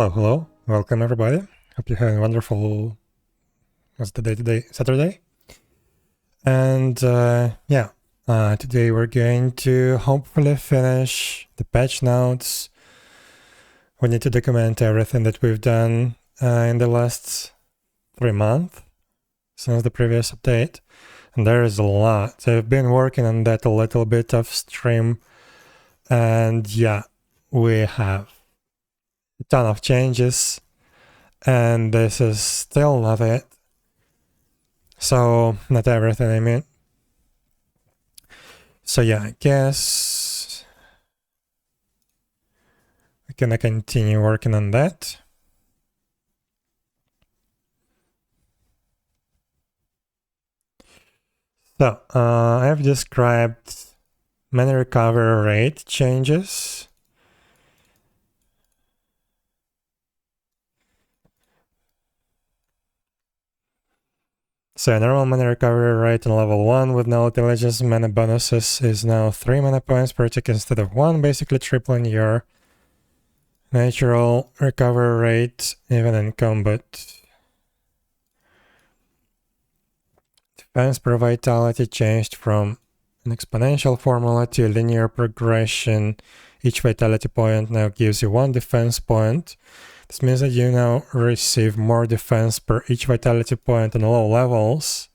Hello. Welcome everybody. Hope you're having a wonderful, what's the day today? Saturday. And today we're going to hopefully finish the patch notes. We need to document everything that we've done in the last 3 months since the previous update. And there is a lot. So I've been working on that a little bit off stream. And yeah, we have a ton of changes. And this is still not it. So, not everything, I mean. So yeah, I guess we're gonna continue working on that. So, I've described many recovery rate changes. So normal mana recovery rate on level 1 with no intelligence mana bonuses is now 3 mana points per tick instead of 1, basically tripling your natural recovery rate even in combat. Defense per vitality changed from an exponential formula to a linear progression. Each vitality point now gives you 1 defense point. This means that you now receive more defense per each vitality point on low levels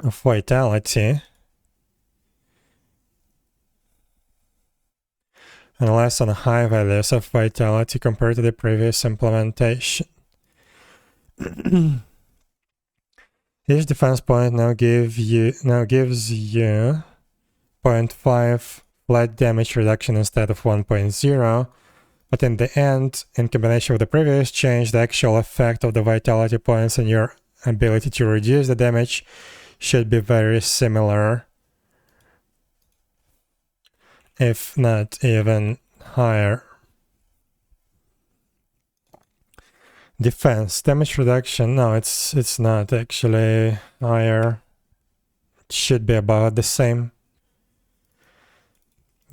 of vitality. And less on high values of vitality compared to the previous implementation. Each defense point now gives you 0.5 flat damage reduction instead of 1.0. But in the end, in combination with the previous change, the actual effect of the vitality points and your ability to reduce the damage should be very similar, if not even higher. Defense damage reduction, no, it's not actually higher. It should be about the same.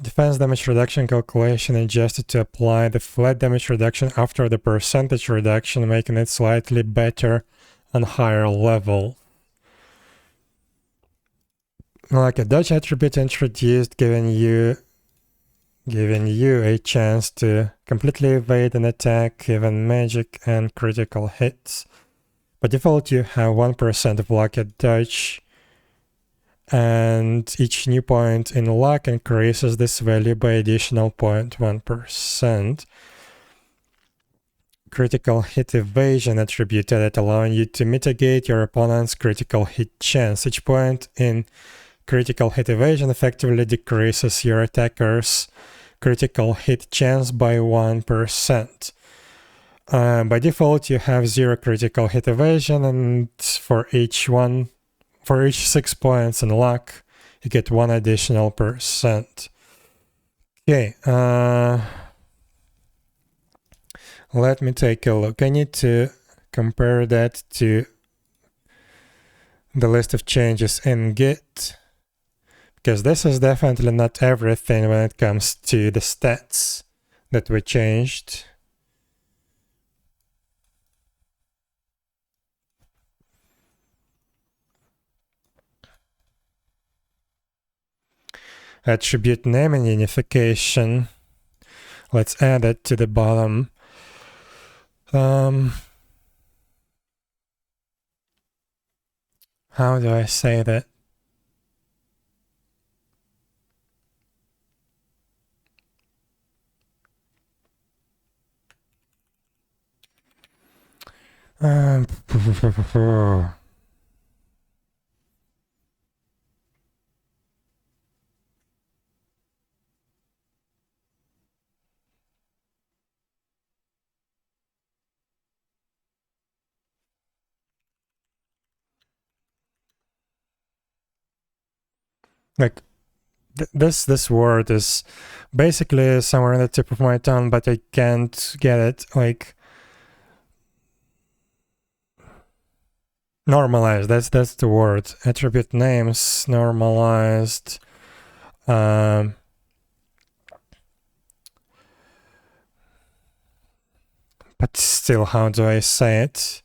Defense damage reduction calculation adjusted to apply the flat damage reduction after the percentage reduction, making it slightly better on higher level. Like a dodge attribute introduced, giving you a chance to completely evade an attack, even magic and critical hits. By default, you have 1% of luck at dodge, and each new point in luck increases this value by additional 0.1%. Critical hit evasion attribute added, allowing you to mitigate your opponent's critical hit chance. Each point in critical hit evasion effectively decreases your attacker's critical hit chance by 1%. By default, you have 0 critical hit evasion, and for each 6 points in luck, you get 1 additional %. Okay, let me take a look. I need to compare that to the list of changes in Git, because this is definitely not everything when it comes to the stats that we changed. Attribute naming unification. Let's add it to the bottom. How do I say that? Like this word is basically somewhere on the tip of my tongue, but I can't get it. Like normalized. That's the word. Attribute names normalized. But still, how do I say it?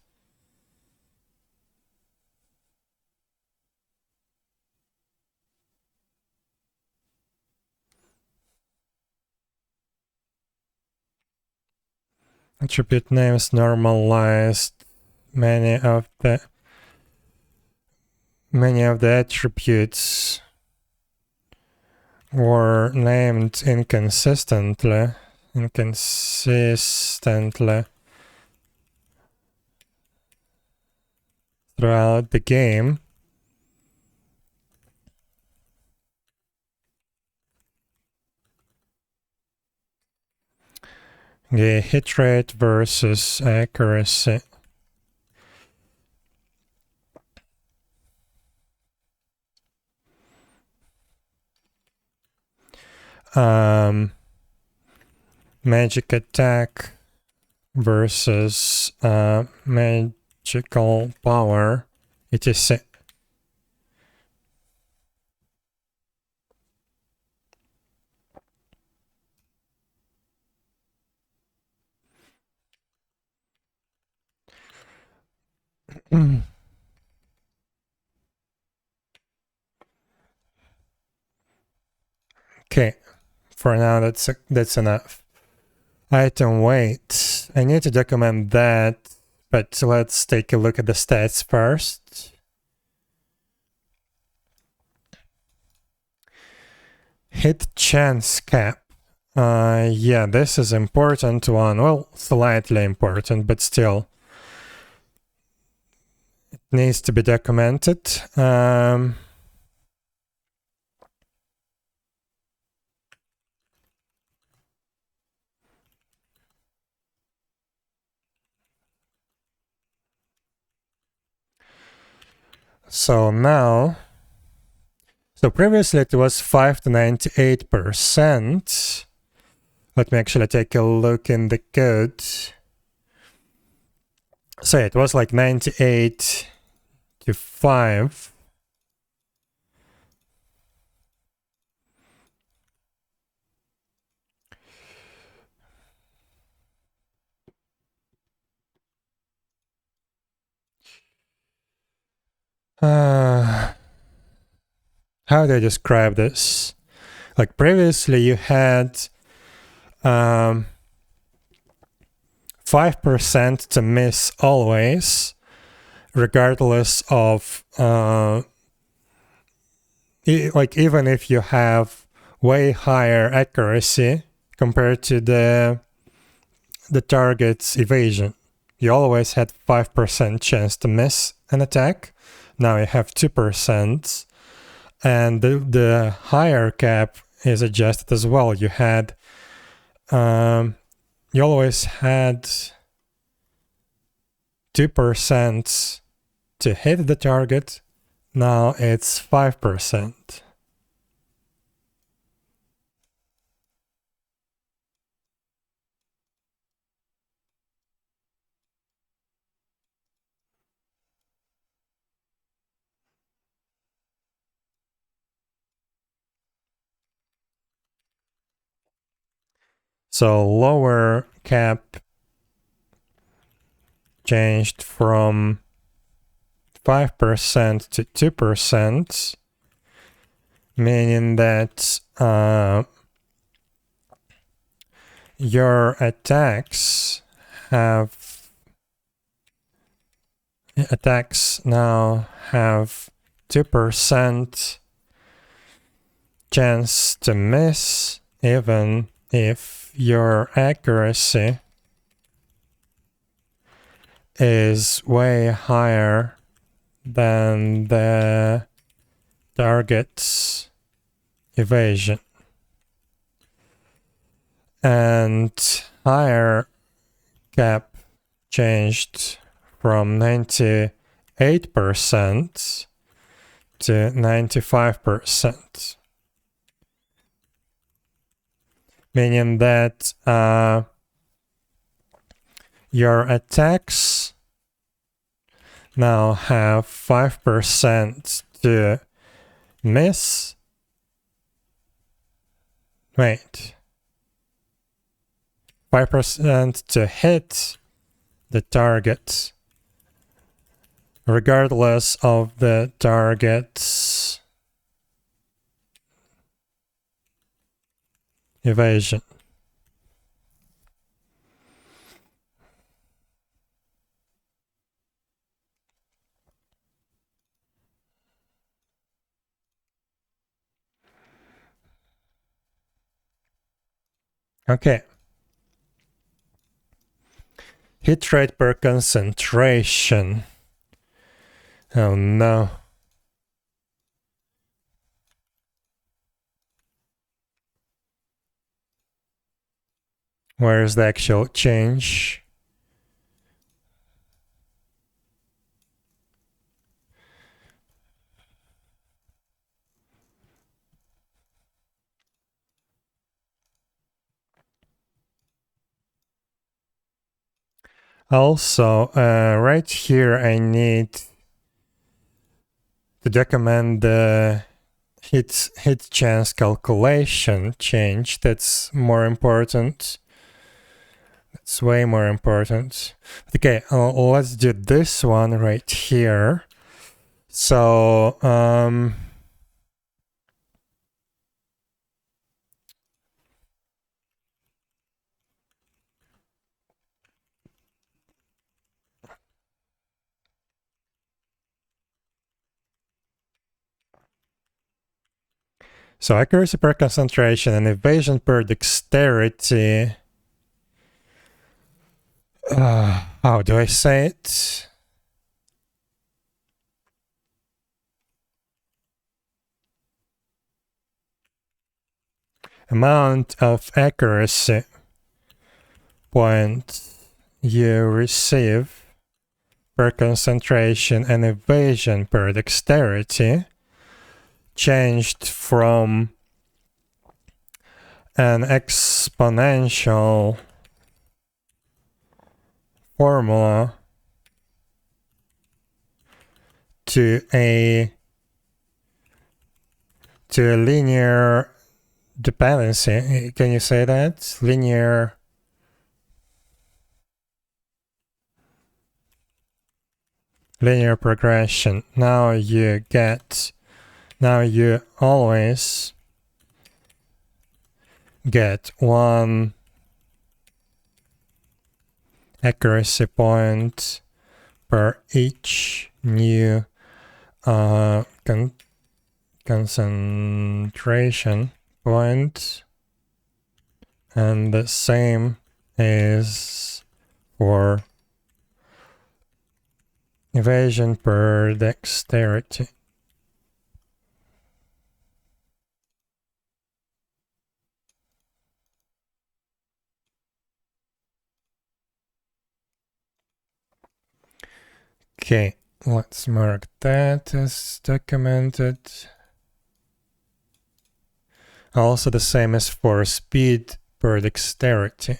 Attribute names normalized. Many of the attributes were named inconsistently throughout the game. The hit rate versus accuracy. Magic attack versus magical power, etc. Okay, for now that's enough. Item weight. I need to document that, but let's take a look at the stats first. Hit chance cap. Yeah, this is important one. Well, slightly important, but still. It needs to be documented. So now, so previously it was 5 to 98%. Let me actually take a look in the code. So it was like 98 to 5. How do I describe this? Like previously you had 5% to miss always, regardless of like even if you have way higher accuracy compared to the target's evasion. You always had 5% chance to miss an attack. Now you have 2%. And the higher cap is adjusted as well. You had, you always had 2% to hit the target. Now it's 5%. So lower cap changed from 5% to 2%, meaning that your attacks now have 2% chance to miss, even if your accuracy is way higher than the target's evasion. And higher cap changed from 98% to 95%. Meaning that your attacks now have 5% to miss. Wait. 5% to hit the target, regardless of the target's evasion. Okay. Hit rate per concentration. Oh no. Where's the actual change? Also, right here I need to document the hit chance calculation change. That's more important. That's way more important. Okay, let's do this one right here. So, so accuracy per concentration and evasion per dexterity. How do I say it? Amount of accuracy points you receive per concentration and evasion per dexterity changed from an exponential formula to a linear dependency. Can you say that? Linear progression. Now you always get one accuracy point per each new concentration point, and the same is for evasion per dexterity. Okay, let's mark that as documented. Also the same as for speed per dexterity.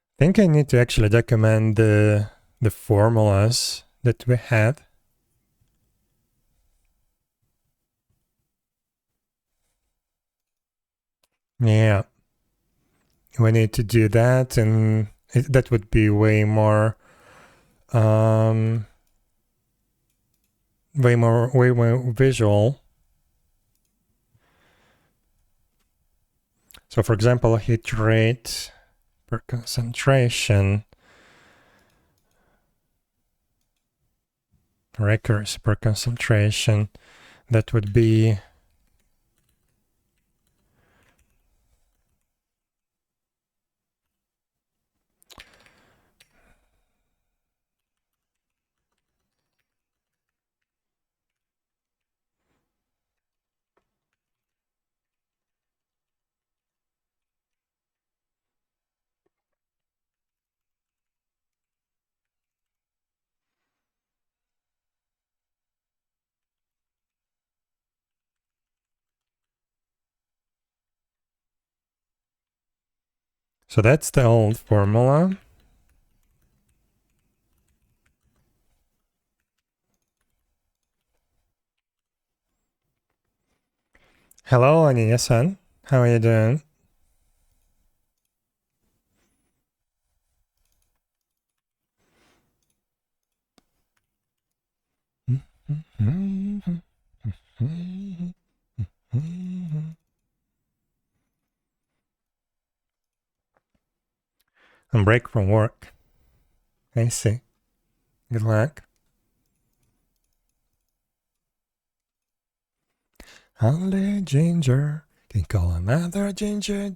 I think I need to actually document the formulas that we had. Yeah, we need to do that, and that would be way more visual. So for example, hit rate per concentration, or accuracy per concentration, that would be so that's the old formula. Hello, Aniya-san. How are you doing? On break from work. I see. Good luck. Only ginger can call another ginger.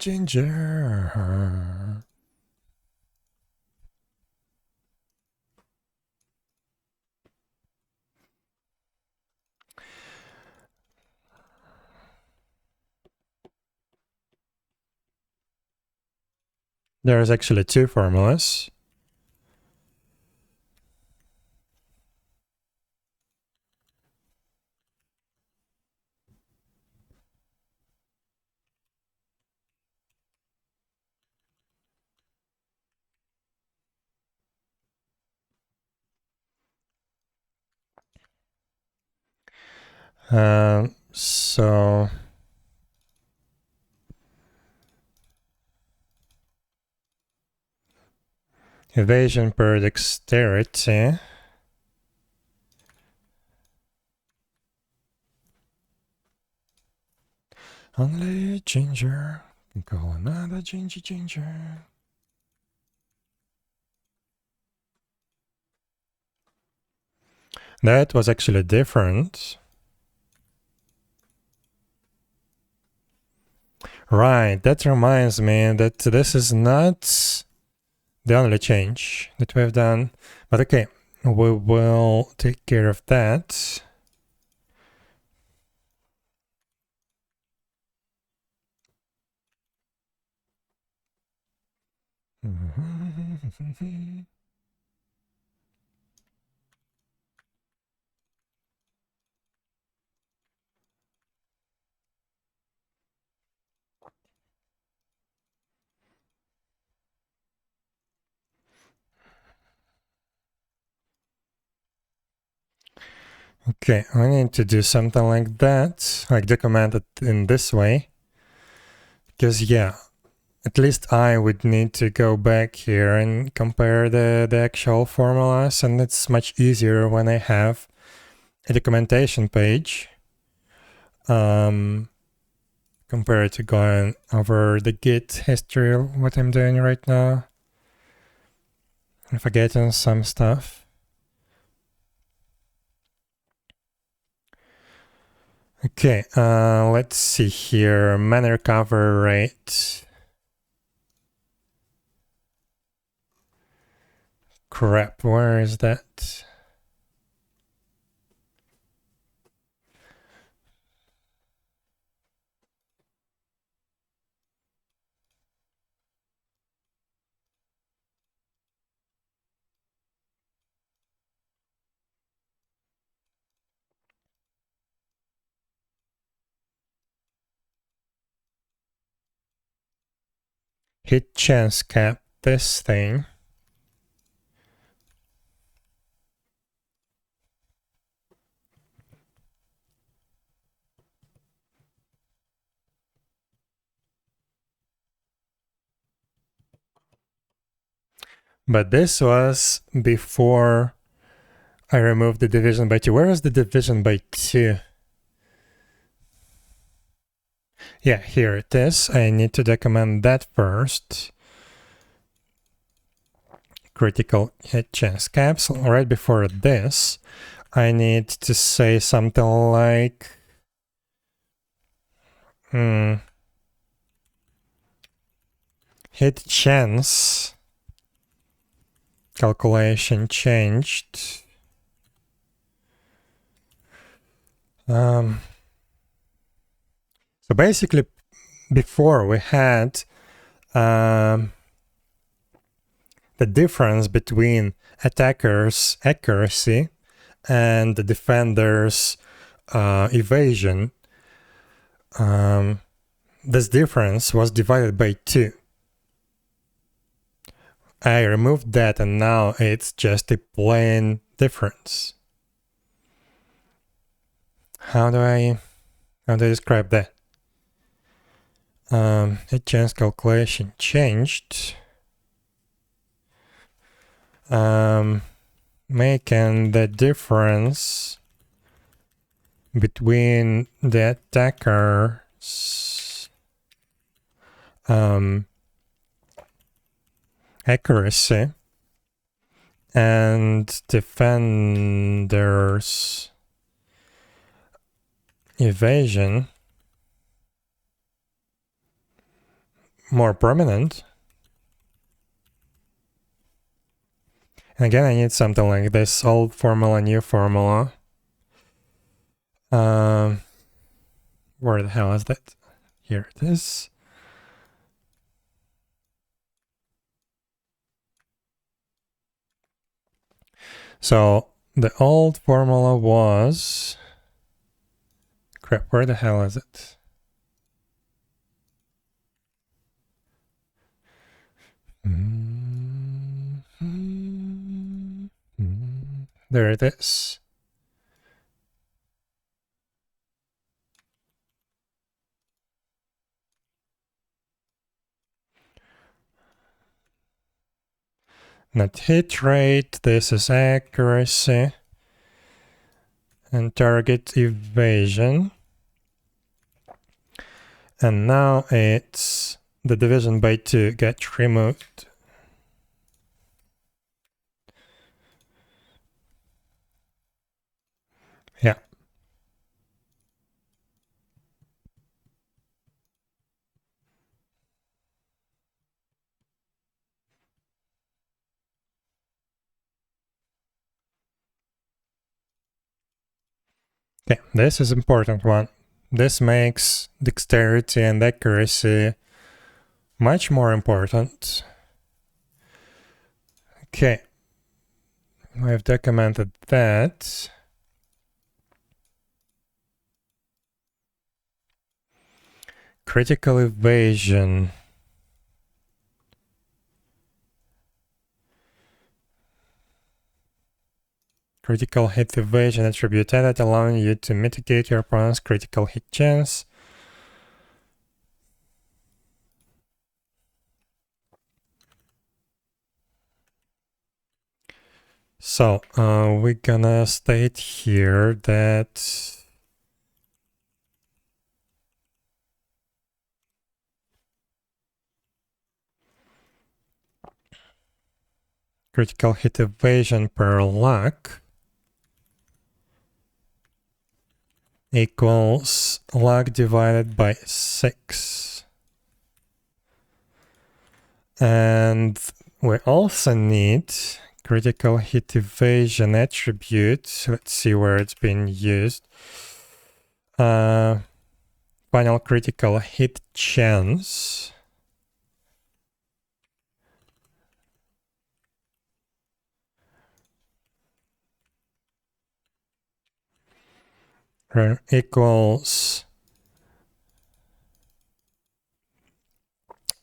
There's actually two formulas. So evasion per dexterity. Only ginger can call another ginger. That was actually different. Right, that reminds me that this is not the only change that we've done. But okay, we will take care of that. Okay, I need to do something like that, like document it in this way. Because yeah, at least I would need to go back here and compare the actual formulas, and it's much easier when I have a documentation page compared to going over the Git history, what I'm doing right now. I'm forgetting some stuff. Okay, let's see here. Mana recovery rate. Crap, where is that? Hit chance cap, this thing. But this was before I removed the division by 2. Where is the division by 2? Yeah, here it is. I need to document that first. Critical hit chance caps. Right before this, I need to say something like... hit chance calculation changed. So basically, before we had the difference between attacker's accuracy and the defender's evasion. This difference was divided by 2. I removed that, and now it's just a plain difference. How do I describe that? heat chance calculation changed, making the difference between the attacker's accuracy and defender's evasion more prominent. And again, I need something like this: old formula, new formula. Where the hell is that? Here it is. So the old formula was, crap, where the hell is it? There it is. Not hit rate, this is accuracy and target evasion. And now it's the division by 2 gets removed. Yeah. Okay, this is important one. This makes dexterity and accuracy much more important. Okay, I've documented that. Critical evasion. Critical hit evasion attribute added, allowing you to mitigate your opponent's critical hit chance. So, we're gonna state here that critical hit evasion per luck equals luck divided by 6. And we also need critical hit evasion attribute. Let's see where it's been used. Final critical hit chance. Equals,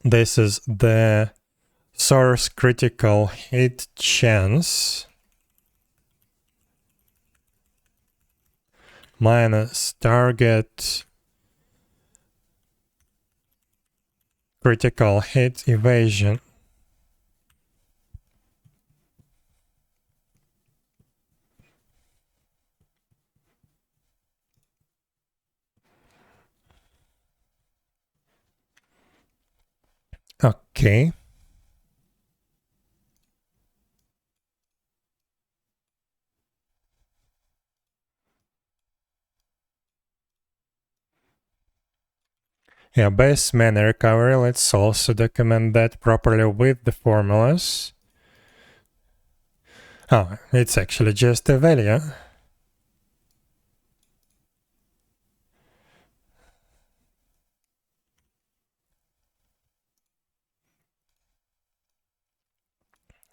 this is the source critical hit chance minus target critical hit evasion. Okay. Yeah, base mana recovery, let's also document that properly with the formulas. Oh, it's actually just a value.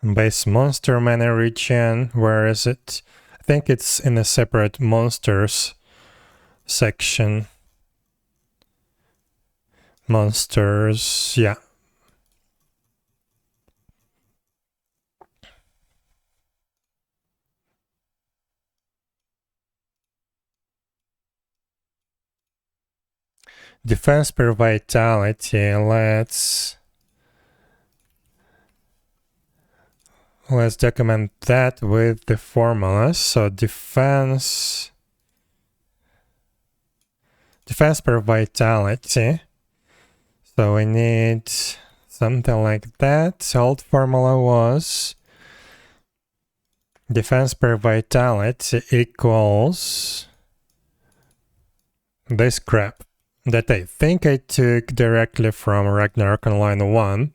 Base monster mana regen, where is it? I think it's in a separate monsters section. Monsters, yeah. defense per vitality. Let's document that with the formulas. So defense per vitality. So we need something like that. Old formula was defense per vitality equals this crap that I think I took directly from Ragnarok Online 1,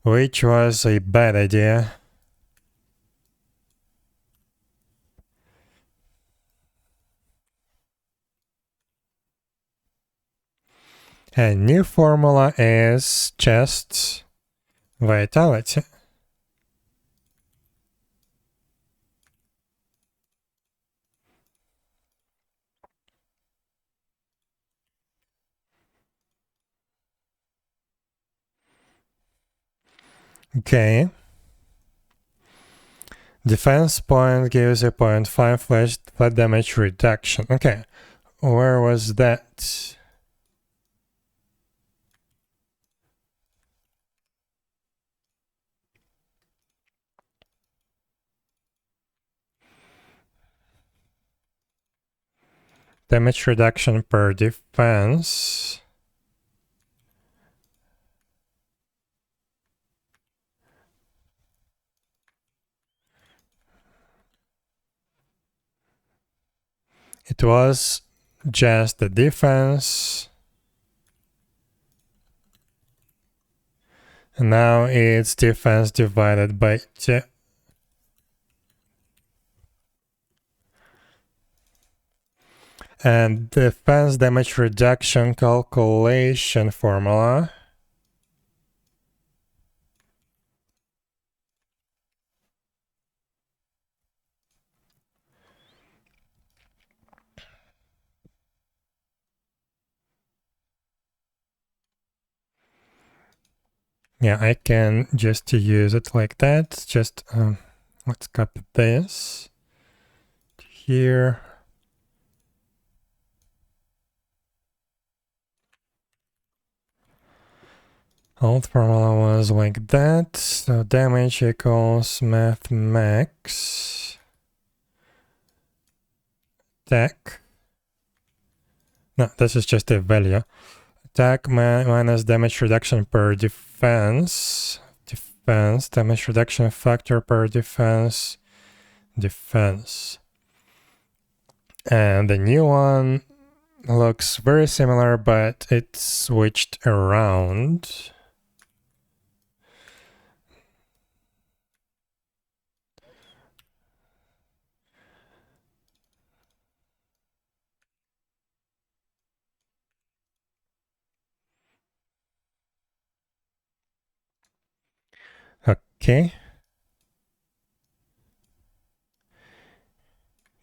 which was a bad idea. And new formula is just vitality. Okay. Defense point gives a 0.5 flat damage reduction. Okay. Where was that? Damage reduction per defense. It was just the defense. And now it's defense divided by 2. And defense damage reduction calculation formula. Yeah, I can just use it like that. Just let's copy this here. Old formula was like that. So damage equals math max. Attack. No, this is just a value. Attack minus damage reduction per defense. Defense. Damage reduction factor per defense. Defense. And the new one looks very similar, but it's switched around. Okay.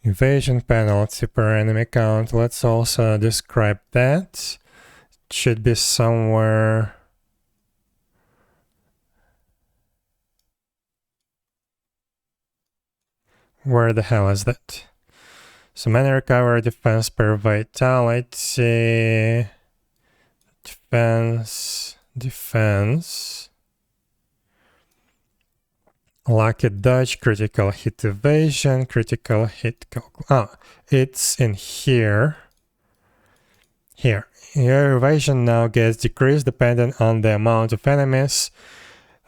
Evasion penalty per enemy count. Let's also describe that. It should be somewhere. Where the hell is that? So mana recover, defense per vitality. Defense. Lucky dodge, critical hit evasion, critical hit it's in here. Here. Your evasion now gets decreased depending on the amount of enemies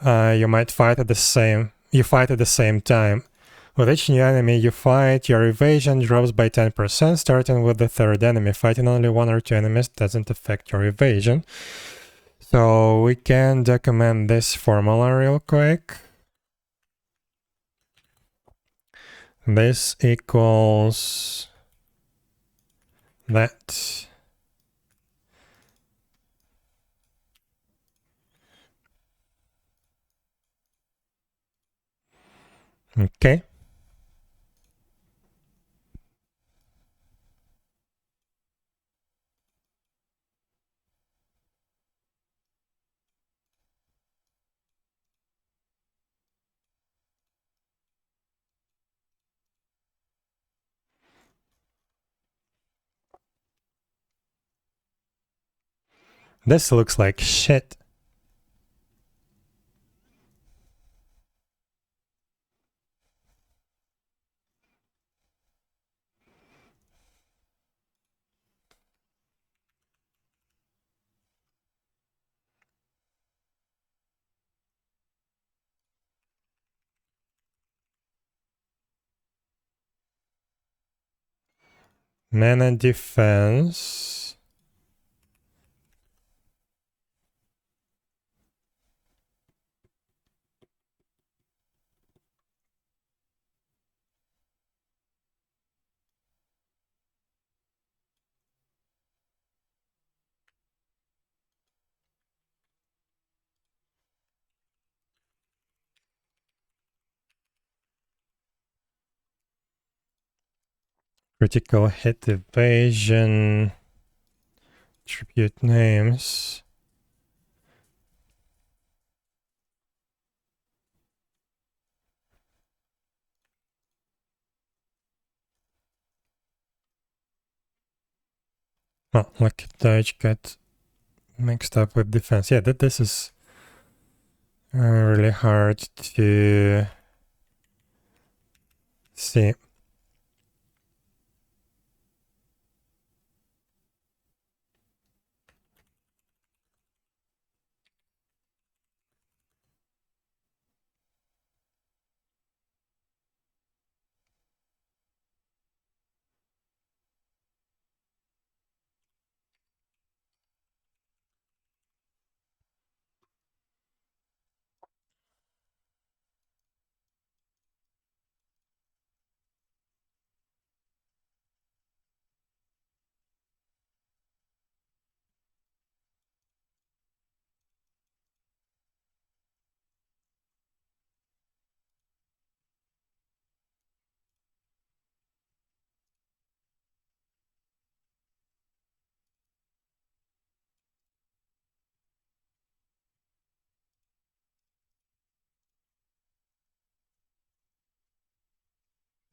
you fight at the same time. With each new enemy you fight, your evasion drops by 10%, starting with the third enemy. Fighting only 1 or 2 enemies doesn't affect your evasion. So we can document this formula real quick. This equals that. Okay. This looks like shit. Mana defense. Critical hit evasion. Tribute names. Oh, like dodge got mixed up with defense. Yeah, this is really hard to see.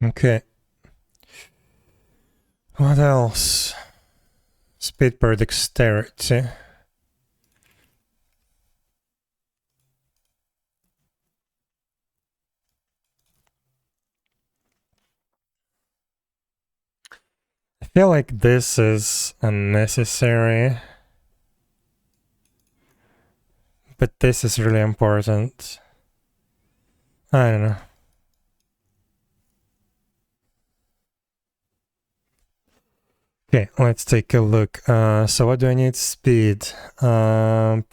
Okay. What else? Speed per dexterity. I feel like this is unnecessary, but this is really important. I don't know. Okay, let's take a look. So what do I need? Speed. The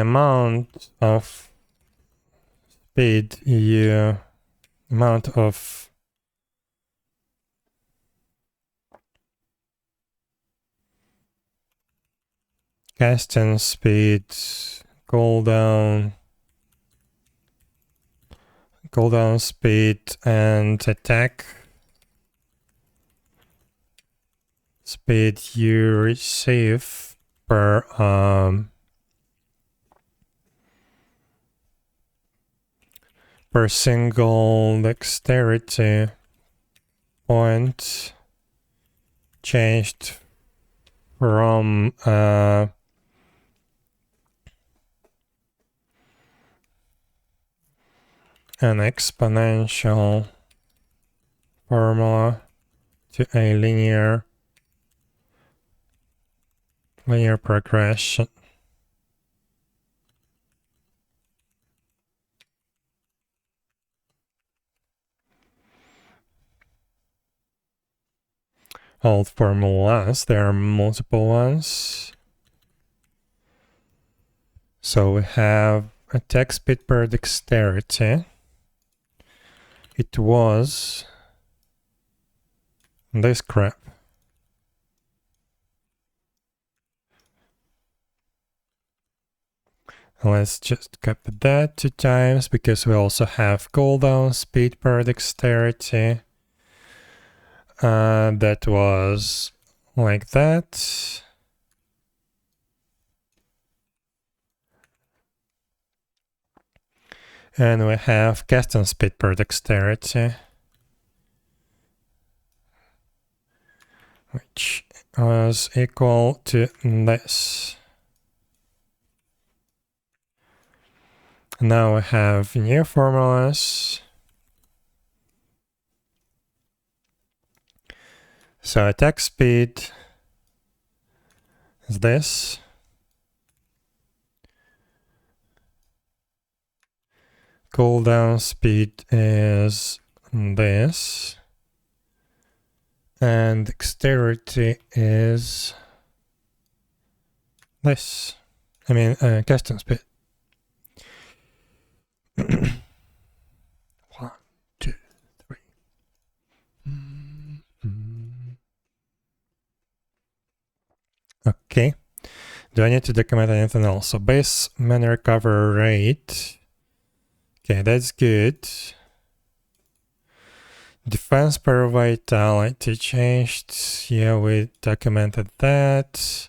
amount of speed amount of casting speed, cooldown speed, and attack speed you receive per single dexterity point changed from an exponential formula to a linear progression. Old formulas, there are multiple ones. So we have attack speed per dexterity. It was this crap. Let's just copy that 2 times because we also have cooldown speed per dexterity. That was like that. And we have casting speed per dexterity, which was equal to this. Now we have new formulas. So attack speed is this. Cooldown speed is this. And dexterity is this. I mean, casting speed. 1, 2, 3. Okay. Do I need to document anything else? So base mana recovery rate. Okay, that's good. Defense per vitality changed. Yeah, we documented that.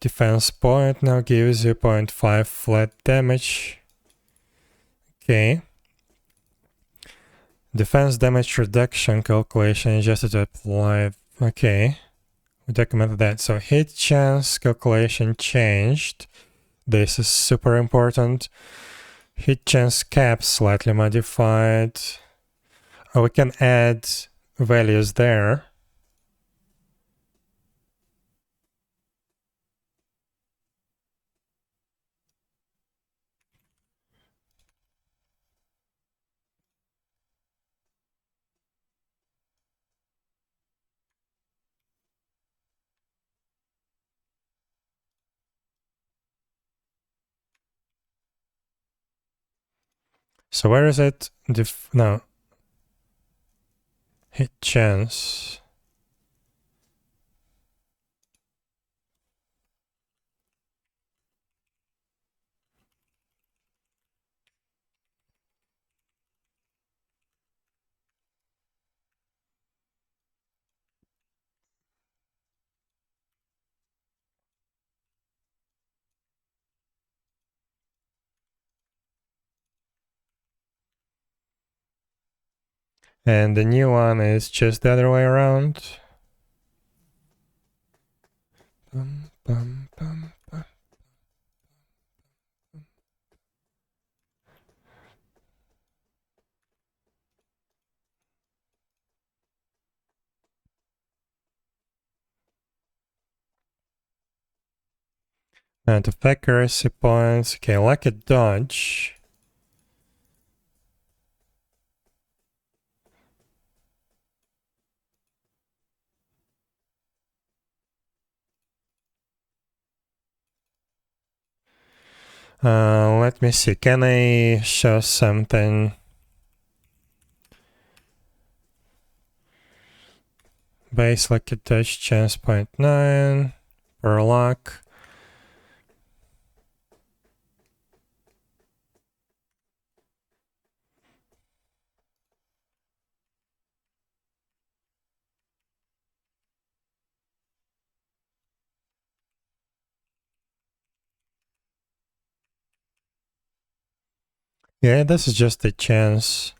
Defense point now gives you 0.5 flat damage. Okay. Defense damage reduction calculation just to apply. Okay. We documented that. So hit chance calculation changed. This is super important. Hit chance cap slightly modified. Oh, we can add values there. So where is it? No. Hit chance. And the new one is just the other way around. Bum, bum, bum, bum. And of accuracy points. Okay, like a dodge. Let me see. Can I show something? Base like a dodge chance 0.9 per lock. Yeah, this is just a chance.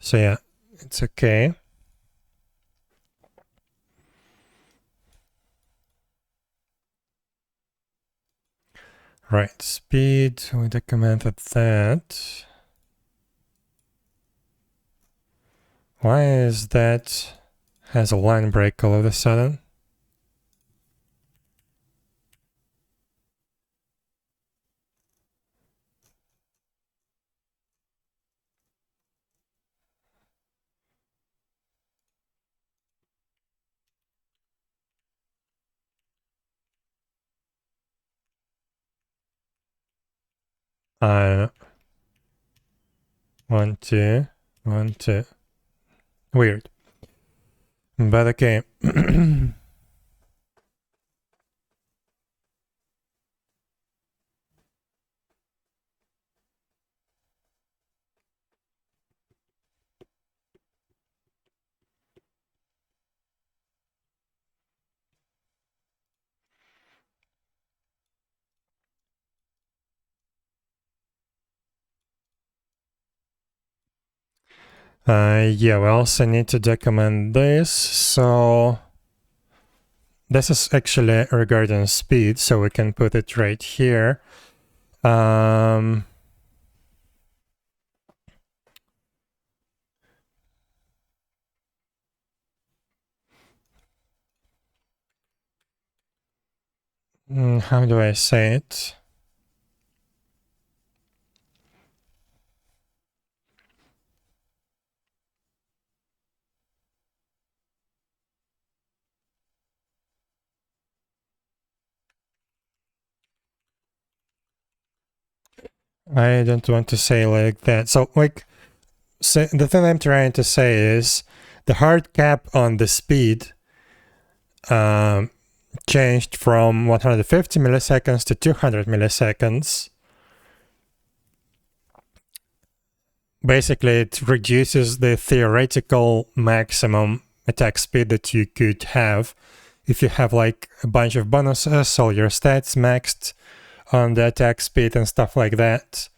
So yeah, it's okay. Right, speed, we documented that. Why is that has a line break all of a sudden? I 1, 2, 1, 2. Weird. But okay. Yeah, we also need to document this. So this is actually regarding speed, so we can put it right here. How do I say it? I don't want to say like that. So like, the thing I'm trying to say is the hard cap on the speed changed from 150 milliseconds to 200 milliseconds. Basically, it reduces the theoretical maximum attack speed that you could have if you have like a bunch of bonuses, all your stats maxed on the attack speed and stuff like that.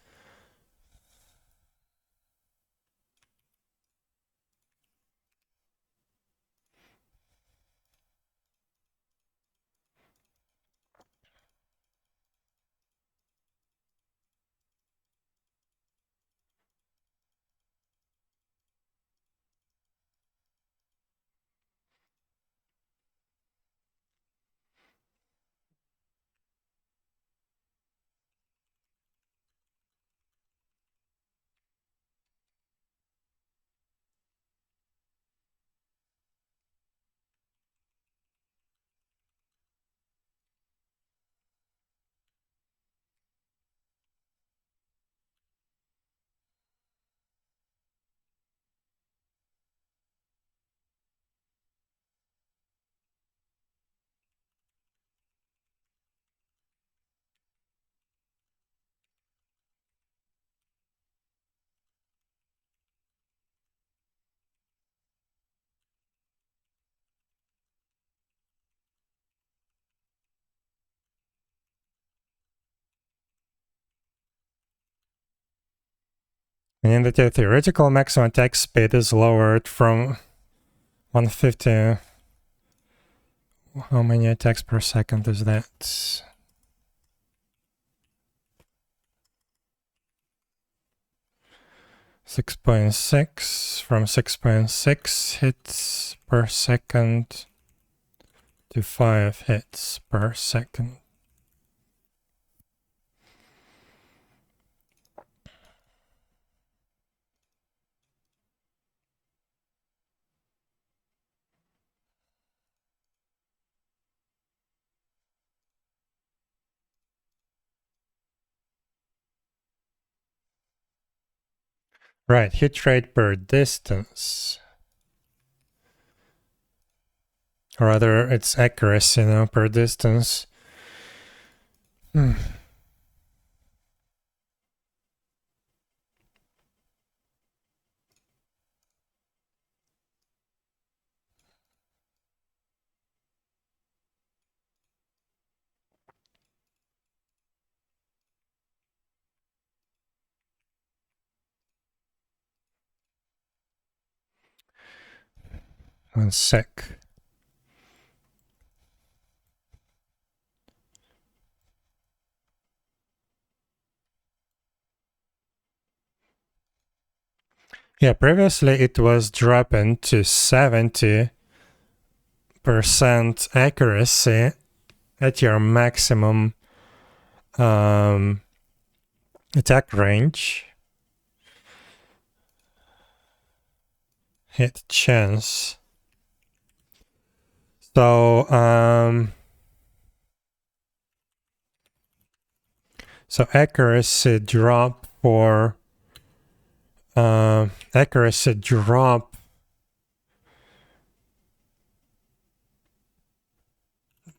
Meaning that your theoretical maximum attack speed is lowered from 150. How many attacks per second is that? 6.6 from 6.6 hits per second to 5 hits per second. Right, hit rate per distance. Or rather, it's accuracy, per distance. 1 sec. Yeah, previously it was dropping to 70% accuracy at your maximum attack range. Hit chance. So accuracy drop for accuracy drop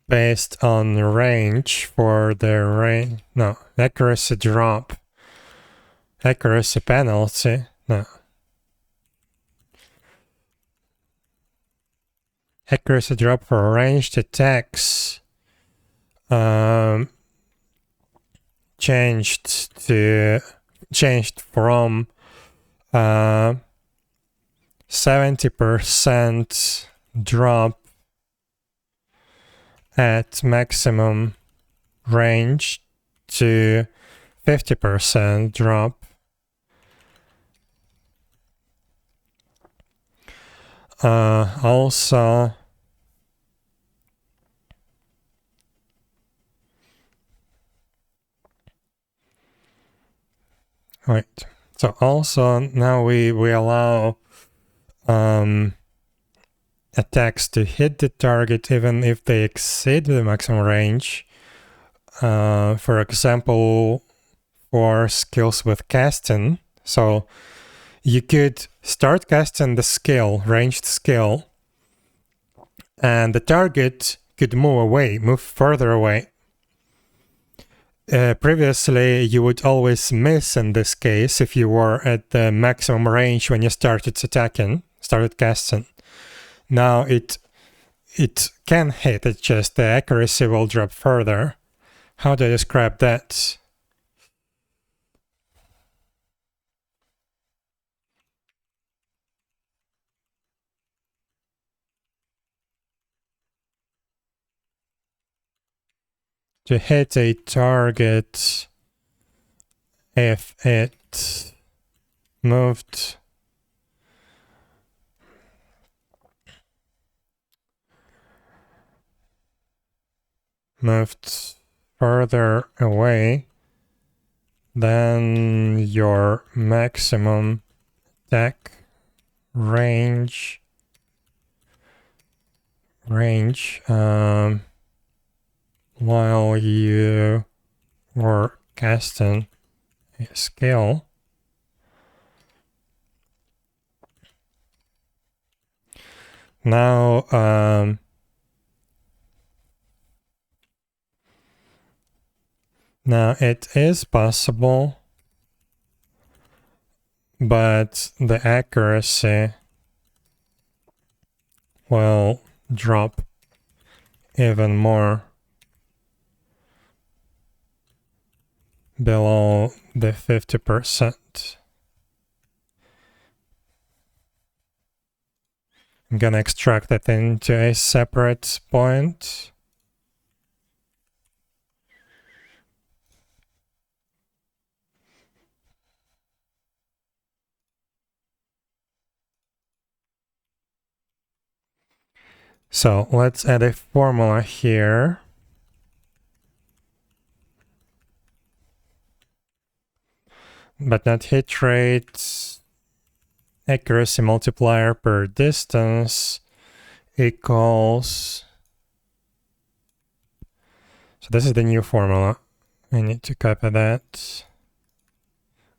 based on range for the range. No, accuracy drop. Accuracy penalty. No. Accuracy drop for ranged attacks changed from 70% drop at maximum range to 50% drop. Also, wait. So also now we allow attacks to hit the target even if they exceed the maximum range. For example, for skills with casting. So you could start casting the skill, ranged skill, and the target could move further away. Previously, you would always miss in this case if you were at the maximum range when you started casting. Now it can hit, it's just the accuracy will drop further. How do I describe that? To hit a target if it moved further away than your maximum attack range while you were casting a skill. Now it is possible, but the accuracy will drop even more below the 50%. I'm gonna extract that into a separate point. So let's add a formula here. But not hit rate, accuracy multiplier per distance equals. So this is the new formula. I need to copy that.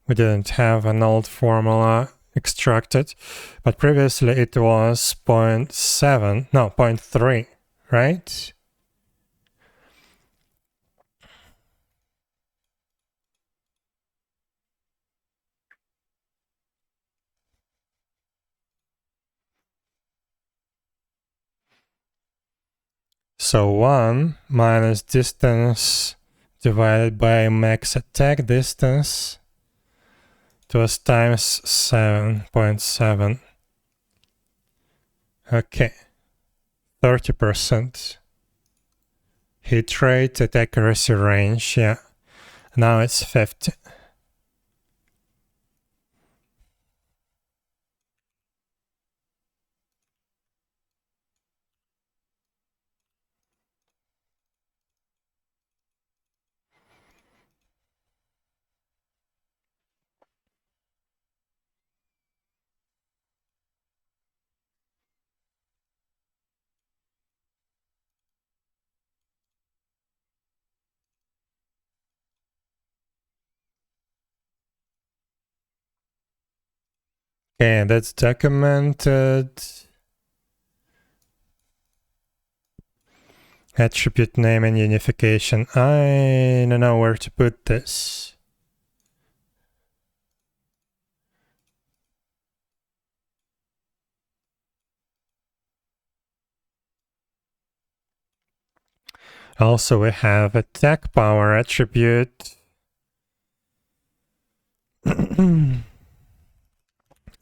We didn't have an old formula extracted, but previously it was 0.3, right? So 1 minus distance divided by max attack distance. It was times 7.7. Okay. 30% hit rate at accuracy range, yeah. Now it's 50. Okay, that's documented. Attribute name and unification. I don't know where to put this. Also, we have attack power attribute.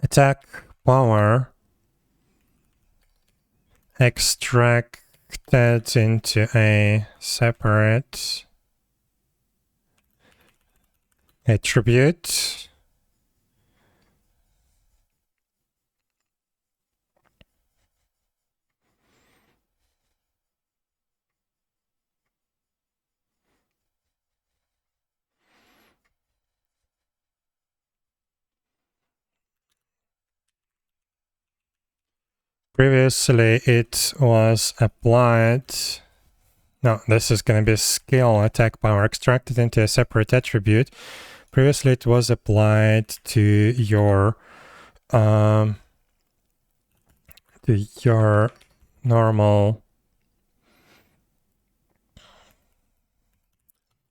Attack power extracted into a separate attribute. Previously it was applied. No, this is going to be skill attack power extracted into a separate attribute. Previously it was applied to your normal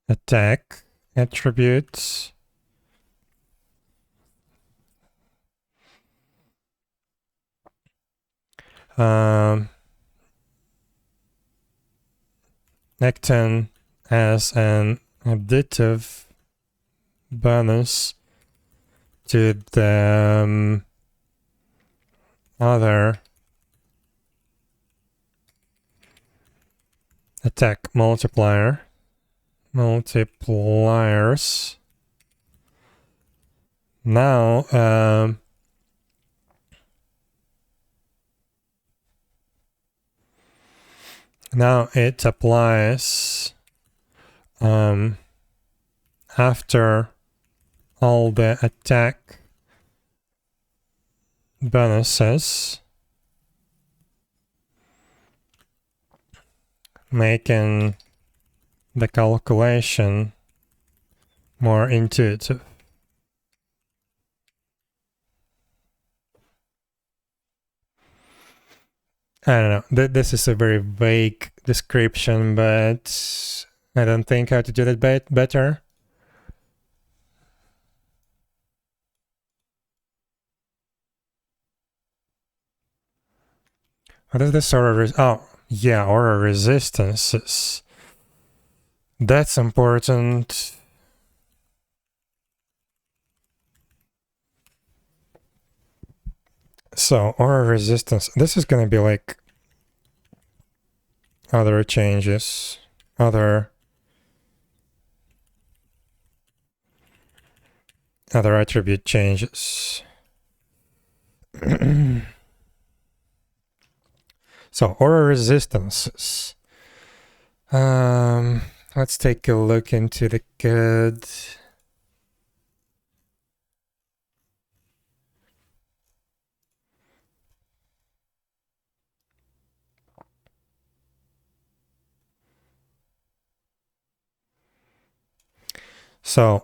attack attributes. Nectin as an additive bonus to the other attack multipliers. Now now it applies after all the attack bonuses, making the calculation more intuitive. I don't know. This is a very vague description, but I don't think how to do that better. What is this aura? Oh, yeah, aura resistances. That's important. So, aura resistance. This is going to be like other changes, other attribute changes. So, aura resistances. Let's take a look into the code. So,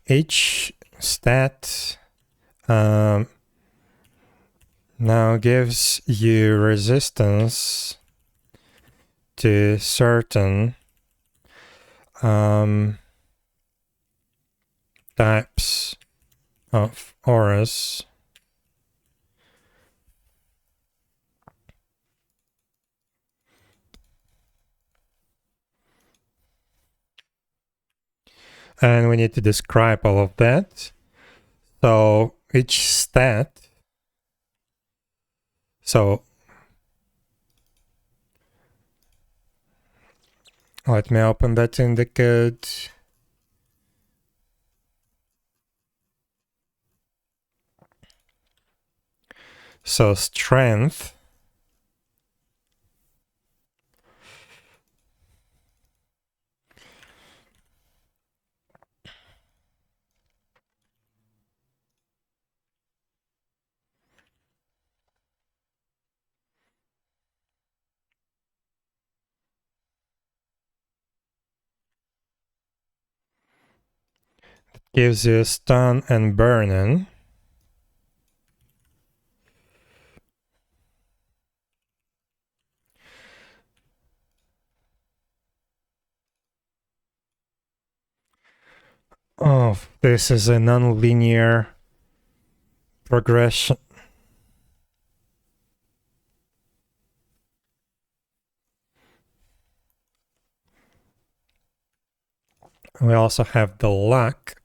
each stat now gives you resistance to certain types of auras. And we need to describe all of that. So each stat, so let me open that in the code. So strength gives you stun and burning. Oh, this is a non-linear progression. We also have the luck.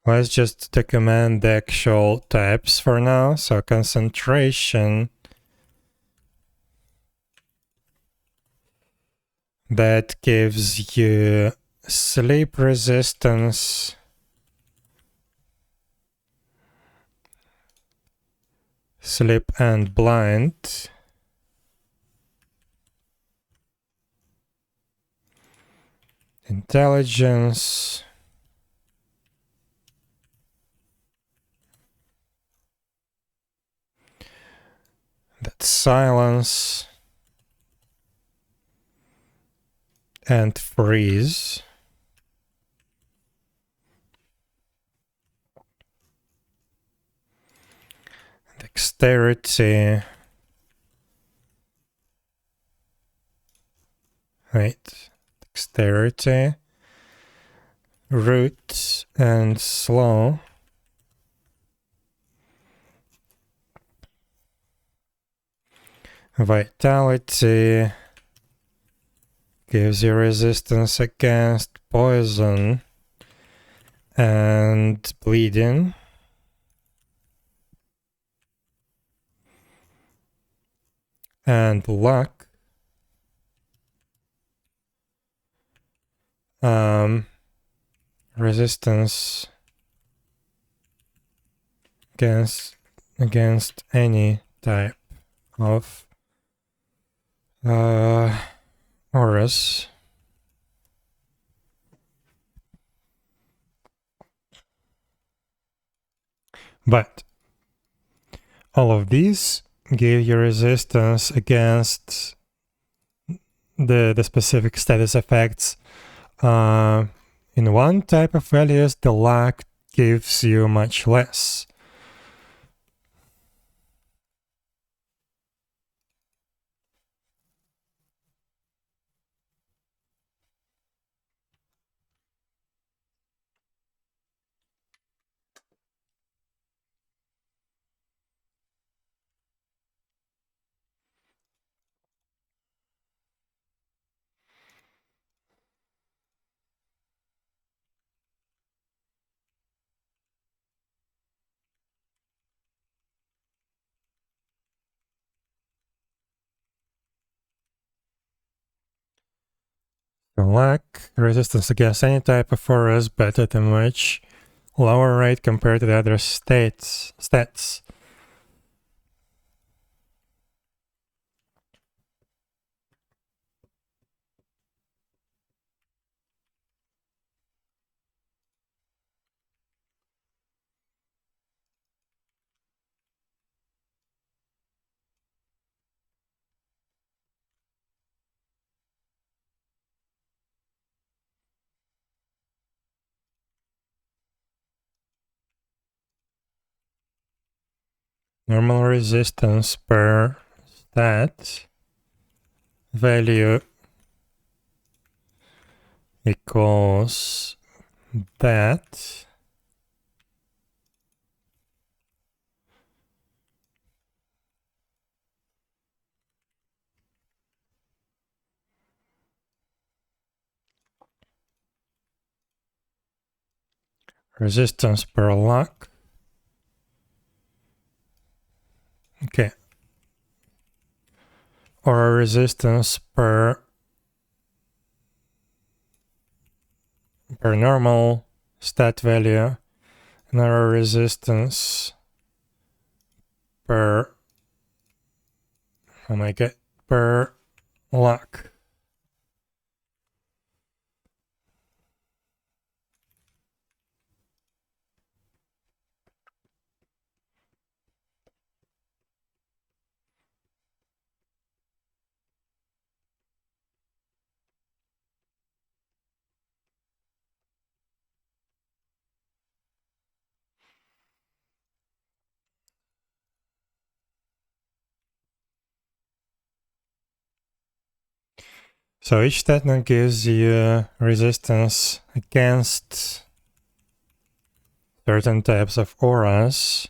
Let's just document the actual types for now. So concentration, that gives you sleep resistance, sleep and blind, intelligence, that's silence, and freeze. Dexterity. Wait. Dexterity. Root and slow. Vitality gives you resistance against poison and bleeding. And luck. Resistance against any type of auras. But all of these give you resistance against the specific status effects. In one type of values, the luck gives you much less. The luck resistance against any type of aura is but at a much lower rate compared to the other stats. Normal resistance per stat value equals that resistance per luck. Okay. Or resistance per normal stat value, another resistance per, oh my god, per luck. So each stat now gives you resistance against certain types of auras.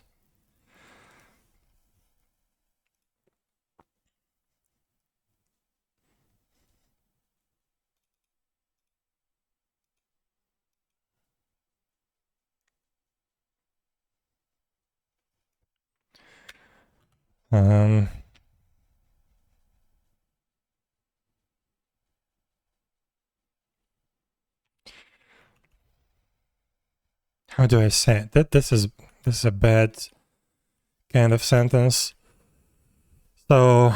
Um, how do I say it? This is a bad kind of sentence. So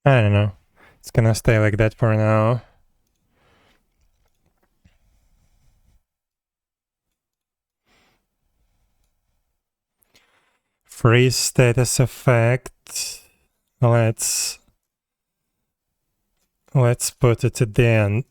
I don't know. It's gonna stay like that for now. Freeze status effect. Let's put it at the end.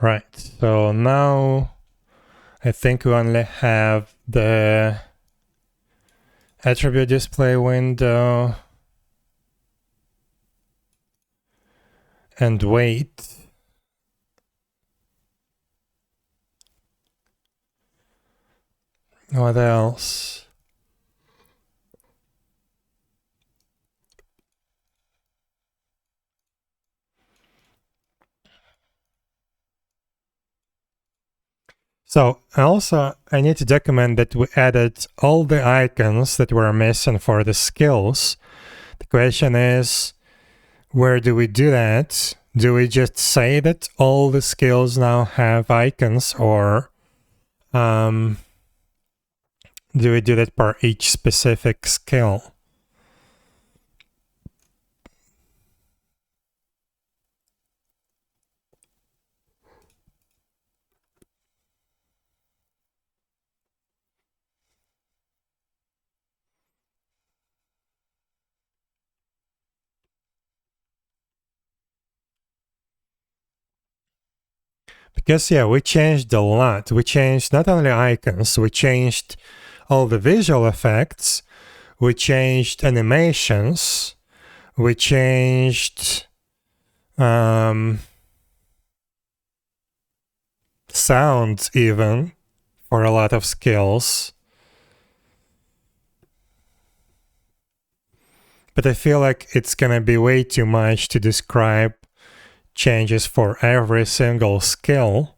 Right, so now I think we only have the attribute display window and wait. What else? So also I need to document that we added all the icons that were missing for the skills. The question is, where do we do that? Do we just say that all the skills now have icons, or do we do that for each specific skill? Because yeah, we changed a lot. We changed not only icons, we changed all the visual effects, we changed animations, we changed sounds even for a lot of skills. But I feel like it's gonna be way too much to describe changes for every single skill.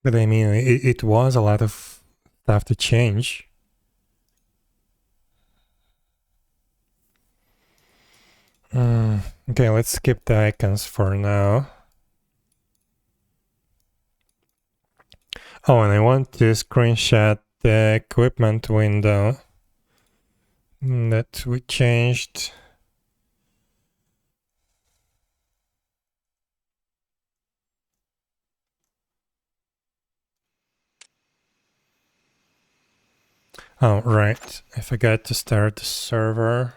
But I mean, it was a lot of stuff to change. Okay, let's skip the icons for now. Oh, and I want to screenshot the equipment window that we changed. Oh, right. I forgot to start the server.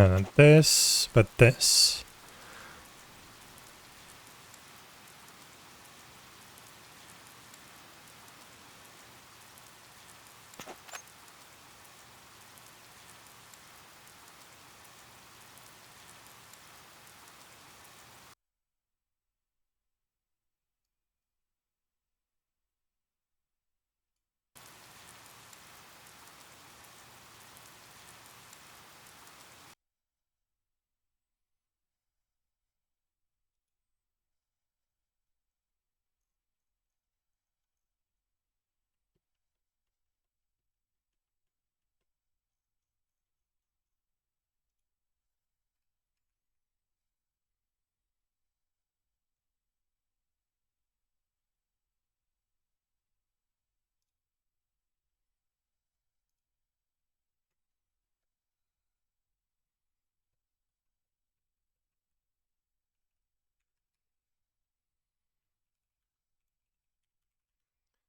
not this, but this.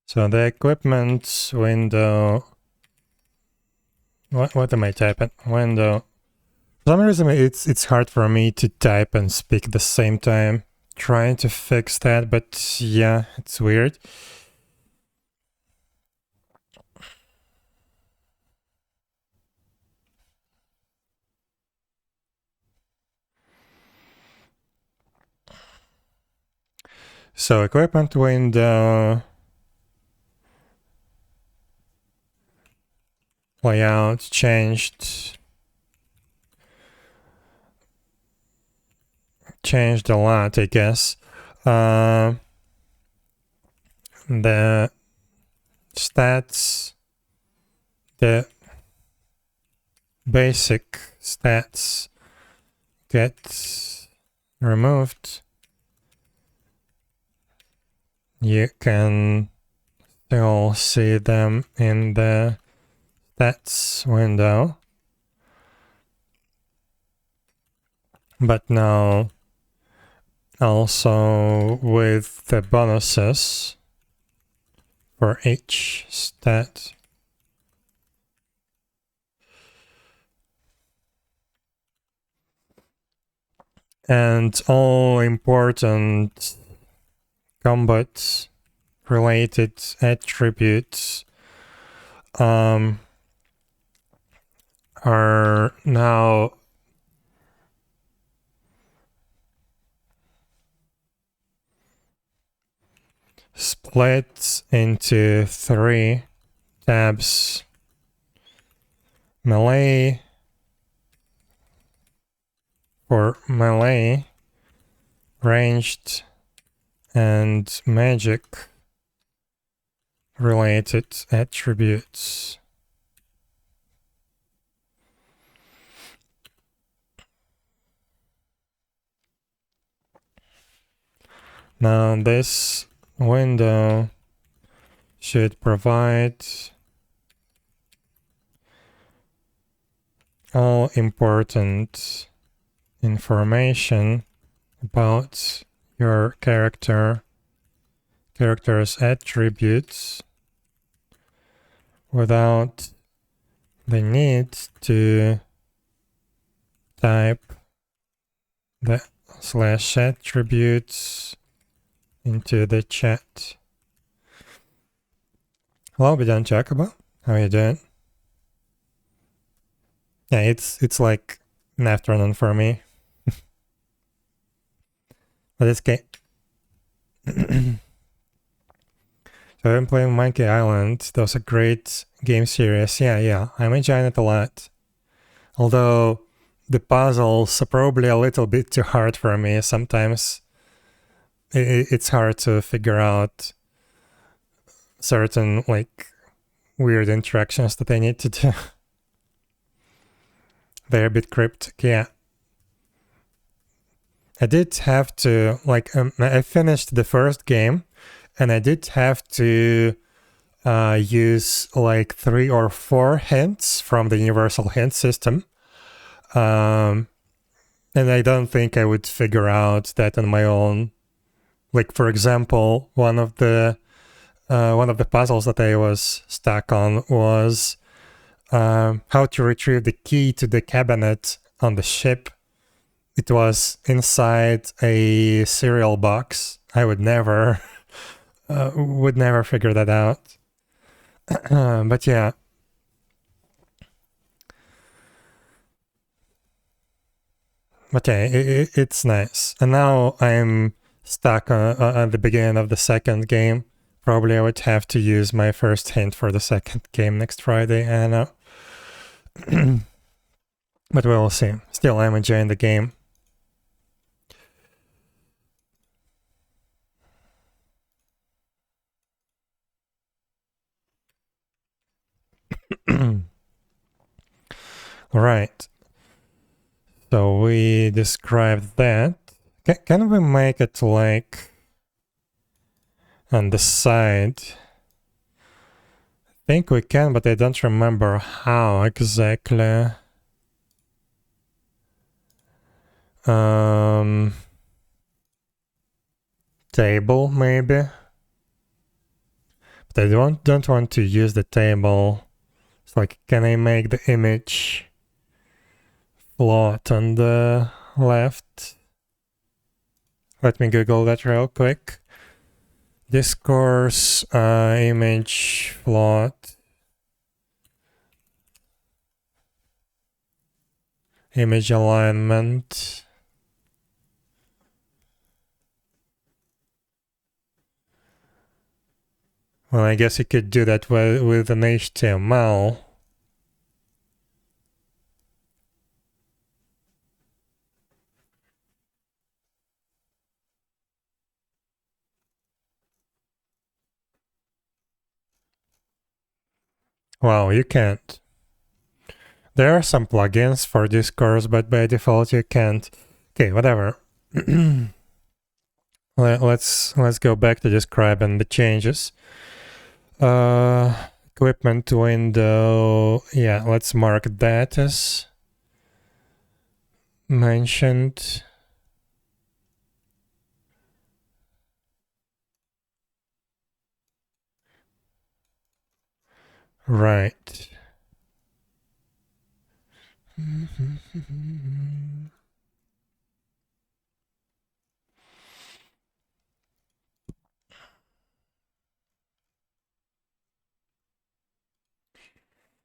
So the equipment window. What am I typing? Window. For some reason, it's hard for me to type and speak at the same time. Trying to fix that, but yeah, it's weird. So equipment window. Layout changed. Changed a lot, I guess. The stats, the basic stats get removed. You can still see them in the stats window, but now also with the bonuses for each stat. And all important combat related attributes are now split into 3 tabs: melee for melee, ranged, and magic related attributes. Now this window should provide all important information about your character's attributes without the need to type the /attributes into the chat. Hello, Bidan Chakaba. How are you doing? Yeah, it's like an afternoon for me. But it's okay. So I've been playing Monkey Island. That was a great game series. Yeah, I'm enjoying it a lot. Although the puzzles are probably a little bit too hard for me. Sometimes it's hard to figure out certain like weird interactions that I need to do. They're a bit cryptic, yeah. I did have to, like, I finished the first game, and I did have to use like 3 or 4 hints from the universal hint system. And I don't think I would figure out that on my own. Like, for example, one of the puzzles that I was stuck on was how to retrieve the key to the cabinet on the ship. It was inside a cereal box. I would never figure that out. But yeah. But yeah, it's nice. And now I'm stuck at the beginning of the second game. Probably I would have to use my first hint for the second game next Friday. I don't know. But we'll see. Still, I'm enjoying the game. Right. So we described that. Can we make it like on the side? I think we can, but I don't remember how exactly. Table maybe, but I don't want to use the table. It's like, can I make the image float on the left? Let me Google that real quick. Discourse, image float, image alignment. Well, I guess you could do that with an HTML. Wow, you can't. There are some plugins for Discourse, but by default you can't. Okay, whatever. Let's go back to describing the changes. Equipment window. Yeah, let's mark that as mentioned. Right.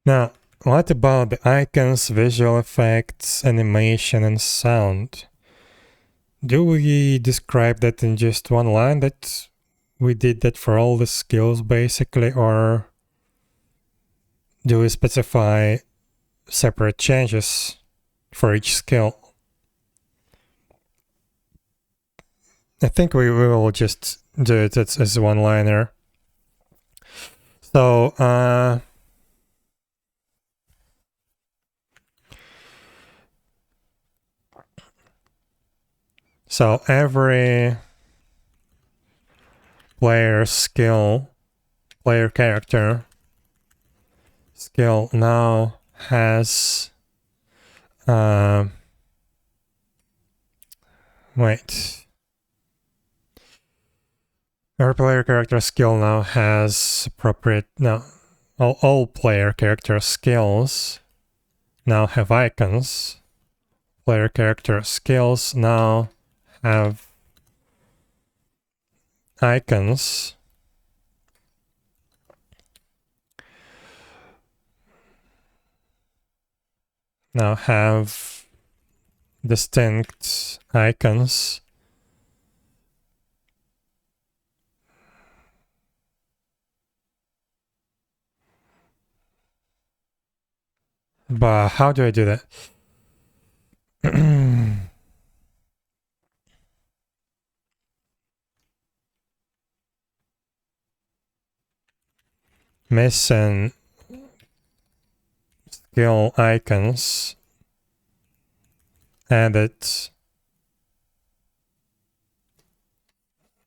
Now, what about the icons, visual effects, animation, and sound? Do we describe that in just one line, that we did that for all the skills basically, or do we specify separate changes for each skill? I think we will just do it as one-liner. So, so every player character skill now has, wait. Every player character skill now has appropriate, no, all player character skills now have icons. Player character skills now have icons. Now have distinct icons. But how do I do that? Missing skill icons. Edit.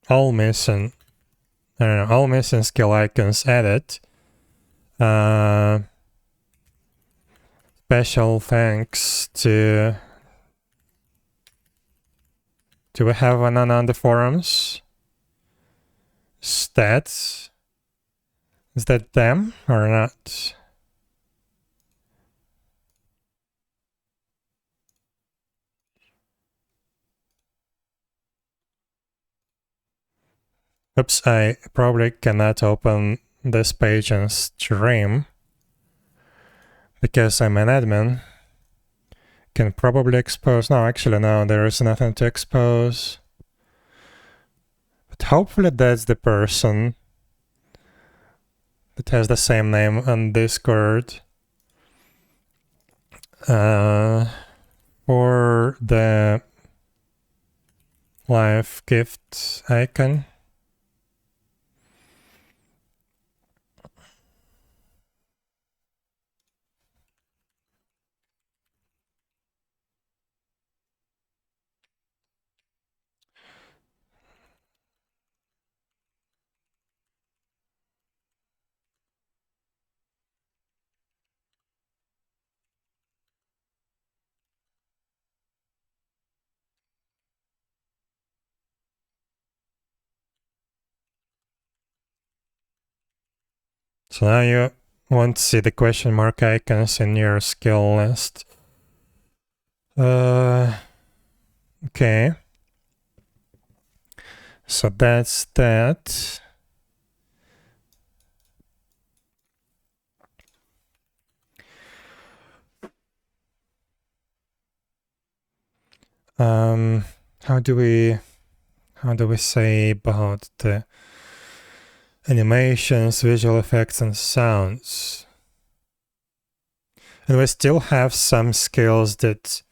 All missing. I don't know, all missing skill icons. Edit. Special thanks to. Do we have one on the forums? Stats. Is that them or not? Oops, I probably cannot open this page and stream because I'm an admin. Can probably expose. No, actually, no, there is nothing to expose. But hopefully that's the person that has the same name on Discord. For the live gift icon. So now you want to see the question mark icons in your skill list. Okay. So that's that. How do we say about the animations, visual effects, and sounds? And we still have some skills that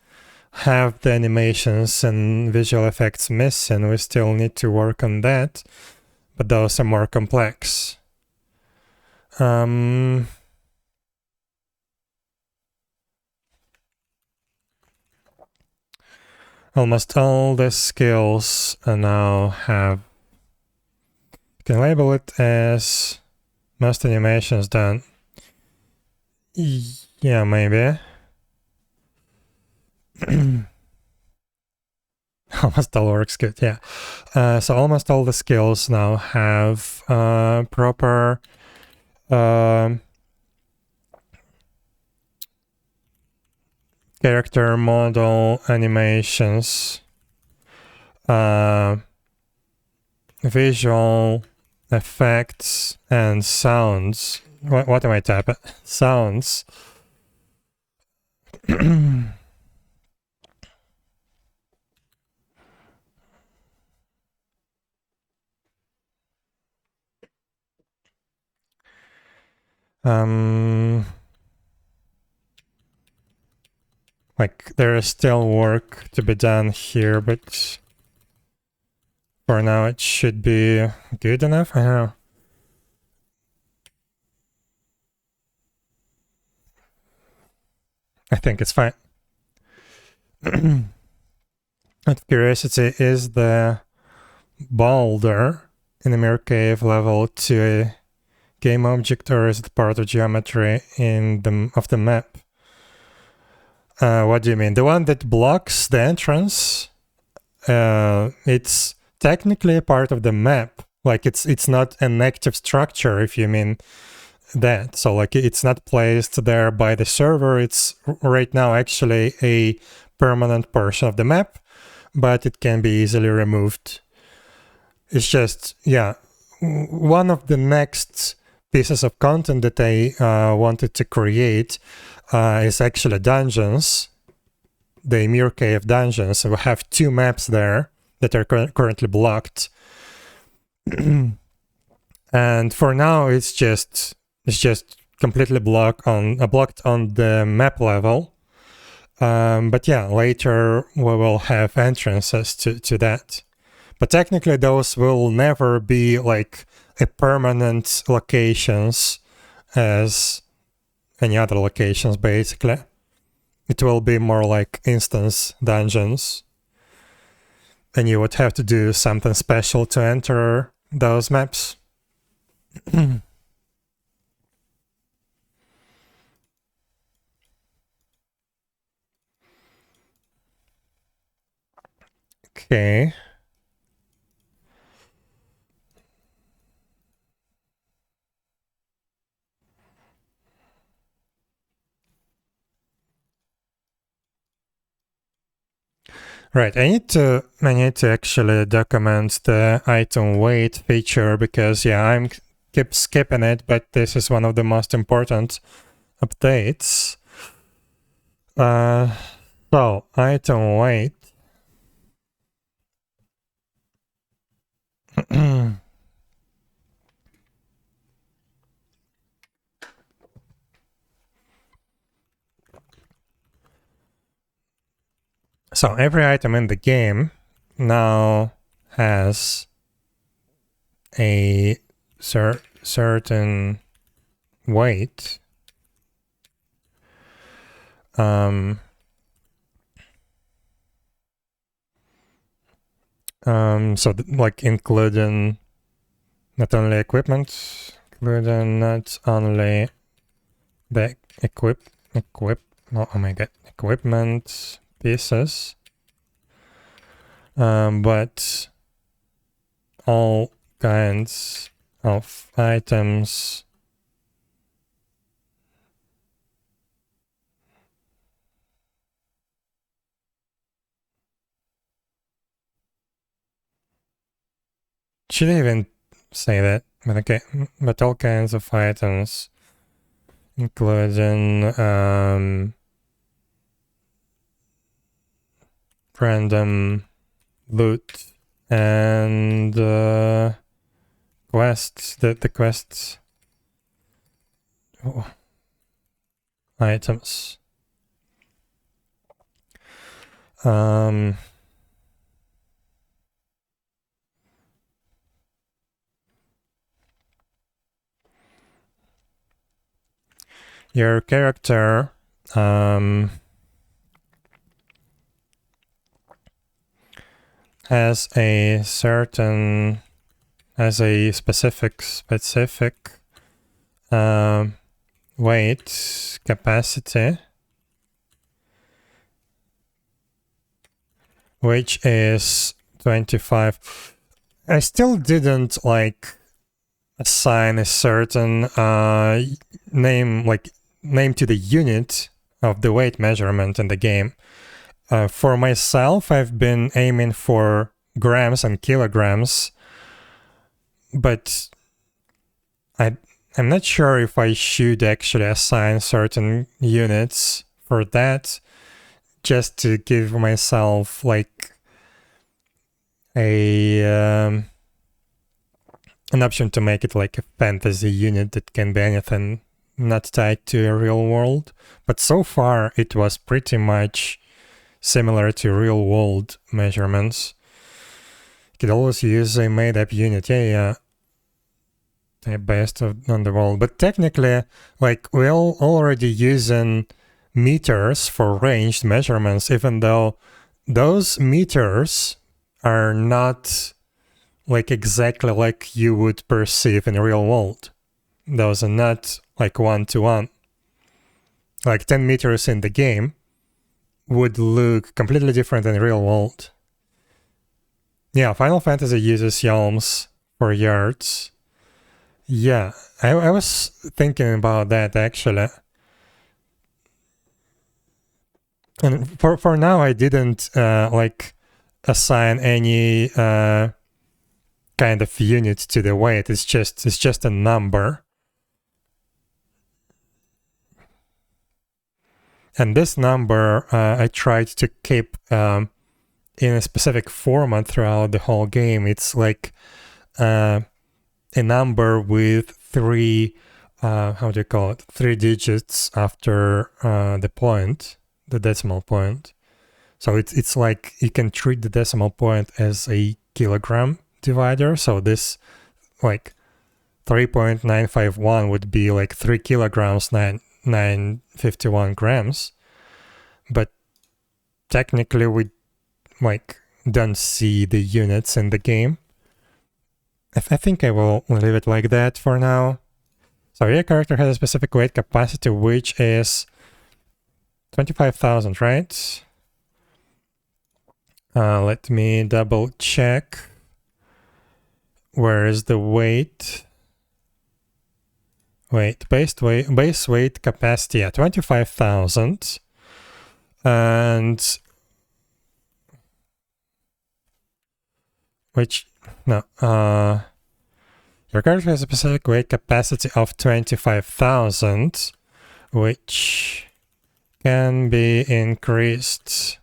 have the animations and visual effects missing. We still need to work on that, but those are more complex. Almost all the skills now have, you can label it as most animations done. Yeah, maybe. Almost all works good, yeah. So almost all the skills now have proper character model animations, visual effects, and sounds. What am I typing? Sounds. Like, there is still work to be done here, but for now it should be good enough. I don't know. I think it's fine. Out of curiosity, is the boulder in the mirror cave level to a game object, or is it part of geometry of the map? What do you mean? The one that blocks the entrance? It's technically a part of the map. Like, it's not an active structure, if you mean that. So like, it's not placed there by the server. It's right now actually a permanent portion of the map, but it can be easily removed. It's just, yeah, one of the next pieces of content that I wanted to create is actually dungeons, the Ymir Cave dungeons. So we have 2 maps there that are currently blocked. And for now, it's just completely blocked on the map level. But yeah, later we will have entrances to that. But technically, those will never be like a permanent locations as any other locations, basically. It will be more like instance dungeons. And you would have to do something special to enter those maps. Okay. Right, I need to actually document the item weight feature because yeah, I'm keep skipping it, but this is one of the most important updates. So item weight. So every item in the game now has a certain weight. So like including not only equipment, including not only the equipment pieces, but all kinds of items should I even say that? But okay, but all kinds of items, including random loot and quests. The quests items. Your character has a specific weight capacity, which is 25. I still didn't like assign a certain name to the unit of the weight measurement in the game. For myself, I've been aiming for grams and kilograms, but I'm not sure if I should actually assign certain units for that, just to give myself like an option to make it like a fantasy unit that can be anything not tied to a real world. But so far it was pretty much similar to real world measurements. You could always use a made up unit, based on the world. But technically, like, we're already using meters for ranged measurements, even though those meters are not like exactly like you would perceive in the real world. Those are not like 1-to-1. Like 10 meters in the game would look completely different in the real world. Yeah, Final Fantasy uses yalms for yards. Yeah, I was thinking about that actually. And for now, I didn't like assign any kind of unit to the weight. It's just a number. And this number I tried to keep in a specific format throughout the whole game. It's like a number with three, how do you call it? 3 digits after the point, the decimal point. So it's like you can treat the decimal point as a kilogram divider. So this like 3.951 would be like 3 kilograms, 951 grams. But technically we like don't see the units in the game. I think I will leave it like that for now. So your character has a specific weight capacity, which is 25,000, right? Let me double check. Where is the weight? Base weight capacity at 25,000. And your character has a specific weight capacity of 25,000, which can be increased.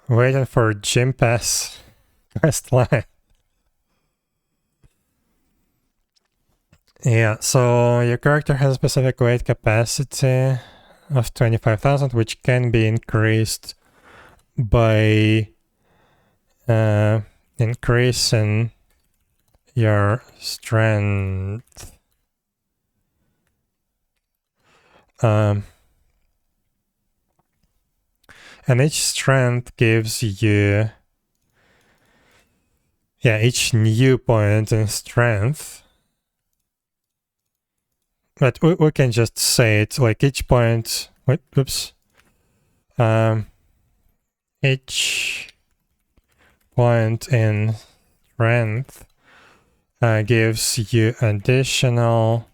Waiting for gym pass quest line. Yeah, so your character has a specific weight capacity of 25,000, which can be increased by increasing your strength. And each strength gives you, each new point in strength. But we can just say it like each point. Wait, oops. Each point in strength gives you additional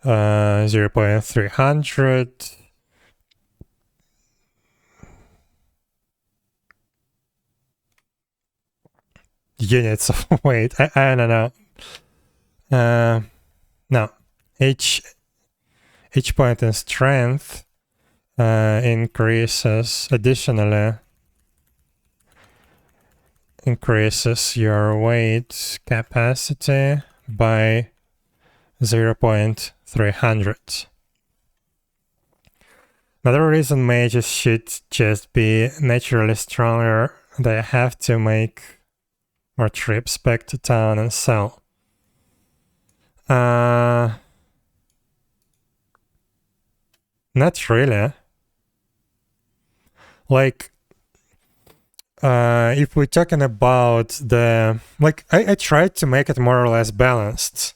0.300 units of weight. I don't know. No, each point in strength additionally increases your weight capacity by 0.300. Another reason mages should just be naturally stronger, they have to make more trips back to town and sell. Not really. Like, if we're talking about the... Like, I tried to make it more or less balanced.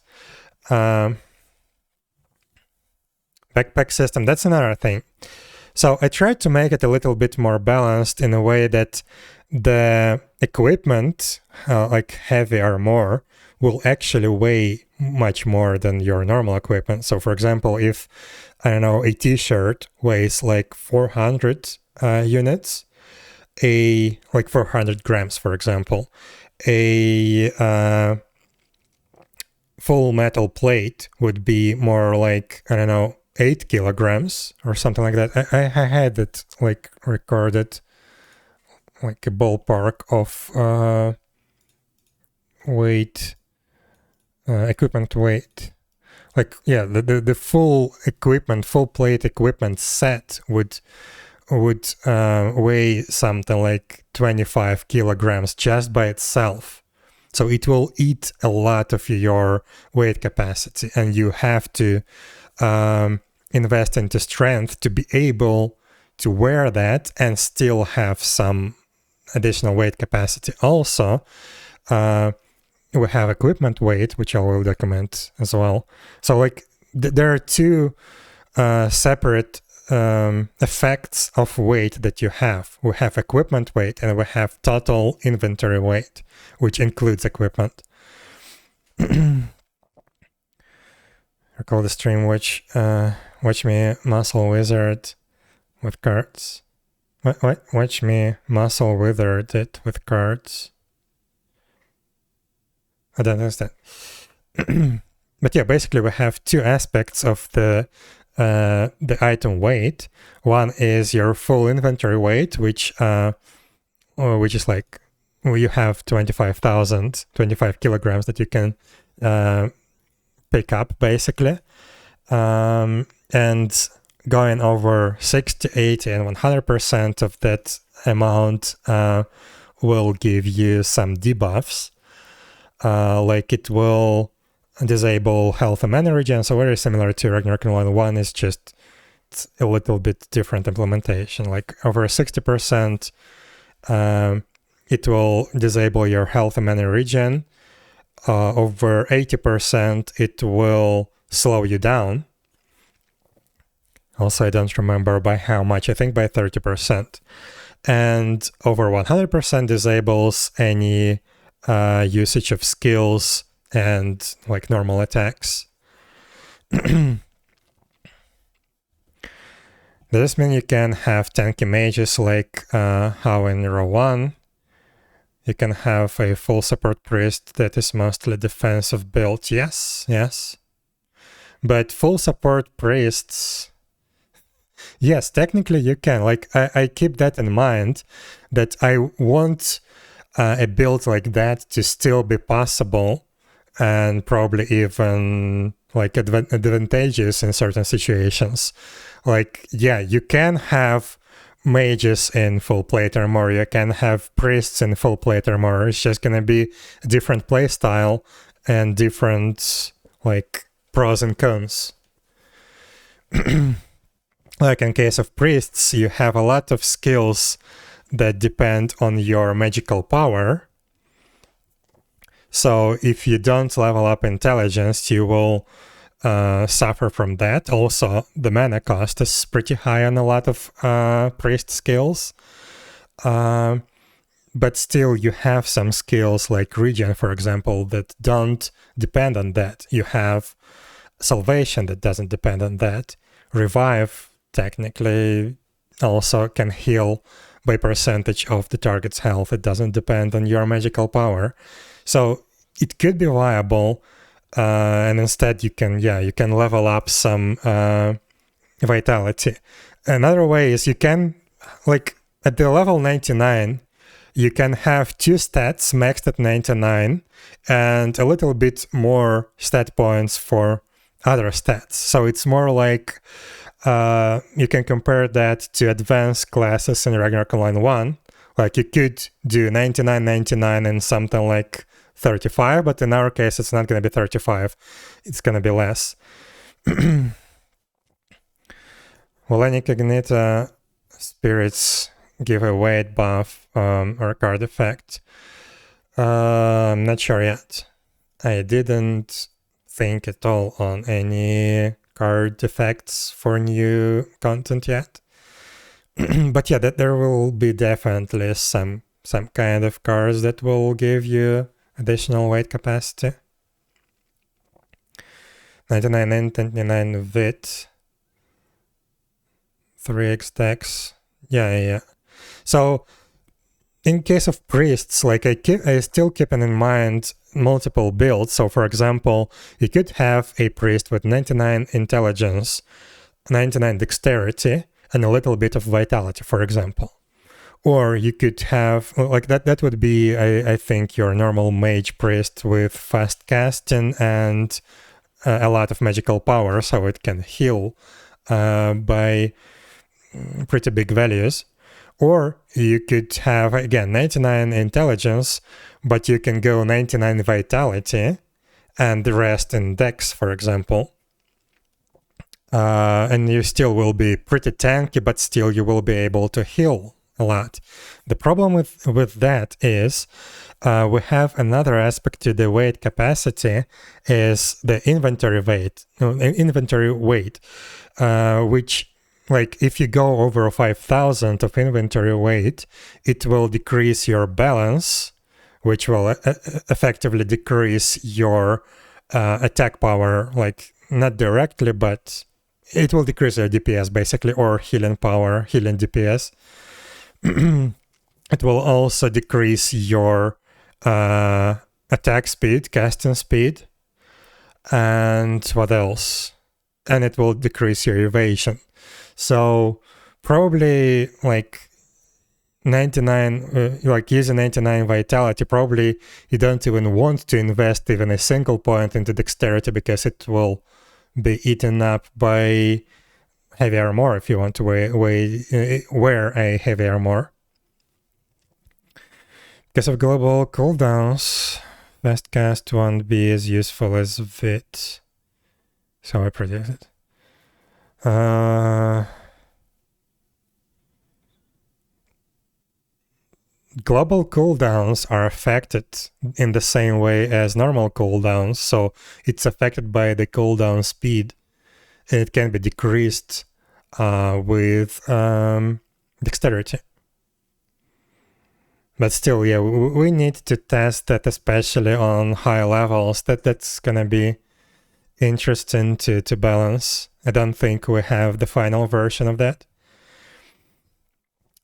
Backpack system, that's another thing. So I tried to make it a little bit more balanced in a way that the equipment, like heavy armor, will actually weigh much more than your normal equipment. So for example, if, I don't know, a t-shirt weighs like 400 units, like 400 grams, for example, a full metal plate would be more like, I don't know, 8 kilograms or something like that. I had it like recorded, like a ballpark of weight, equipment weight. Like, yeah, the full equipment, full plate equipment set would weigh something like 25 kilograms just by itself. So it will eat a lot of your weight capacity, and you have to invest into strength to be able to wear that and still have some additional weight capacity. Also, we have equipment weight, which I will document as well. So like there are two separate effects of weight that you have. We have equipment weight and we have total inventory weight, which includes equipment. Recall the stream, watch me muscle wizard with cards. What? Watch me muscle wizard it with cards. I don't understand. But yeah, basically we have two aspects of the item weight. One is your full inventory weight, which is like, you have 25 kilograms that you can pick up, basically. And going over 60, 80, and 100% of that amount will give you some debuffs. Like it will disable health and mana regen, so very similar to Ragnarok Online. One is just a little bit different implementation. Like over 60%, it will disable your health and mana regen. Over 80%, it will slow you down. Also, I don't remember by how much, I think by 30%. And over 100% disables any usage of skills and like normal attacks. This means you can have tanky mages like how in row 1. You can have a full support priest that is mostly defensive build. Yes, yes. But full support priests, yes, technically you can. Like I keep that in mind, that I want a build like that to still be possible and probably even like advantageous in certain situations. Like, yeah, you can have mages in full plate armor, you can have priests in full plate armor. It's just gonna be a different playstyle and different like pros and cons. Like in case of priests, you have a lot of skills that depend on your magical power. So if you don't level up intelligence, you will suffer from that. Also, the mana cost is pretty high on a lot of priest skills. But still, you have some skills like regen, for example, that don't depend on that. You have salvation that doesn't depend on that. Revive, technically, also can heal by percentage of the target's health. It doesn't depend on your magical power. So it could be viable, and instead you can level up some vitality. Another way is you can, like at the level 99, you can have 2 stats maxed at 99 and a little bit more stat points for other stats. So it's more like you can compare that to advanced classes in Ragnarok Online 1. Like you could do 99, 99 and something like 35, but in our case, it's not going to be 35. It's going to be less. Volcanic Ignita spirits give a weight buff or a card effect. I'm not sure yet. I didn't think at all on any card effects for new content yet. But yeah, there will be definitely some kind of cards that will give you additional weight capacity. 99 and 99 wit. 3x dex. Yeah. So in case of priests, like I still keep in mind multiple builds. So for example, you could have a priest with 99 intelligence, 99 dexterity, and a little bit of vitality, for example. Or you could have, like that would be, I think, your normal mage priest with fast casting and a lot of magical power, so it can heal by pretty big values. Or you could have, again, 99 intelligence, but you can go 99 vitality and the rest in dex, for example. And you still will be pretty tanky, but still you will be able to heal a lot. The problem with that is we have another aspect to the weight capacity, is the inventory weight, which, like, if you go over 5,000 of inventory weight, it will decrease your balance, which will effectively decrease your attack power, like not directly, but it will decrease your DPS basically, or healing power, healing DPS. It will also decrease your attack speed, casting speed, and what else? And it will decrease your evasion. So probably like 99, like using 99 vitality, probably you don't even want to invest even a single point into dexterity, because it will be eaten up by heavy armor if you want to wear a heavy armor. Because of global cooldowns, fast cast won't be as useful as Vit. So I predicted. Global cooldowns are affected in the same way as normal cooldowns, so it's affected by the cooldown speed, and it can be decreased with dexterity. But still, yeah, we need to test that, especially on high levels. That's gonna be interesting to balance. I don't think we have the final version of that.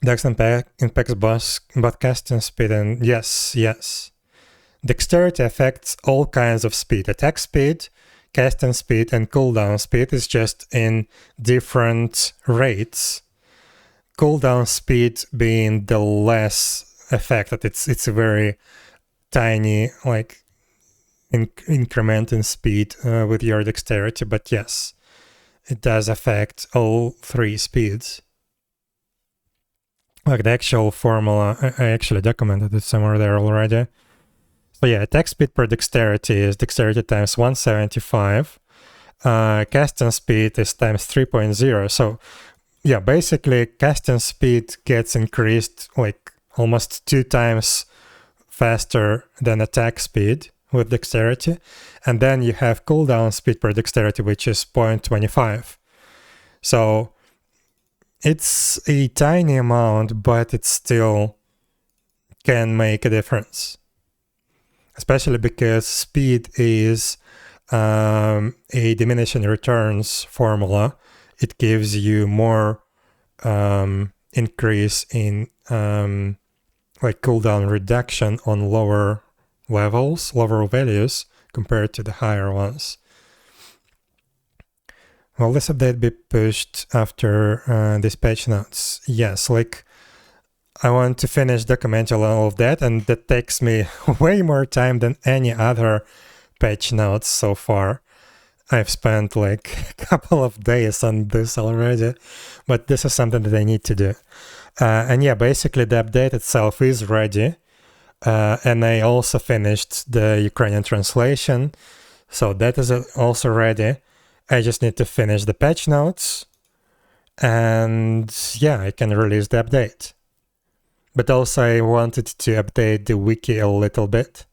Dex impacts both casting speed and yes. Dexterity affects all kinds of speed. Attack speed, casting speed, and cooldown speed is just in different rates. Cooldown speed being the less affected. It's a very tiny like increment in speed with your dexterity, but yes, it does affect all three speeds. Like the actual formula, I actually documented it somewhere there already. So yeah, attack speed per dexterity is dexterity times 175. Casting speed is times 3.0. So yeah, basically casting speed gets increased like almost 2 times faster than attack speed with dexterity. And then you have cooldown speed per dexterity, which is 0.25. So it's a tiny amount, but it still can make a difference. Especially because speed is a diminishing returns formula. It gives you more increase in like cooldown reduction on lower levels, lower values compared to the higher ones. Will this update be pushed after these patch notes? Yes, like I want to finish documenting all of that, and that takes me way more time than any other patch notes so far. I've spent like a couple of days on this already, but this is something that I need to do. And yeah, basically the update itself is ready. And I also finished the Ukrainian translation, so that is also ready. I just need to finish the patch notes, and yeah, I can release the update. But also I wanted to update the wiki a little bit.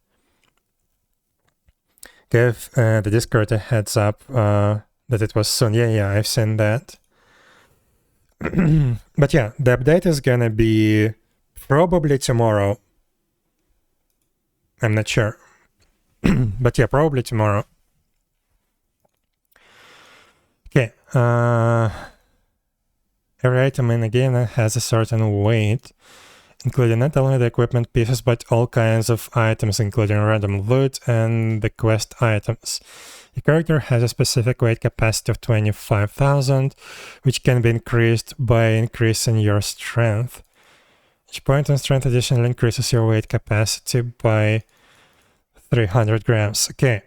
Give the Discord a heads up that it was soon. Yeah, I've seen that. But yeah, the update is gonna be probably tomorrow. I'm not sure. But yeah, probably tomorrow. Okay. Every item in the game has a certain weight, including not only the equipment pieces, but all kinds of items, including random loot and the quest items. Your character has a specific weight capacity of 25,000, which can be increased by increasing your strength. Each point on strength additionally increases your weight capacity by 300 grams. Okay,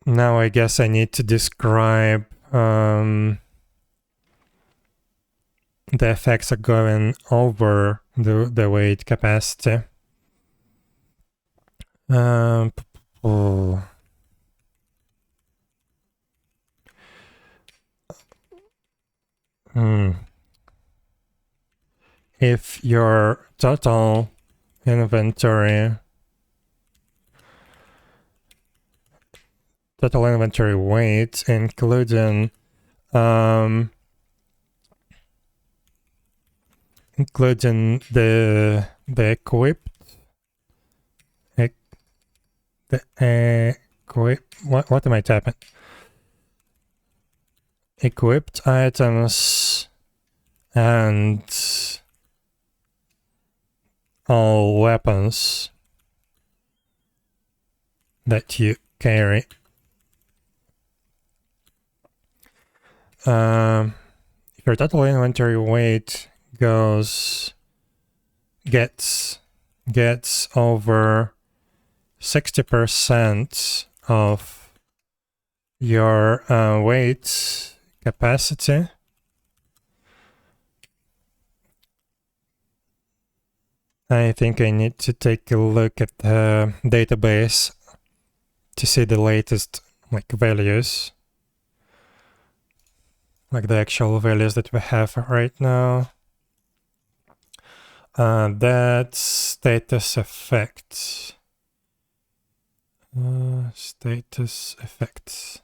now I guess I need to describe the effects of going over the weight capacity. If your total inventory weight, including the equipped what am I typing? Equipped items and all weapons that you carry. If your total inventory weight gets over 60% of your weight capacity, I think I need to take a look at the database to see the latest like values, like the actual values that we have right now. That's status effects. Status effects.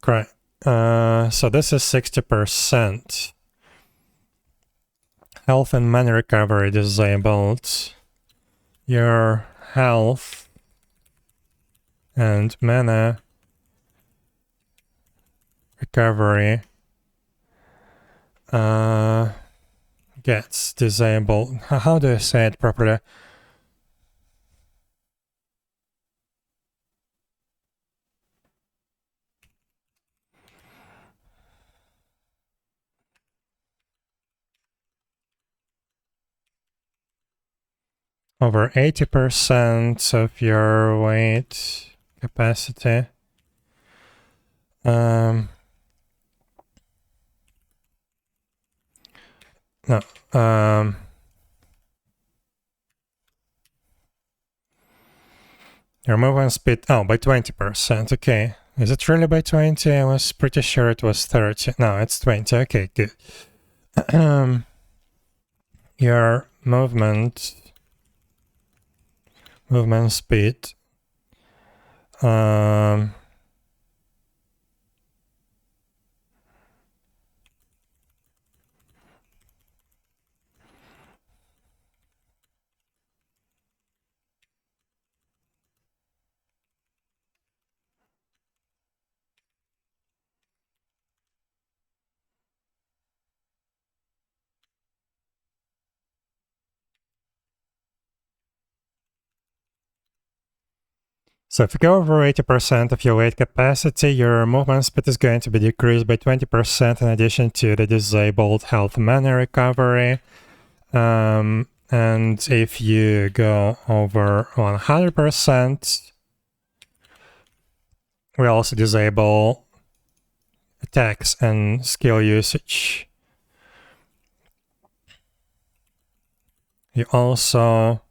Correct. So this is 60%. Health and mana recovery disabled. Your health and mana recovery gets disabled. How do I say it properly? Over 80% of your weight capacity. No. Your movement speed, oh, by 20%, okay. Is it really by 20? I was pretty sure it was 30. No, it's 20, okay, good. Your movement speed, so if you go over 80% of your weight capacity, your movement speed is going to be decreased by 20% in addition to the disabled health mana recovery. And if you go over 100%, we also disable attacks and skill usage. You also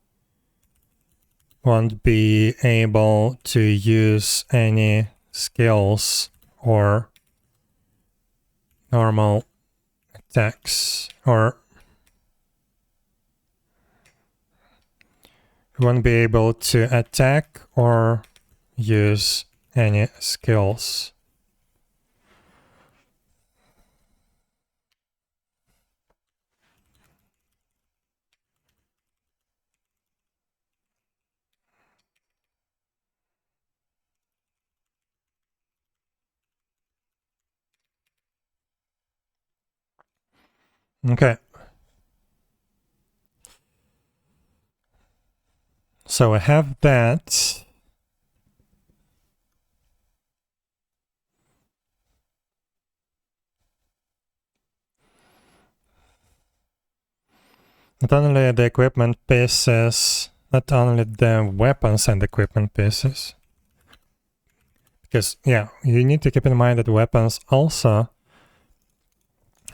won't be able to use any skills or normal attacks, or you won't be able to attack or use any skills. Okay. So I have that. Not only the equipment pieces, not only the weapons and equipment pieces. Because, yeah, you need to keep in mind that weapons also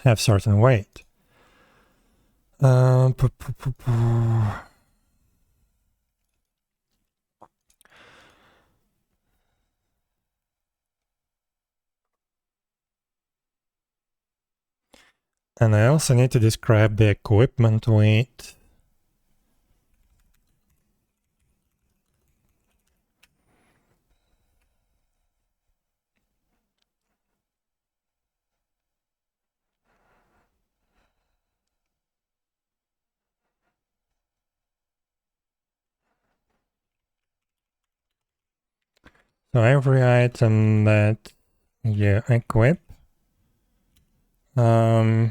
have certain weight. And I also need to describe the equipment weight. So every item that you equip, so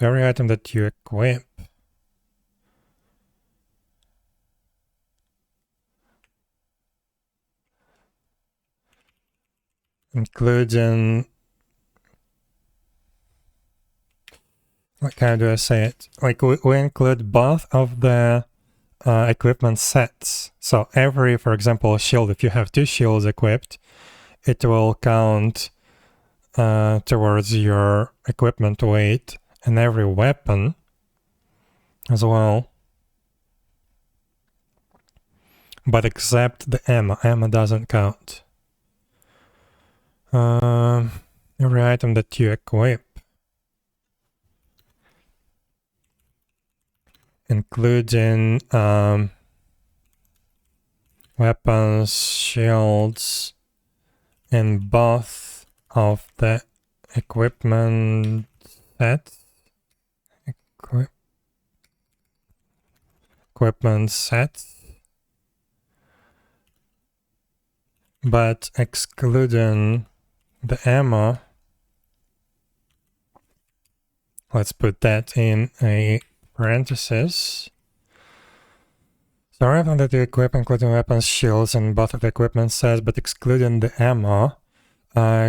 every item that you equip including, how do I say it? Like we include both of the equipment sets. So every, for example, shield, if you have 2 shields equipped, it will count towards your equipment weight, and every weapon as well. But except the ammo. Ammo doesn't count. Every item that you equip including weapons, shields in both of the equipment sets. Equipment sets, but excluding the ammo. Let's put that in a parenthesis. So everything that you equip, including weapons, shields, and both of the equipment sets, but excluding the ammo,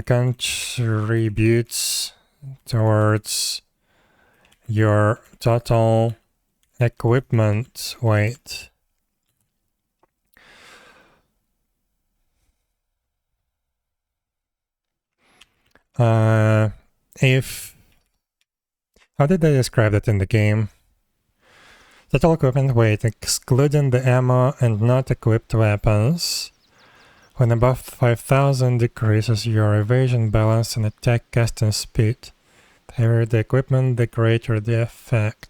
contributes towards your total equipment weight. How did they describe that in the game? Total equipment weight, excluding the ammo and not equipped weapons. When above 5,000 decreases your evasion balance and attack casting speed. The heavier the equipment, the greater the effect.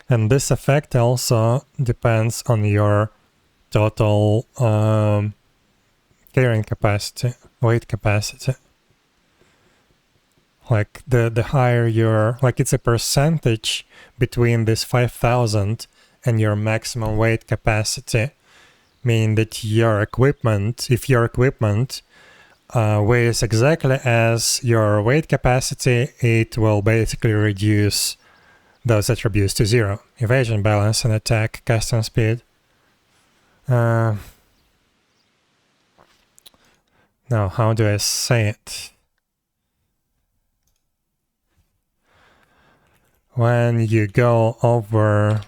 And this effect also depends on your total carrying capacity, weight capacity. Like the higher your, like it's a percentage between this 5,000 and your maximum weight capacity, meaning that your equipment, if your equipment weighs exactly as your weight capacity, it will basically reduce those attributes to 0. Evasion balance and attack casting speed. Now, how do I say it? When you go over,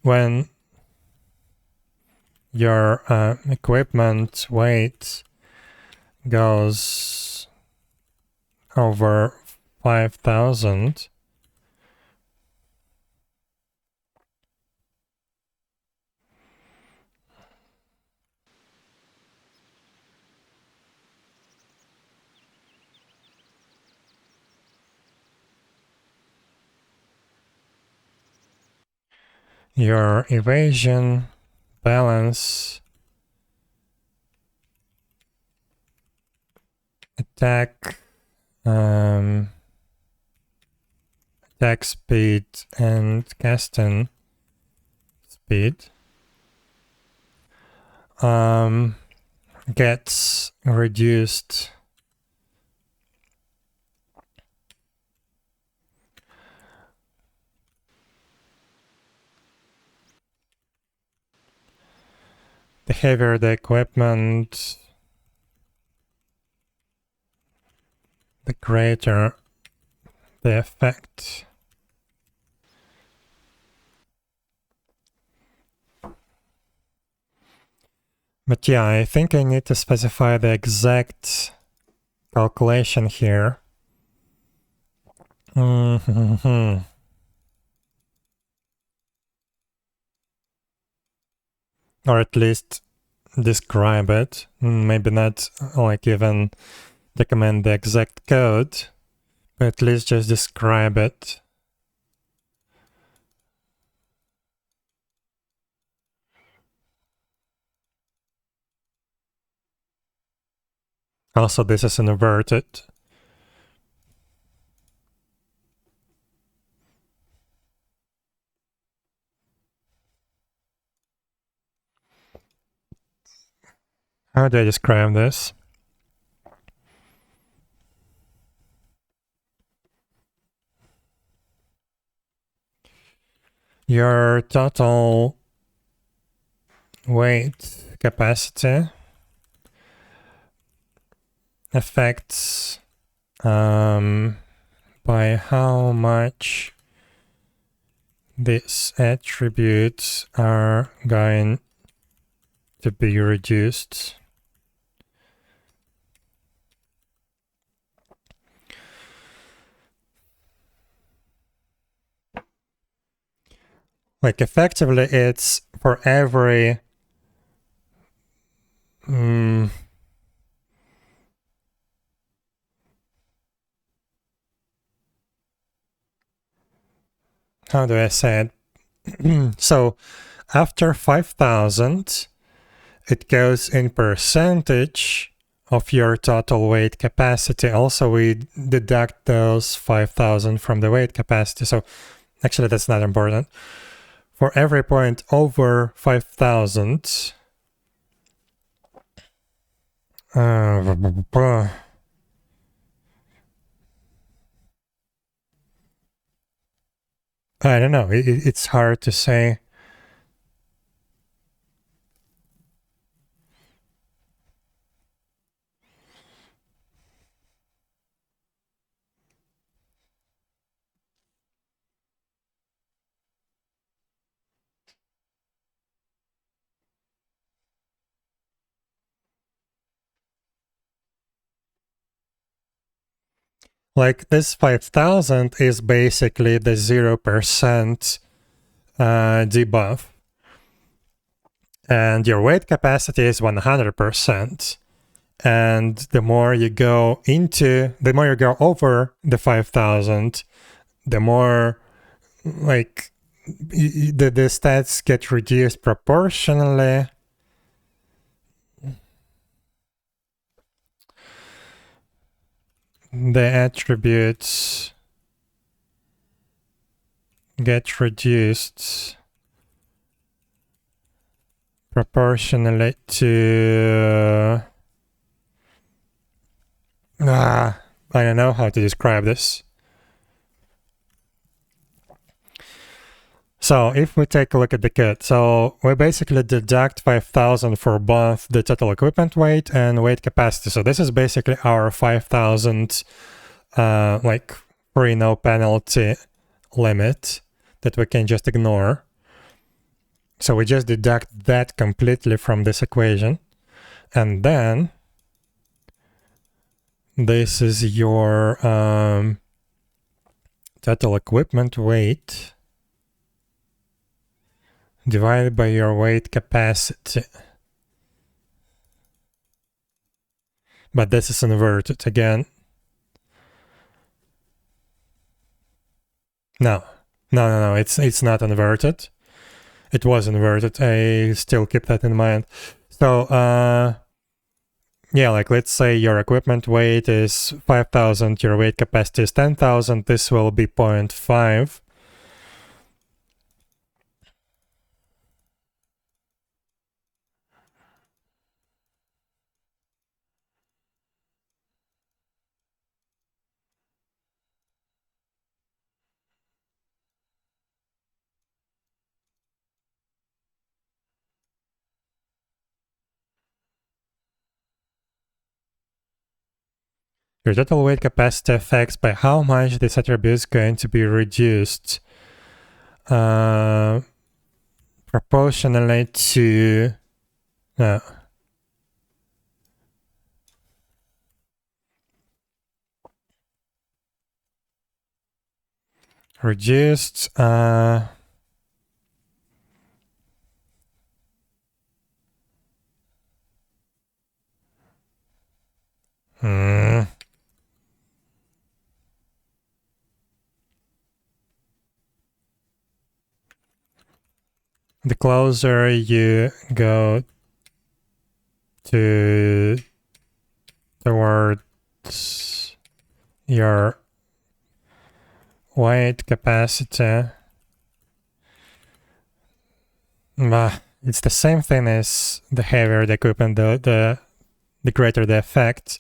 when your equipment weight goes over 5,000, your evasion balance, attack speed, and casting speed gets reduced the heavier the equipment, the greater the effect. But yeah, I think I need to specify the exact calculation here. Or at least describe it. Maybe not like even recommend the exact code, but at least just describe it. Also, this is inverted. How do I describe this? Your total weight capacity affects by how much these attributes are going to be reduced. Like effectively, it's for every How do I say it? So after 5,000, it goes in percentage of your total weight capacity. Also, we deduct those 5,000 from the weight capacity. So actually, that's not important. For every point over 5,000, I don't know. It's hard to say. Like this 5,000 is basically the 0% debuff. And your weight capacity is 100%. And the more you go over the 5,000, the more like the stats get reduced proportionally. The attributes get reduced proportionally to I don't know how to describe this. So if we take a look at the kit, so we basically deduct 5,000 for both the total equipment weight and weight capacity. So this is basically our 5,000 like free no penalty limit that we can just ignore. So we just deduct that completely from this equation. And then this is your total equipment weight divided by your weight capacity. But this is inverted again. No, it's not inverted. It was inverted. I still keep that in mind. So, yeah, like let's say your equipment weight is 5,000, your weight capacity is 10,000, this will be 0.5. Your total weight capacity affects by how much this attribute is going to be reduced proportionally to reduced the closer you go towards your weight capacity, it's the same thing as the heavier the equipment, the greater the effect.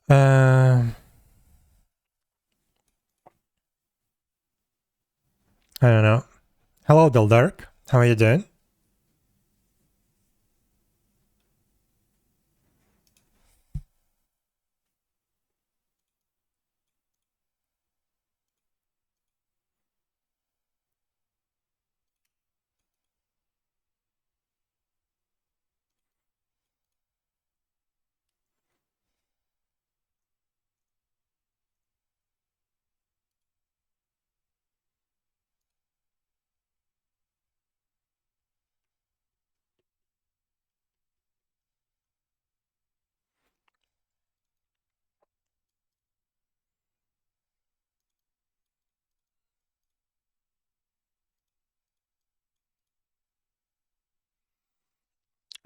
I don't know. Hello, Dildark. How are you doing?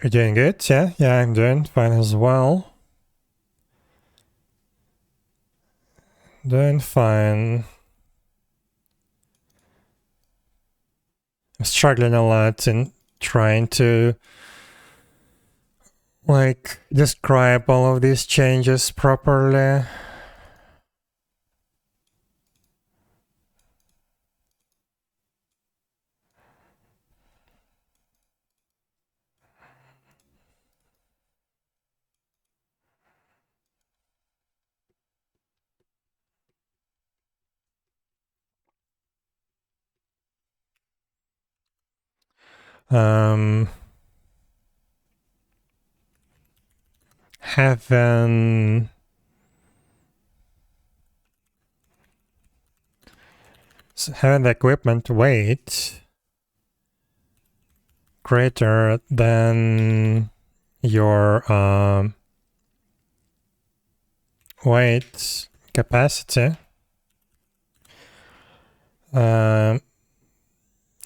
You're doing good? Yeah, I'm doing fine as well. Doing fine. I'm struggling a lot in trying to describe all of these changes properly. Having the equipment weight greater than your weight capacity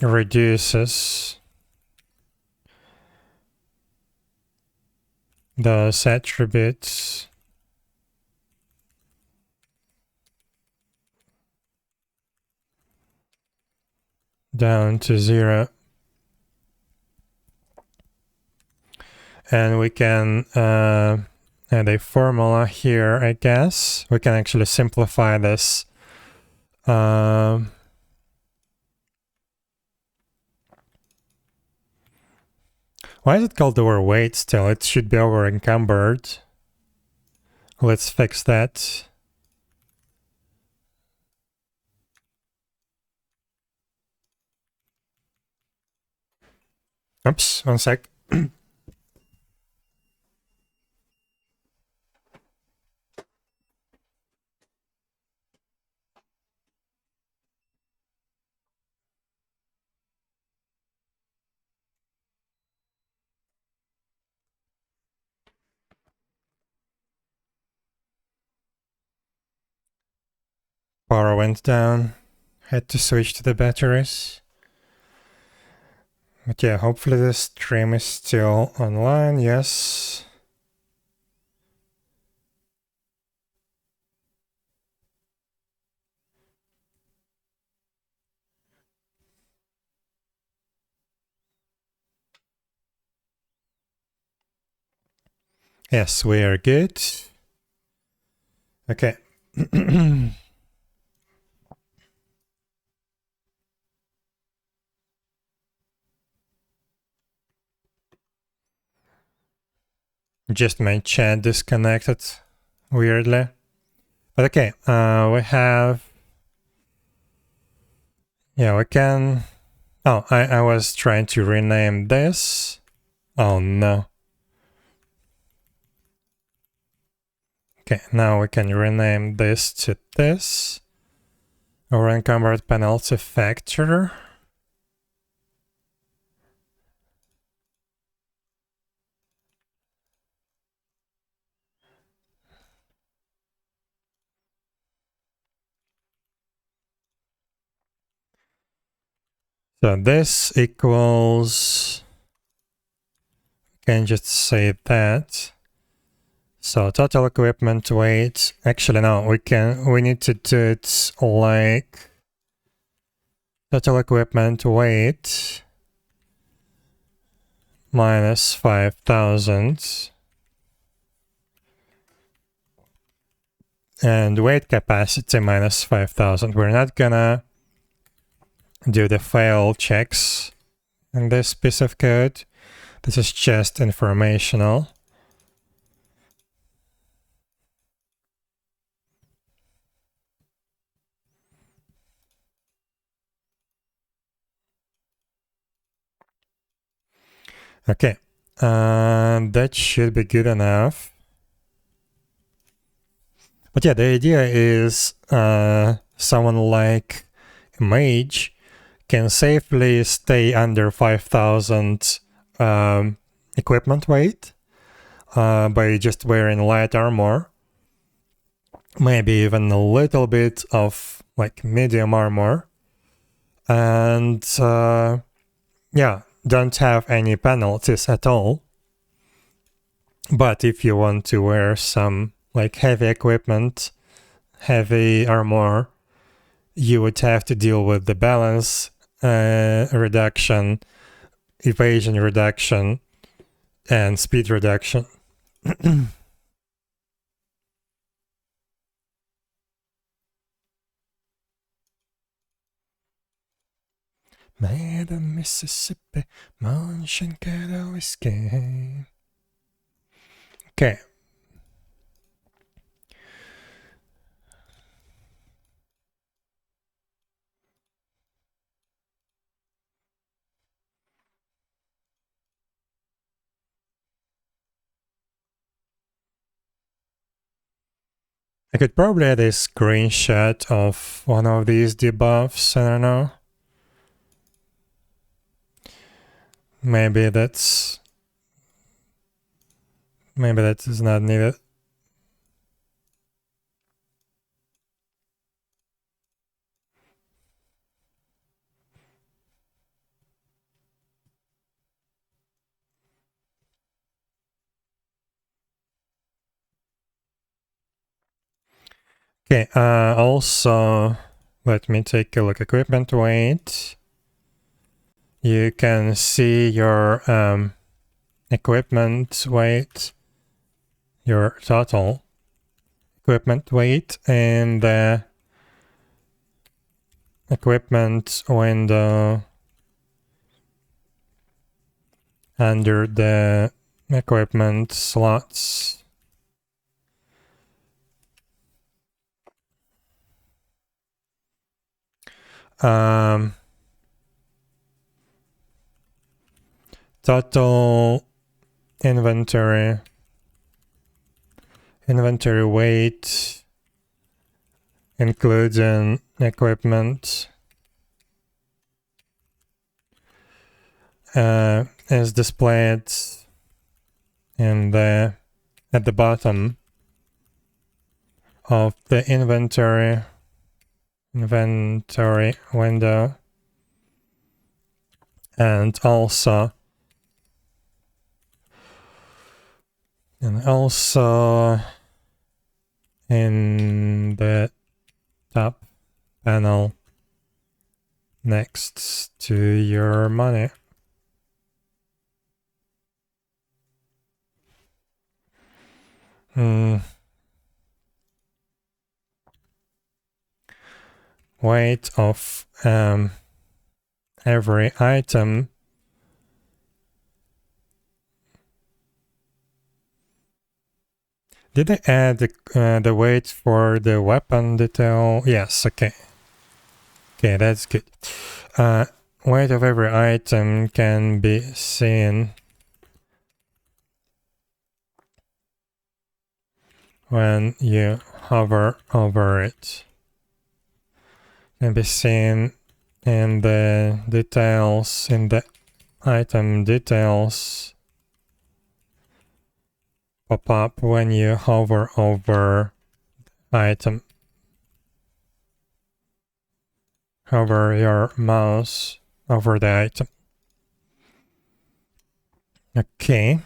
reduces those attributes down to 0. And we can add a formula here, I guess. We can actually simplify this. Why is it called overweight still? It should be over encumbered. Let's fix that. Oops, one sec. Power went down. Had to switch to the batteries. But yeah, hopefully the stream is still online. Yes. Yes, we are good. Okay. Just my chat disconnected weirdly. But okay, we have... Yeah, we can... Oh, I was trying to rename this. Oh no. Okay, now we can rename this to this. Over encumbered penalty factor. So this equals... Can just say that. So total equipment weight. Actually, no, we need to do it like total equipment weight minus 5,000 and weight capacity minus 5,000. We're not gonna do the fail checks in this piece of code. This is just informational. Okay, that should be good enough. But yeah, the idea is someone like Mage can safely stay under 5,000 equipment weight by just wearing light armor. Maybe even a little bit of like medium armor. And yeah, don't have any penalties at all But if you want to wear some like heavy equipment, heavy armor, you would have to deal with the balance reduction, evasion reduction, and speed reduction. Madam Mississippi, Munchkin Cattle Whiskey. Okay. I could probably add a screenshot of one of these debuffs, I don't know. Maybe that is not needed. Okay, also, let me take a look. Equipment weight. You can see your equipment weight, your total equipment weight in the equipment window under the equipment slots. Total inventory weight, including equipment, is displayed in at the bottom of the inventory window, and also in the top panel next to your money. Weight of every item. Did I add the weight for the weapon detail? Yes, okay. Okay, that's good. Weight of every item can be seen when you hover over it. Can be seen in the details, in the item details pop up when you hover over item. Hover your mouse over the item. Okay.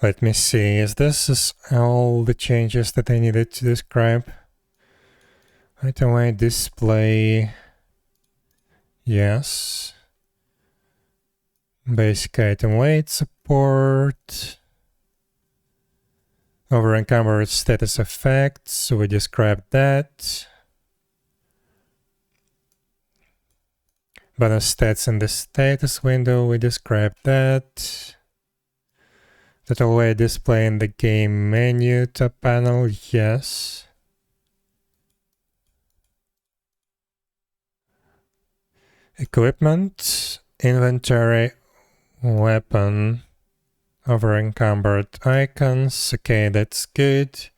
Let me see, is this all the changes that I needed to describe? Item weight display, yes. Basic item weight support. Over encumbered status effects, so we described that. Bonus stats in the status window, we described that. Total weight display in the game menu top panel, yes. Equipment, inventory, weapon, over encumbered icons. Okay, that's good.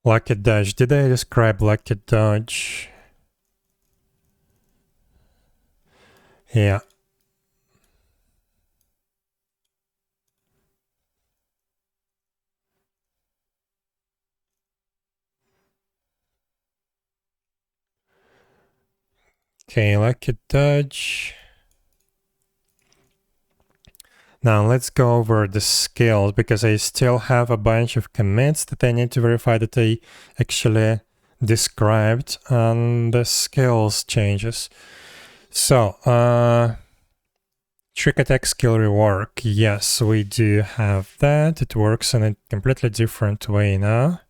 Lucky dodge. Did I describe lucky dodge? Yeah. Okay, lucky dodge. Now let's go over the skills, because I still have a bunch of commits that I need to verify that I actually described on the skills changes. So, trick attack skill rework. Yes, we do have that. It works in a completely different way now.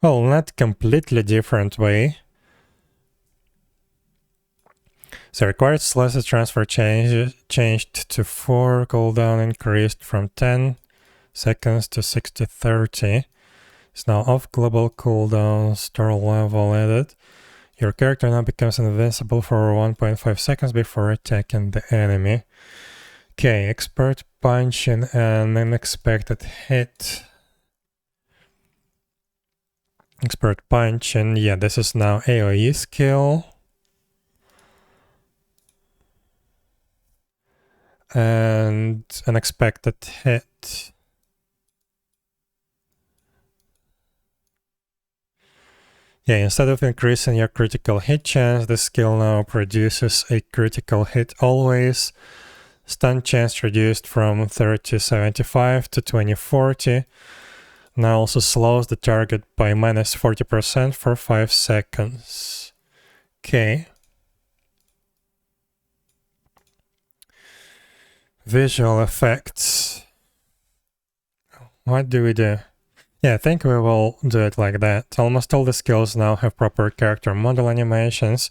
Well, not completely different way. So required slots transfer changed to 4, cooldown increased from 10 seconds to 60-30. It's now off global cooldown, store level added. Your character now becomes invincible for 1.5 seconds before attacking the enemy. Okay, expert punching and unexpected hit. Expert punching, yeah, this is now AoE skill. And unexpected hit. Yeah, instead of increasing your critical hit chance, the skill now produces a critical hit always. Stun chance reduced from 30-75 to 20-40. Now also slows the target by minus 40% for 5 seconds. Okay. Visual effects. What do we do? Yeah, I think we will do it like that. Almost all the skills now have proper character model animations,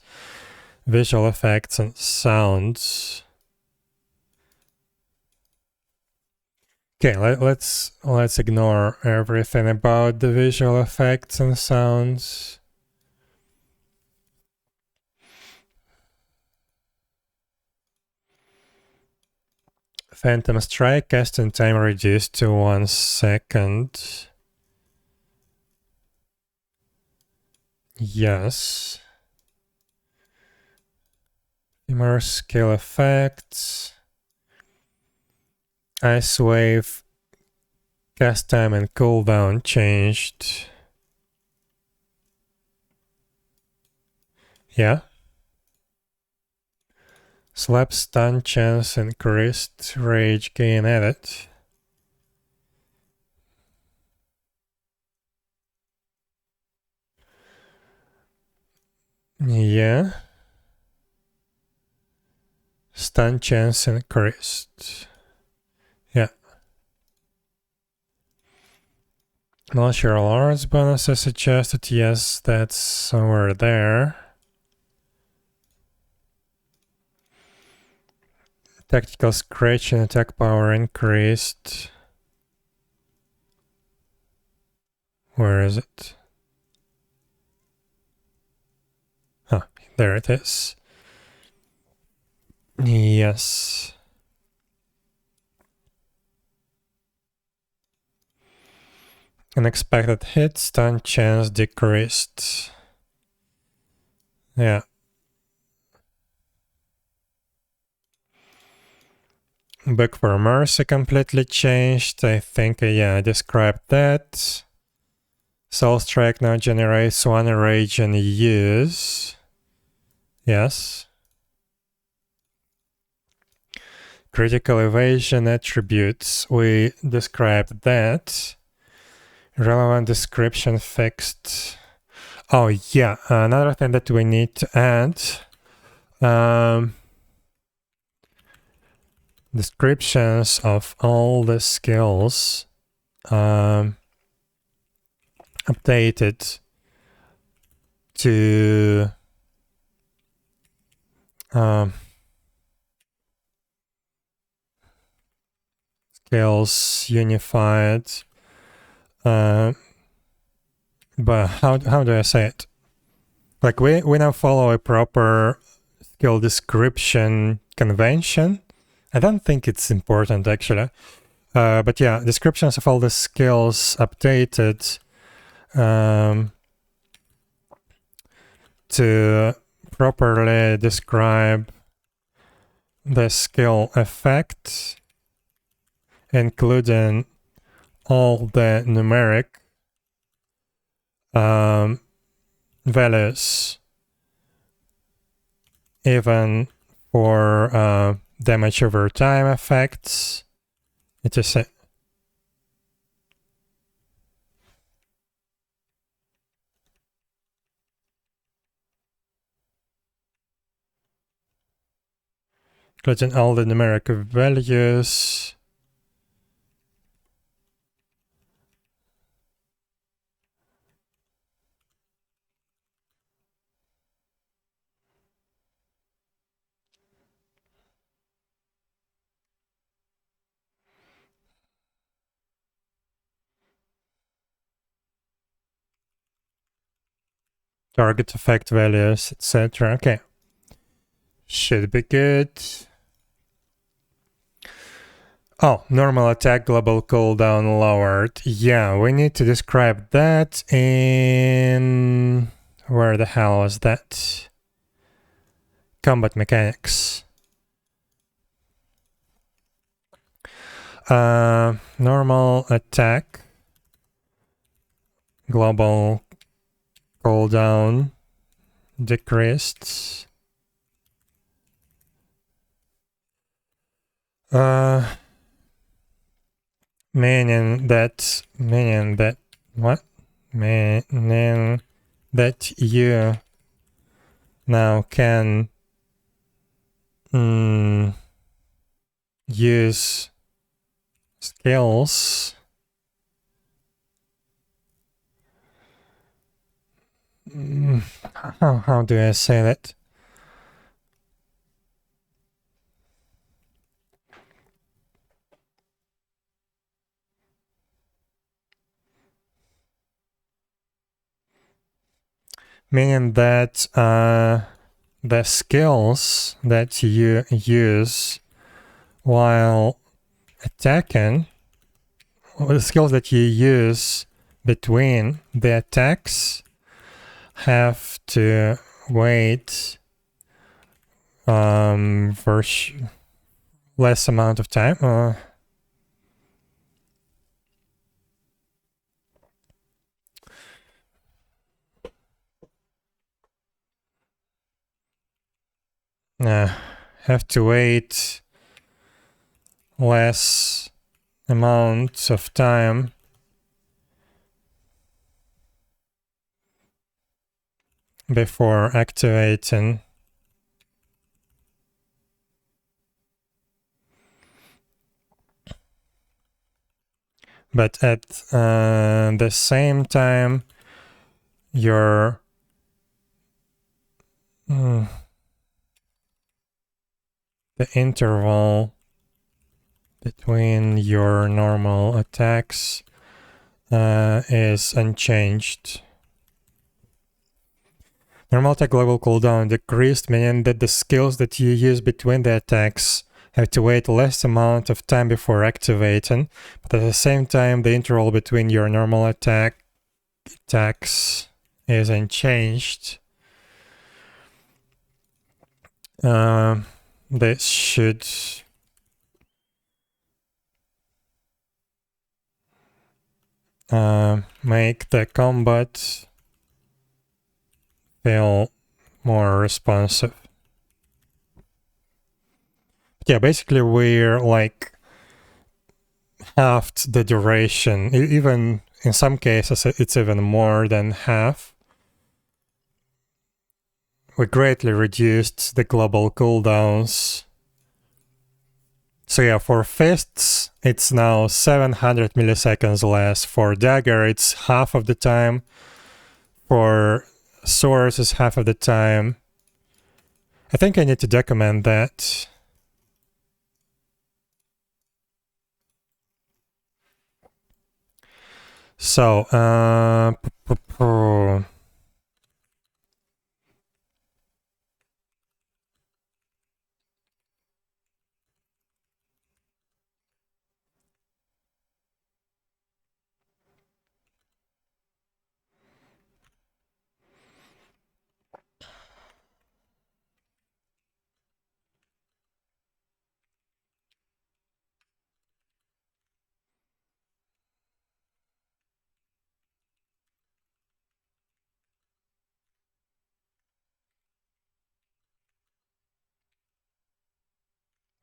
visual effects, and sounds. Okay, let's ignore everything about the visual effects and sounds. Phantom Strike, casting time reduced to 1 second. Yes. Immerse skill effects. Ice Wave, cast time and cooldown changed. Yeah. Slap stun chance increased, rage gain added. Yeah. Stun chance increased. Yeah. Martial arts bonuses adjusted. Yes, that's somewhere there. Tactical scratch and attack power increased. Where is it? Oh, there it is. Yes. Unexpected hit, stun chance decreased. Yeah. Book for Mercy completely changed. I think, yeah, I described that. Soul Strike now generates 1 rage and use. Yes. Critical evasion attributes. We described that. Relevant description fixed. Oh, yeah. Another thing that we need to add. Descriptions of all the skills updated to skills unified. But how do I say it? Like we now follow a proper skill description convention. I don't think it's important actually. But yeah, descriptions of all the skills updated to properly describe the skill effect, including all the numeric values, even for damage over time effects, etc. Including all the numeric values. Target effect values, etc. Okay. Should be good. Oh, normal attack global cooldown lowered. Yeah, we need to describe that in... Where the hell was that? Combat mechanics. Normal attack global cooldown decreased. Meaning that what? Meaning that you now can use skills how do I say that? Meaning that the skills that you use while attacking, or the skills that you use between the attacks, have to wait for less amount of time. Have to wait less amounts of time before activating. But at the same time, your the interval between your normal attacks is unchanged. Normal attack level cooldown decreased, meaning that the skills that you use between the attacks have to wait less amount of time before activating, but at the same time the interval between your normal attacks is unchanged. This should make the combat feel more responsive. Yeah, basically we're like halved the duration. Even in some cases it's even more than half. We greatly reduced the global cooldowns. So yeah, for fists it's now 700 milliseconds less. For dagger it's half of the time. For swords is half of the time. I think I need to document that. So,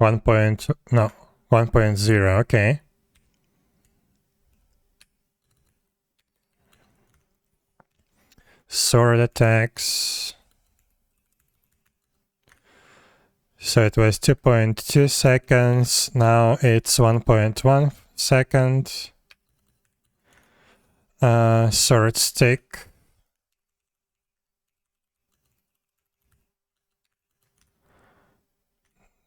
1.0, okay. Sword attacks. So it was 2.2 seconds, now it's 1.1 second. Sword stick.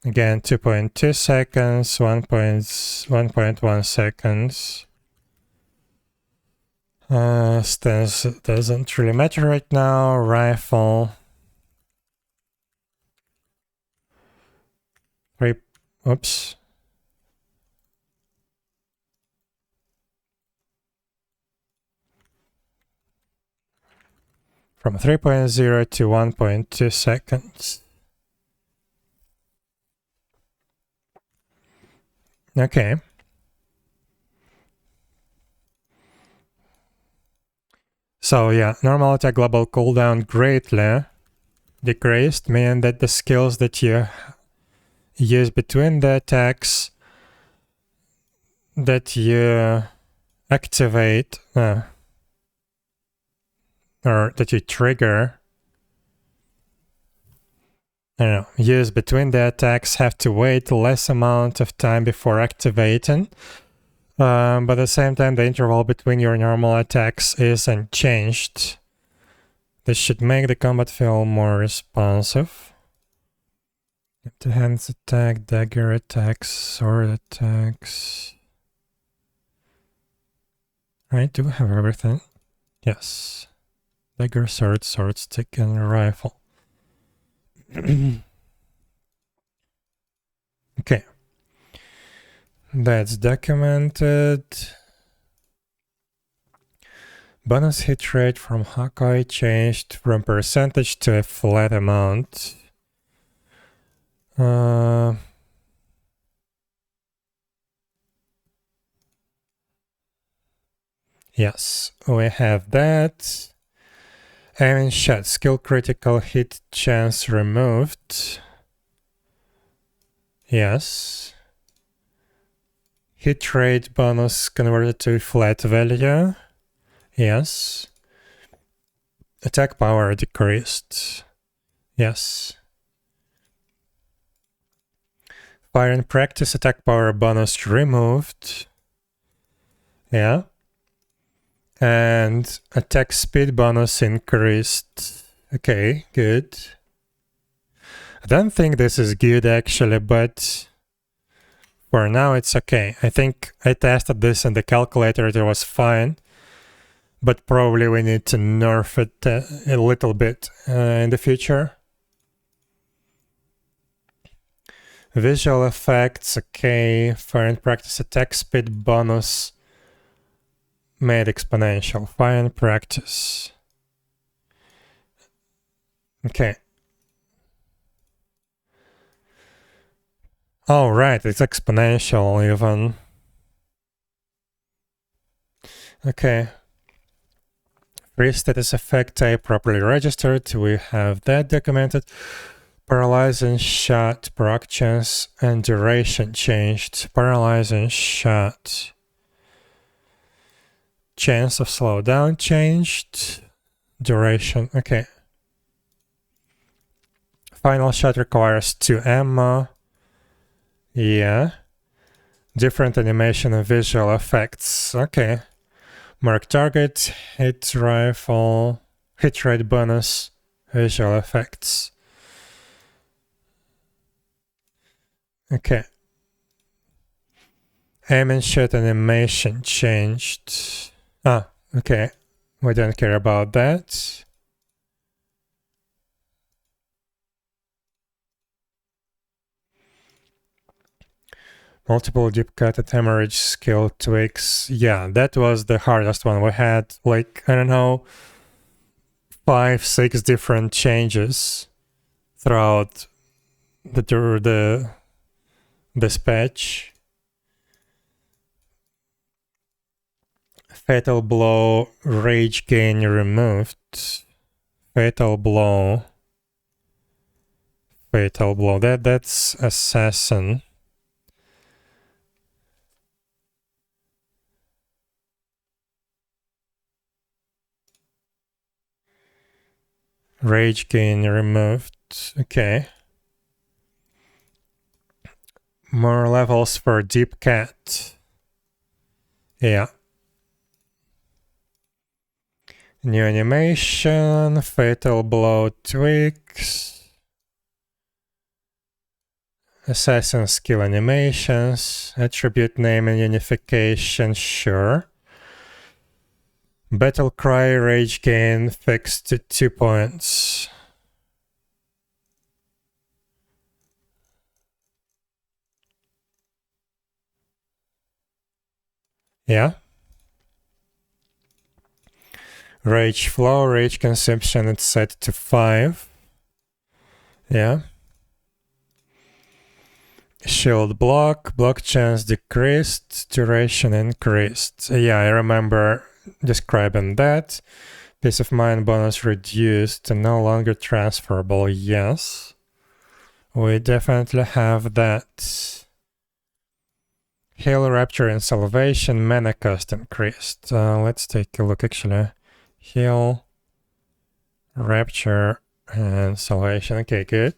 Again, 2.2 seconds, 1.1 seconds. Stance doesn't really matter right now. Rifle. Oops. From 3.0 to 1.2 seconds. Okay. So yeah, normal attack global cooldown greatly decreased, meaning that the skills that you use between the attacks that you activate or that you trigger, I don't know, use between the attacks have to wait less amount of time before activating. But at the same time, the interval between your normal attacks is unchanged. This should make the combat feel more responsive. The hands attack, dagger attacks, sword attacks. Right, do we have everything? Yes. Dagger, sword, sword stick, and rifle. Okay. That's documented. Bonus hit rate from Hawkeye changed from percentage to a flat amount. Yes, we have that. Aiming shot, skill critical hit chance removed. Yes. Hit rate bonus converted to flat value. Yes. Attack power decreased. Yes. Fire in practice, attack power bonus removed. Yeah. And attack speed bonus increased. Okay, good. I don't think this is good actually, but for now it's okay. I think I tested this in the calculator, it was fine. But probably we need to nerf it a little bit in the future. Visual effects, okay. Fire in practice, attack speed bonus made exponential. Fire in practice. Okay. Oh, right, it's exponential even. Okay. Free status effect type properly registered. We have that documented. Paralyzing shot, proc chance, and duration changed. Paralyzing shot. Chance of slowdown changed. Duration, okay. Final shot requires 2 ammo. Yeah. Different animation and visual effects. Okay. Mark target, hit rifle, hit rate bonus, visual effects. Okay. Aim and shot animation changed. Ah, okay. We don't care about that. Multiple deep cut at hemorrhage skill tweaks. Yeah, that was the hardest one. We had, like, I don't know, 5, 6 different changes throughout this patch. Fatal blow, rage gain removed. Fatal blow. fatal blow. That's assassin. Rage gain removed. Okay. More levels for Deep Cat. Yeah. New animation, fatal blow tweaks, assassin skill animations, attribute name and unification, sure. Battle cry, rage gain fixed to 2 points. Yeah. Rage flow, rage consumption, it's set to 5. Yeah. Shield block, block chance decreased, duration increased. Yeah, I remember describing that. Peace of mind bonus reduced and no longer transferable. Yes. We definitely have that. Heal, rapture, and salvation, mana cost increased. Let's take a look actually. Heal, rapture, and salvation. Okay, good.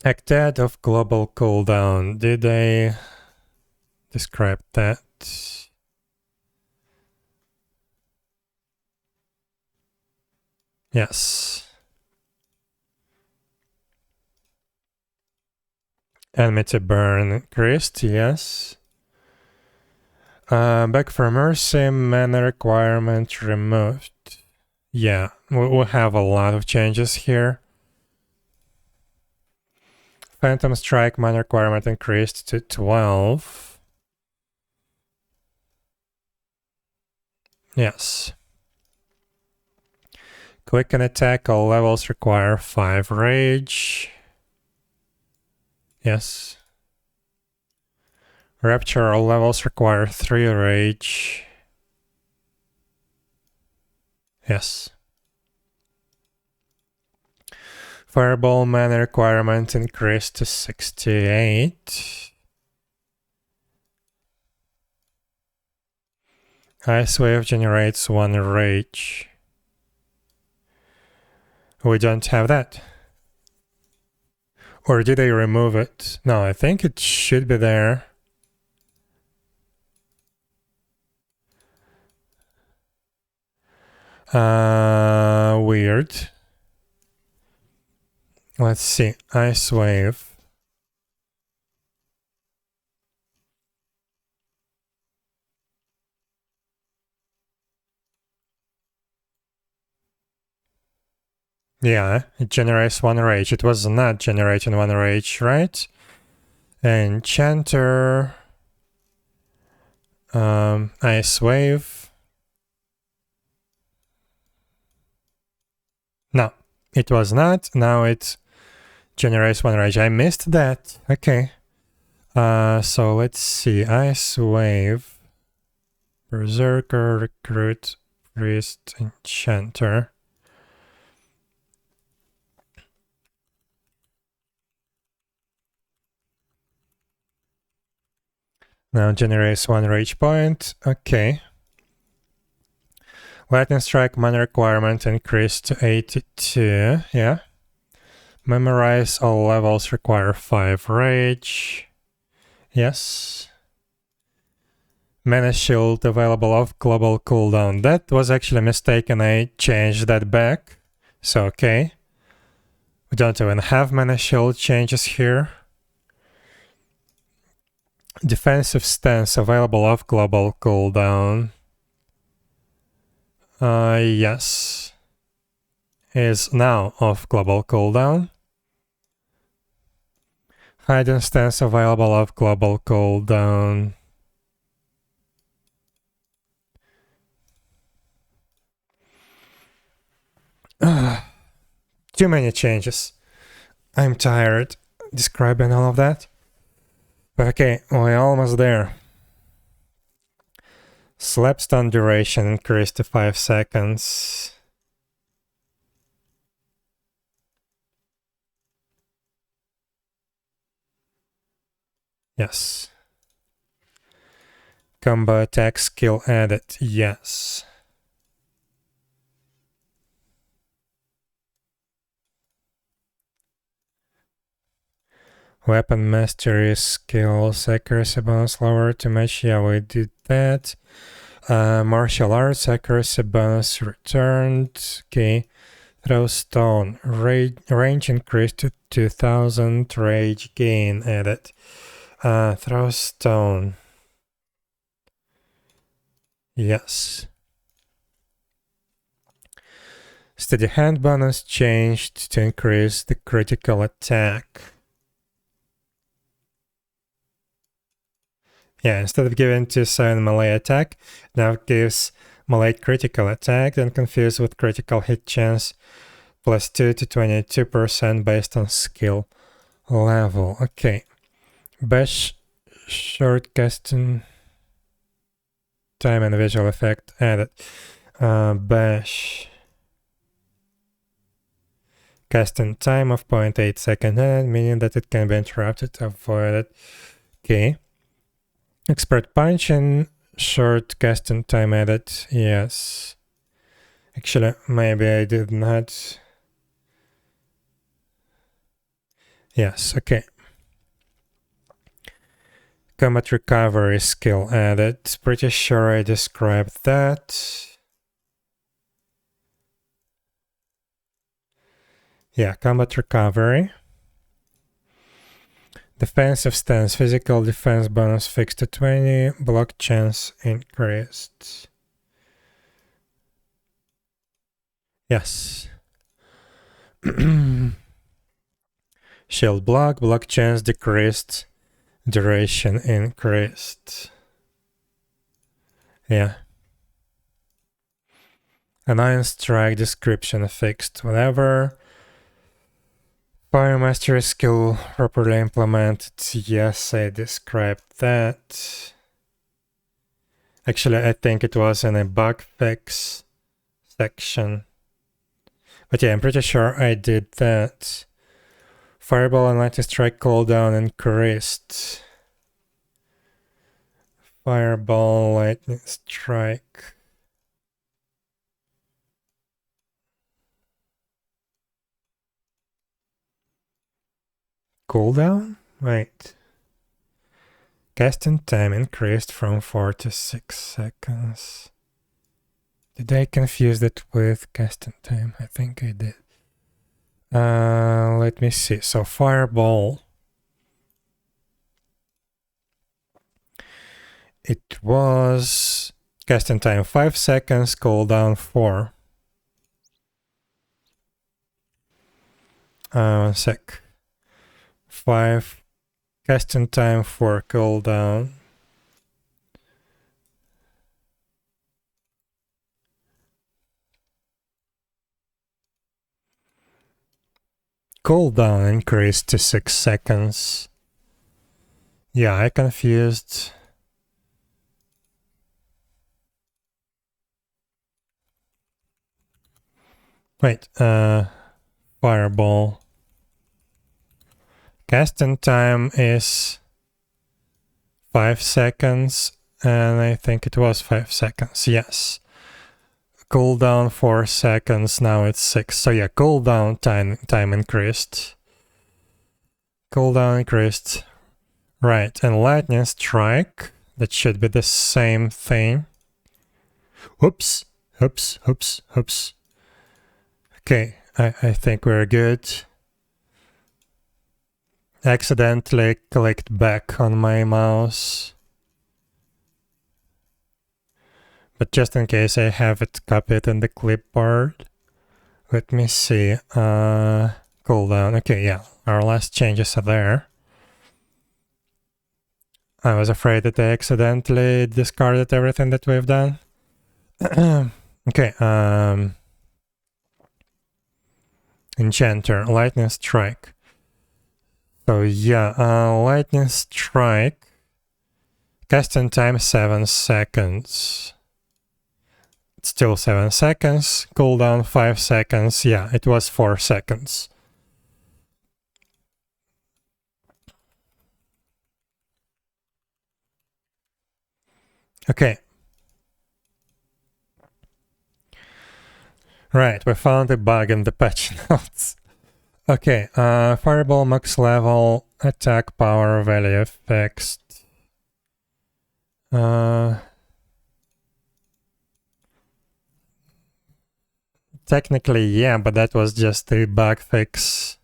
Acted of global cooldown. Did I describe that? Yes. Enmity burn increased, yes. Back for mercy, mana requirement removed. Yeah, we have a lot of changes here. Phantom strike, mana requirement increased to 12. Yes. Quick and attack, all levels require 5 rage. Yes. Rapture, all levels require 3 rage. Yes. Fireball mana requirement increased to 68. Ice Wave generates 1 rage. We don't have that. Or did I remove it? No, I think it should be there. Weird. Let's see. Ice Wave. Yeah, it generates 1 rage. It was not generating 1 rage, right? Enchanter. Ice Wave. No, it was not. Now it generates 1 rage. I missed that. Okay. So let's see. Ice Wave. Berserker, Recruit, Priest, Enchanter. Now generates 1 rage point. Okay. Lightning Strike mana requirement increased to 82. Yeah. Memorize, all levels require 5 rage. Yes. Mana Shield available off global cooldown. That was actually a mistake and I changed that back. So okay. We don't even have Mana Shield changes here. Defensive Stance available off global cooldown. Yes. Is now off global cooldown. Hidden Stance available off global cooldown. Too many changes. I'm tired describing all of that. But okay, we're almost there. Slapstun duration increased to 5 seconds. Yes. Combo attack skill added. Yes. Weapon mastery skills, accuracy bonus lower to match. Yeah, we did that. Martial arts, accuracy bonus returned. Okay. Throw stone, range increased to 2000, rage gain added. Throw stone. Yes. Steady hand bonus changed to increase the critical attack. Yeah, instead of giving 2/7 melee attack, now it gives melee critical attack, then confused with critical hit chance, +2 to 22% based on skill level. Okay. Bash, short casting time and visual effect added. Bash. Casting time of 0.8 second added, meaning that it can be interrupted, avoided. Okay. Expert punch and short casting time added. Yes. Actually, maybe I did not. Yes, okay. Combat recovery skill added. Pretty sure I described that. Yeah, combat recovery. Defensive stance, physical defense bonus fixed to 20, block chance increased. Yes. Shield block, block chance decreased, duration increased. Yeah. An iron strike description fixed, whatever. Fire mastery skill properly implemented. Yes, I described that. Actually, I think it was in a bug fix section. But yeah, I'm pretty sure I did that. Fireball and lightning strike cooldown increased. Fireball, lightning strike. Cooldown? Wait. Casting time increased from 4 to 6 seconds. Did I confuse it with casting time? I think I did. Let me see. So Fireball. It was casting time 5 seconds, cooldown 4. 1 sec. 5 casting time 4 cooldown. Cooldown increased to 6 seconds. Yeah, I confused. Wait, Fireball. Casting time is 5 seconds, and I think it was 5 seconds, yes. Cooldown 4 seconds, now it's 6. So yeah, cooldown time increased. Cooldown increased. Right, and lightning strike, that should be the same thing. Oops, oops, oops, oops. Okay, I think we're good. Accidentally clicked back on my mouse. But just in case I have it copied in the clipboard. Let me see. Cooldown. Okay, yeah, our last changes are there. I was afraid that I accidentally discarded everything that we've done. Okay, Enchanter, Lightning Strike. So yeah, Lightning Strike. Casting time 7 seconds. It's still 7 seconds. Cooldown 5 seconds. Yeah, it was 4 seconds. Okay. Right, we found a bug in the patch notes. Okay, fireball max level, attack power value fixed. Technically, yeah, but that was just a bug fix.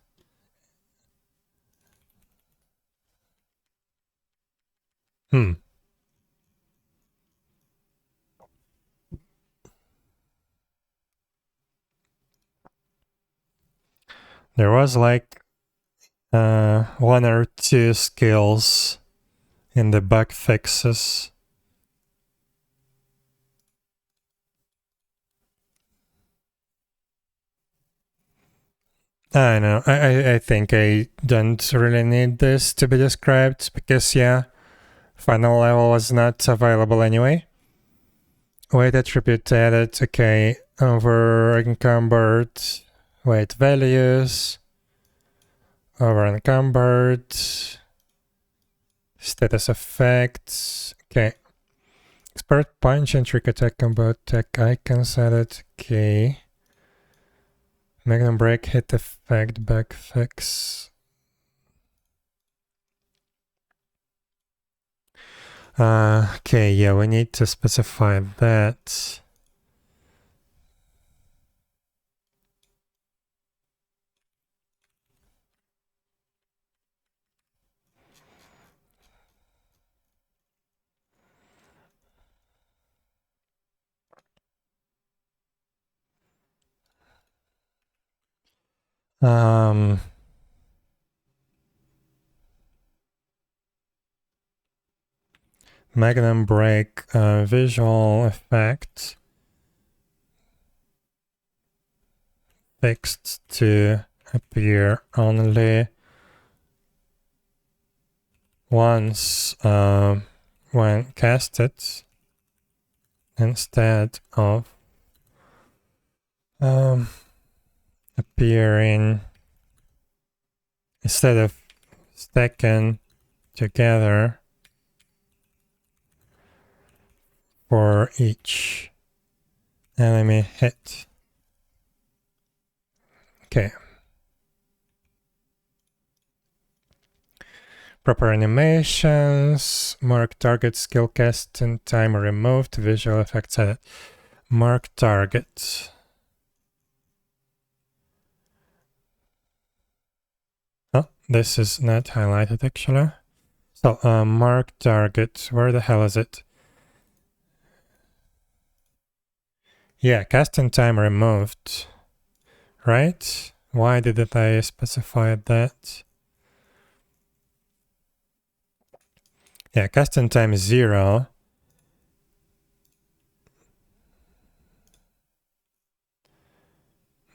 There was like one or two skills in the bug fixes. I know. I think I don't really need this to be described because, yeah, final level was not available anyway. Weight attribute added. Okay, over encumbered. Weight values. Over encumbered. Status effects. Okay. Expert punch and trick attack combo attack icons added. Okay. Magnum break hit effect back fix. Okay, yeah, we need to specify that. Magnum break visual effect fixed to appear only once when casted instead of appearing instead of stacking together for each enemy hit. Okay. Proper animations, mark target, skill cast and timer removed, visual effects added. Mark target. Oh, this is not highlighted actually. So, mark target, where the hell is it? Yeah, cast and time removed, right? Why didn't I specify that? Yeah, cast and time 0.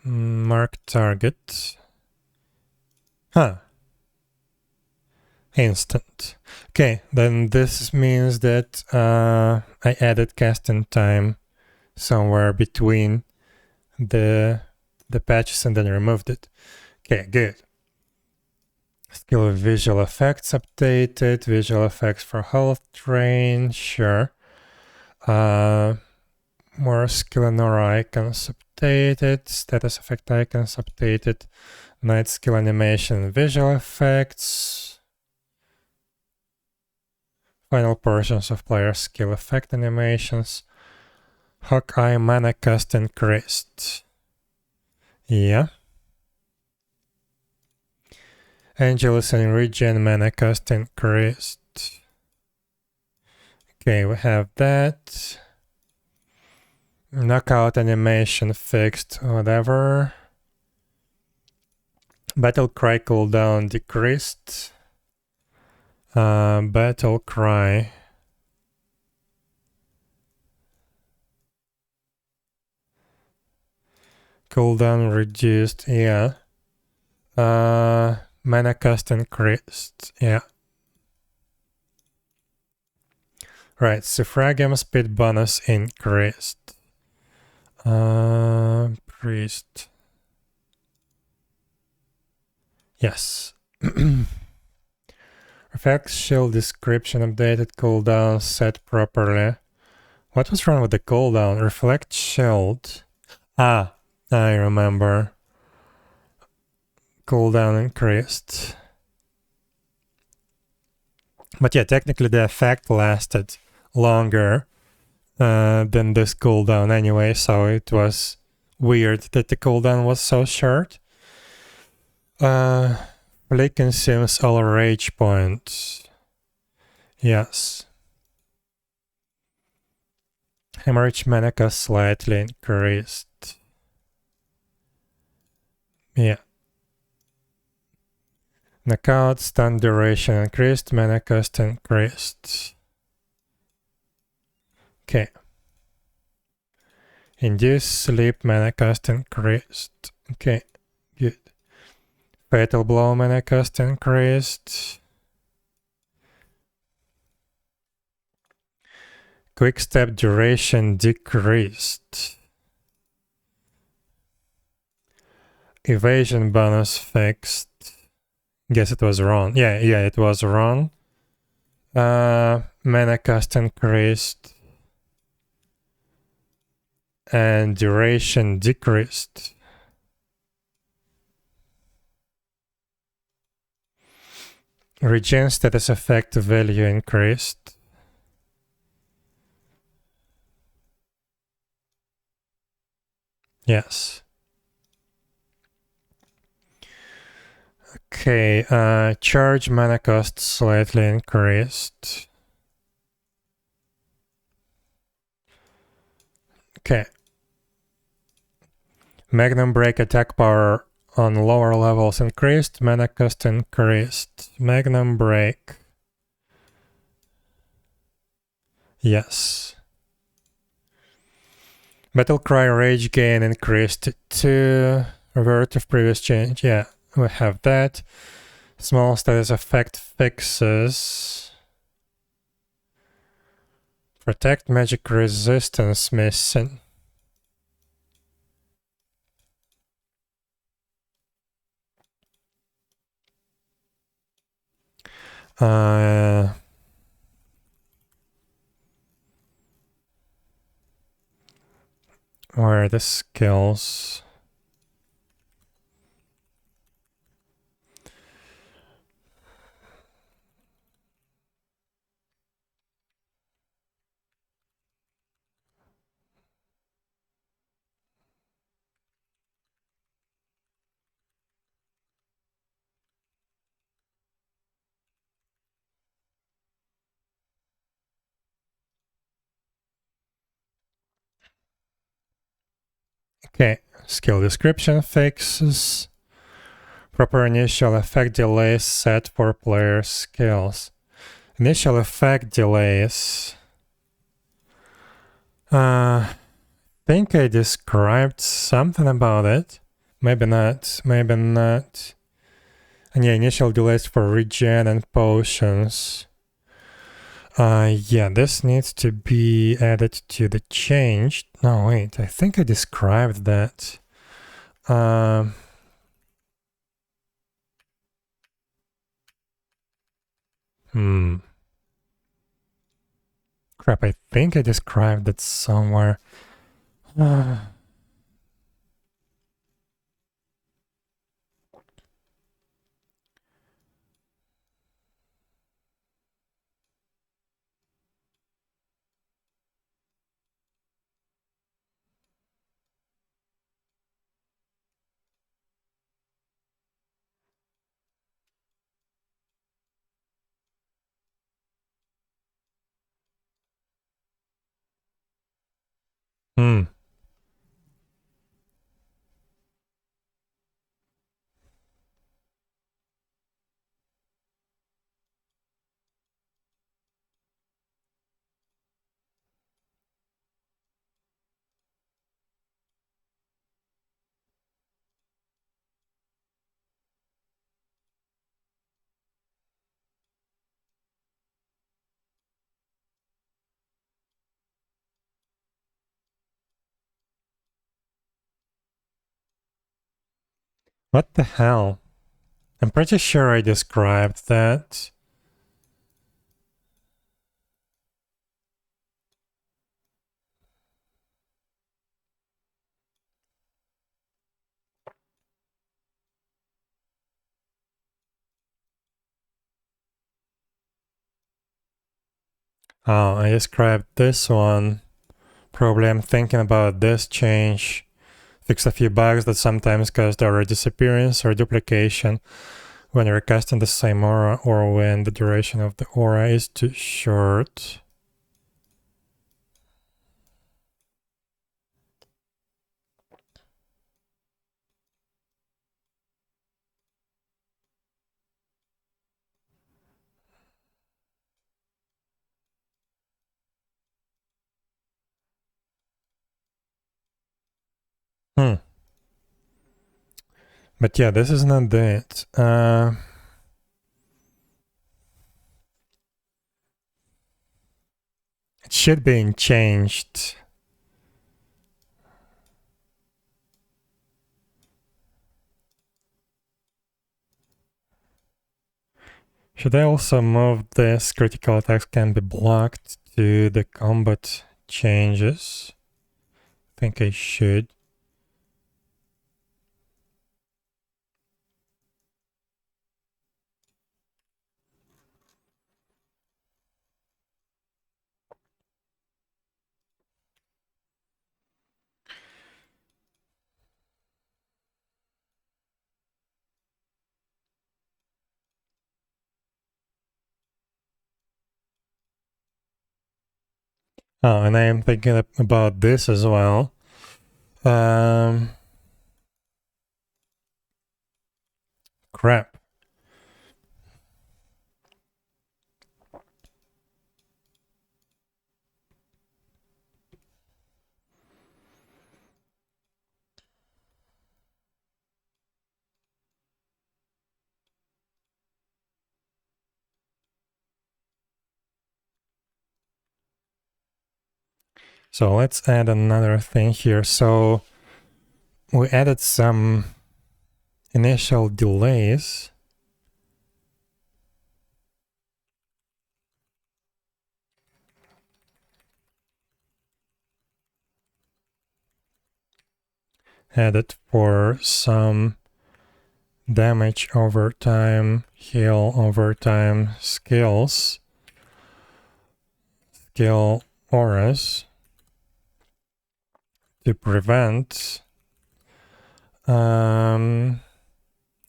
Mark target. Huh. Instant. Okay, then this means that I added cast and time somewhere between the patches and then removed it. Okay, good. Skill of visual effects updated. Visual effects for health drain, sure. More skill and aura icons updated. Status effect icons updated. Night skill animation, visual effects. Final portions of player skill effect animations. Hawkeye mana cost increased. Yeah. Angelus and Regen mana cost increased. Okay, we have that. Knockout animation fixed, whatever. Battle cry cooldown decreased. Battle cry. Cooldown reduced, yeah. Mana cost increased, yeah. Right, suffragam speed bonus increased. Priest. Yes. Effects shield description updated, cooldown set properly. What was wrong with the cooldown? Reflect shield. Ah, I remember. Cooldown increased. But yeah, technically the effect lasted longer than this cooldown anyway, so it was weird that the cooldown was so short. Play consumes all rage points. Yes. Hemorrhage mana cost slightly increased. Yeah. Knockout, stun duration increased, mana cost increased. Okay. Induce sleep, mana cost increased. Okay, good. Fatal blow, mana cost increased. Quick step duration decreased. Evasion bonus fixed. Guess it was wrong. Yeah, it was wrong. Mana cost increased. And duration decreased. Regen status effect value increased. Yes. Okay, charge mana cost slightly increased. Okay. Magnum Break attack power on lower levels increased, mana cost increased. Magnum Break. Yes. Battle Cry Rage Gain increased to revert of previous change. Yeah, we have that. Small status effect fixes. Protect magic resistance missing. Where are the skills? Okay, skill description fixes. Proper initial effect delays set for player skills. Initial effect delays. Think I described something about it. Maybe not, maybe not. And yeah, initial delays for regen and potions. Yeah, this needs to be added to the change. No, wait, I think I described that. Crap, I think I described it somewhere. What the hell? I'm pretty sure I described that. Oh, I described this one. Probably I'm thinking about this change. Fix a few bugs that sometimes cause the aura disappearance or duplication when you're casting the same aura or when the duration of the aura is too short. But yeah, this is not it. It should be changed. Should I also move this critical attacks can be blocked to the combat changes? I think I should. Oh, and I am thinking about this as well. Crap. So let's add another thing here. So we added some initial delays. Added for some damage over time, heal over time skills, skill auras to prevent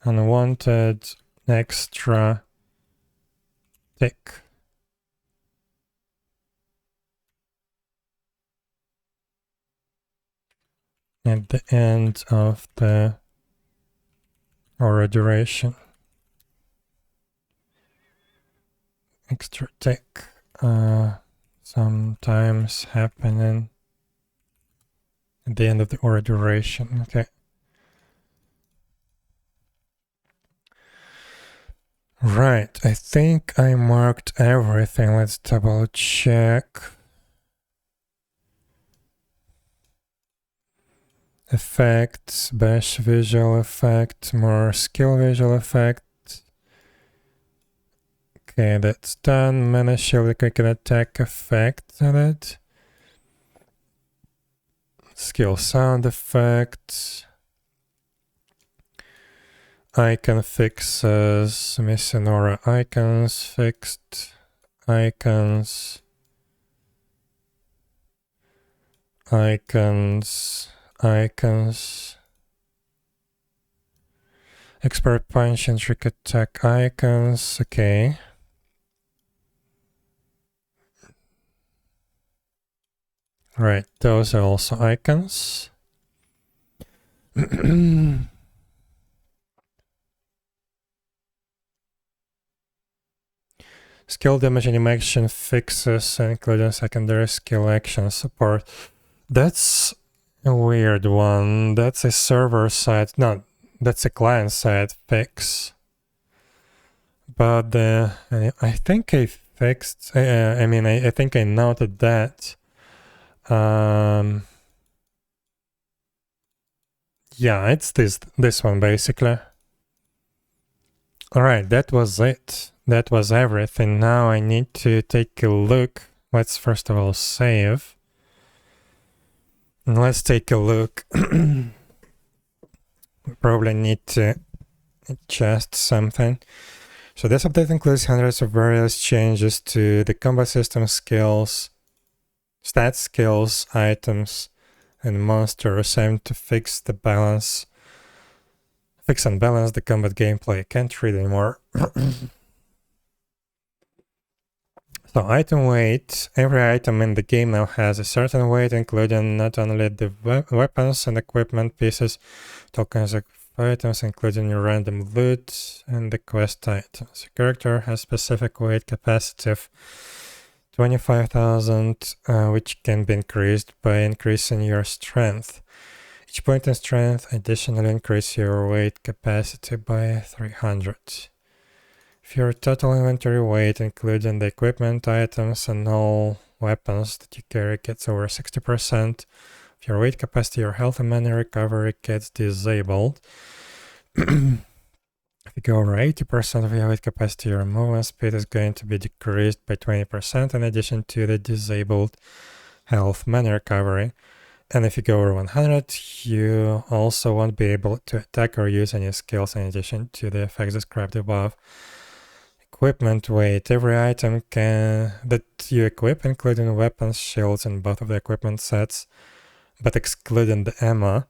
unwanted extra tick. At the end of the aura duration. Extra tick sometimes happening at the end of the aura duration. Okay. Right, I think I marked everything. Let's double check. Effects, bash visual effect, more skill visual effect. Okay, that's done. Mana shield, quick attack effect added. Skill sound effects. Icon fixes, missing aura icons fixed. Icons. Expert punch and trick attack icons. Okay. Right, those are also icons. Skill damage animation fixes, including secondary skill action support. That's a weird one. That's a server side. No, that's a client side fix. But I think I fixed. I think I noted that. Yeah, it's this one basically. All right, that was it. That was everything. Now I need to take a look. Let's first of all save. And let's take a look. We probably need to adjust something. So this update includes hundreds of various changes to the combat system skills, stats, skills, items, and monsters aimed to fix and balance the combat gameplay. I can't read anymore. So item weight. Every item in the game now has a certain weight, including not only the weapons and equipment pieces, tokens of items, including your random loot and the quest items. Your character has specific weight capacity of 25,000, which can be increased by increasing your strength. Each point in strength additionally increases your weight capacity by 300. If your total inventory weight, including the equipment, items, and all weapons that you carry, gets over 60%, if your weight capacity, your health and mana recovery gets disabled. If you go over 80% of your weight capacity, your movement speed is going to be decreased by 20% in addition to the disabled health mana recovery. And if you go over 100, you also won't be able to attack or use any skills in addition to the effects described above. Equipment weight. Every item that you equip, including weapons, shields, and both of the equipment sets, but excluding the ammo,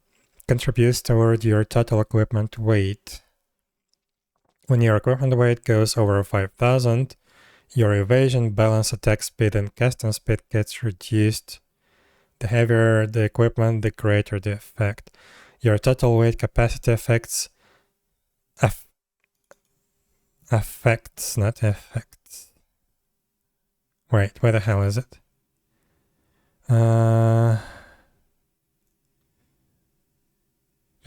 contributes toward your total equipment weight. When your equipment weight goes over 5,000, your evasion, balance, attack speed, and casting speed gets reduced. The heavier the equipment, the greater the effect. Your total weight capacity affects, not effects. Wait, where the hell is it? Your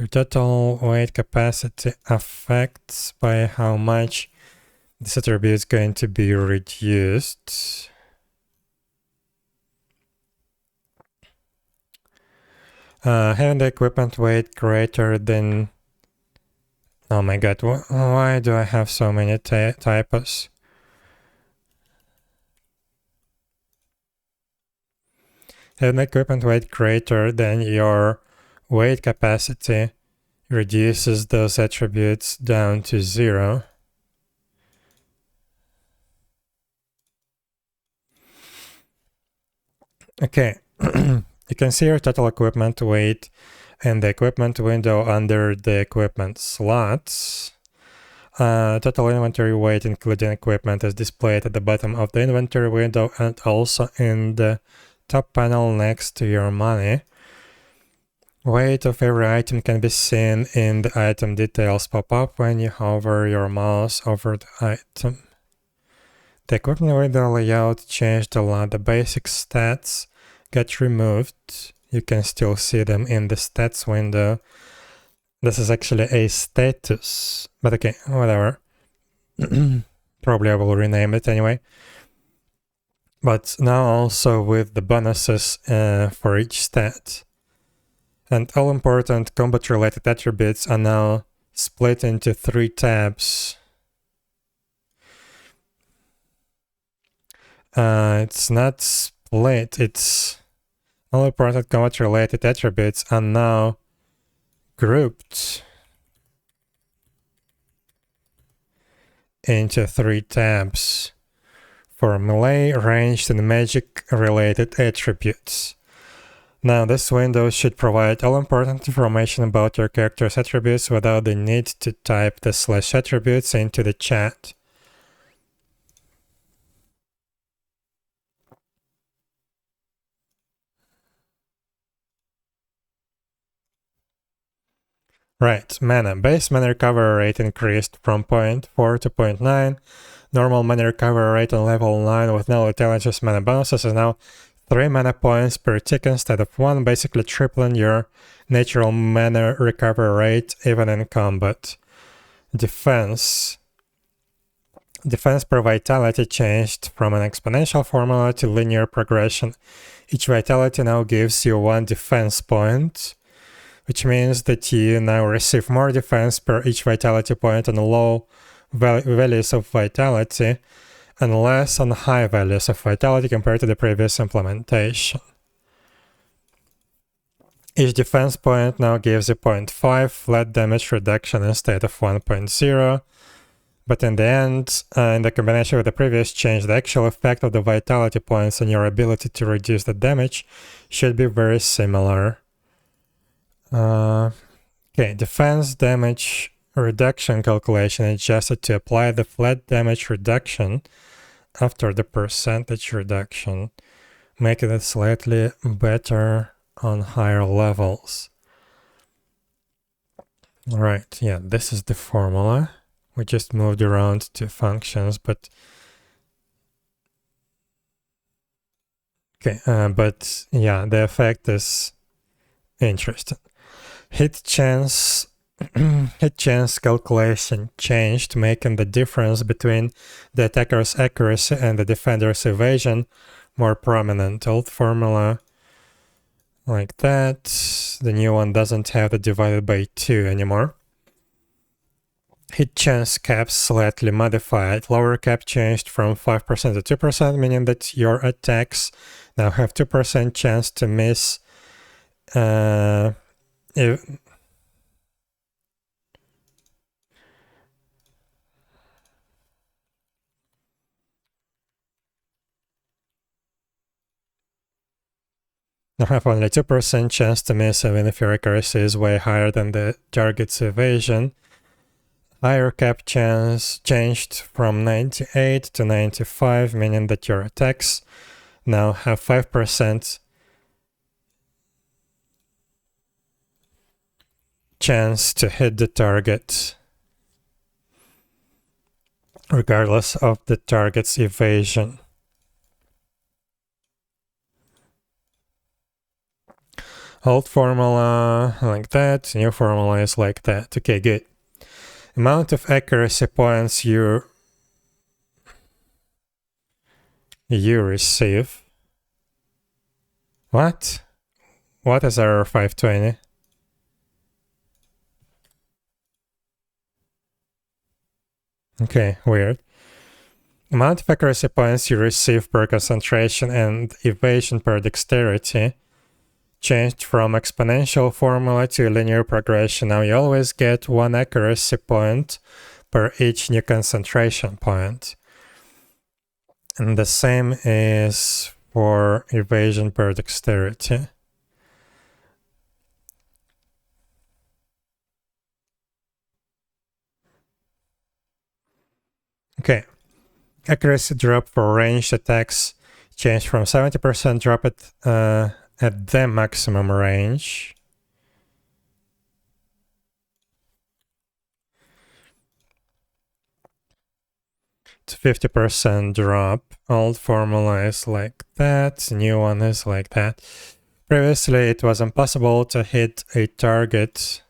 total weight capacity affects by how much this attribute is going to be reduced. Having the equipment weight greater than... Oh my god, why do I have so many typos? Having the equipment weight greater than your weight capacity reduces those attributes down to 0. Okay, you can see your total equipment weight and the equipment window under the equipment slots. Total inventory weight, including equipment, is displayed at the bottom of the inventory window and also in the top panel next to your money. Weight of every item can be seen in the item details pop-up when you hover your mouse over the item. The equipment window layout changed a lot. The basic stats got removed. You can still see them in the stats window. This is actually a status, but okay, whatever. Probably I will rename it anyway. But now also with the bonuses for each stat. And all important combat-related attributes are now split into 3 tabs. It's not split, it's all important combat-related attributes are now grouped into 3 tabs for melee, ranged, and magic-related attributes. Now, this window should provide all important information about your character's attributes without the need to type the /attributes into the chat. Right, mana. Base mana recovery rate increased from 0.4 to 0.9. Normal mana recovery rate on level 9 with no intelligence mana bonuses is now 3 mana points per tick instead of 1, basically tripling your natural mana recovery rate even in combat. Defense. Defense per vitality changed from an exponential formula to linear progression. Each vitality now gives you 1 defense point, which means that you now receive more defense per each vitality point on low values of vitality and less on high values of vitality compared to the previous implementation. Each defense point now gives you 0.5 flat damage reduction instead of 1.0. But in the end, in the combination with the previous change, the actual effect of the vitality points and your ability to reduce the damage should be very similar. Okay, defense damage reduction calculation adjusted to apply the flat damage reduction after the percentage reduction, making it slightly better on higher levels. All right, yeah, this is the formula. We just moved around two functions, but okay, but yeah, the effect is interesting. Hit chance calculation changed, making the difference between the attacker's accuracy and the defender's evasion more prominent. Old formula like that. The new one doesn't have the divided by 2 anymore. Hit chance caps slightly modified. Lower cap changed from 5% to 2%, meaning that your attacks now have 2% chance to miss if you have only 2% chance to miss even if your accuracy is way higher than the target's evasion. Higher cap chance changed from 98 to 95, meaning that your attacks now have 5% chance to hit the target, regardless of the target's evasion. Old formula like that, new formula is like that. Okay, good. Amount of accuracy points you receive. What? What is error 520? Okay, weird. Amount of accuracy points you receive per concentration and evasion per dexterity changed from exponential formula to linear progression. Now you always get 1 accuracy point per each new concentration point. And the same is for evasion per dexterity. Okay. Accuracy drop for ranged attacks changed from 70% drop at the maximum range to 50% drop. Old formula is like that, new one is like that. Previously, it was impossible to hit a target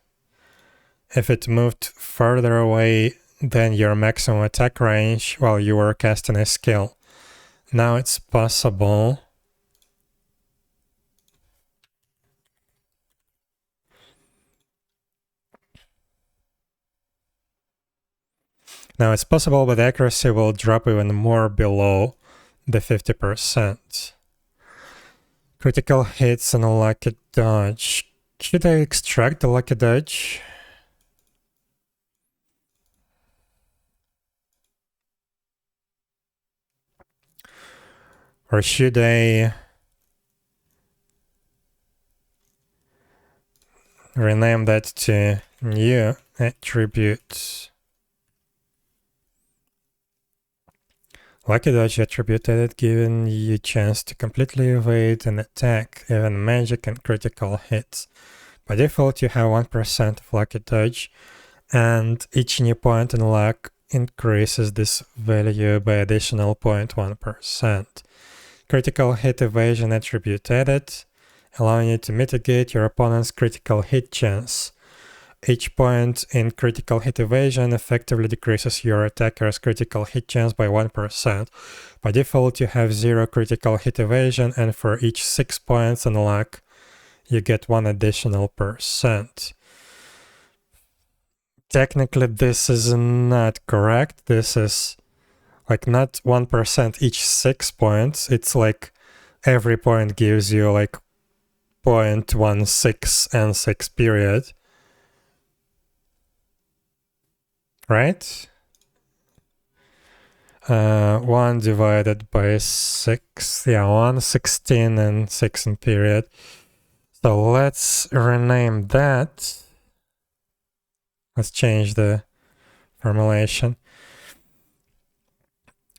if it moved further away than your maximum attack range while you were casting a skill. Now it's possible. Now it's possible, but the accuracy will drop even more below the 50%. Critical hits and a lucky dodge. Should I extract the lucky dodge? Or should I rename that to new attribute? Lucky dodge attribute added, giving you a chance to completely evade an attack, even magic and critical hits. By default, you have 1% of lucky dodge, and each new point in luck increases this value by additional 0.1%. Critical hit evasion attribute added, allowing you to mitigate your opponent's critical hit chance. Each point in critical hit evasion effectively decreases your attacker's critical hit chance by 1%. By default, you have 0 critical hit evasion, and for each 6 points in luck, you get 1 additional %. Technically, this is not correct. This is like not 1% each 6 points. It's like every point gives you like 0.16 and 6 period. Right? 1 divided by 6. Yeah, 1/16 and 6 in period. So let's rename that. Let's change the formulation.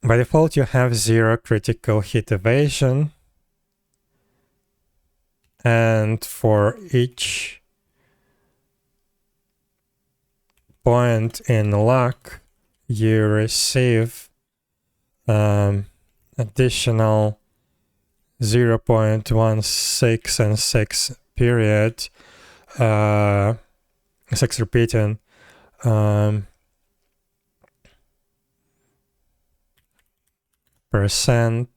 By default, you have 0 critical hit evasion. And for each point in luck, you receive additional 0.16 and 6 period, 6 repeating percent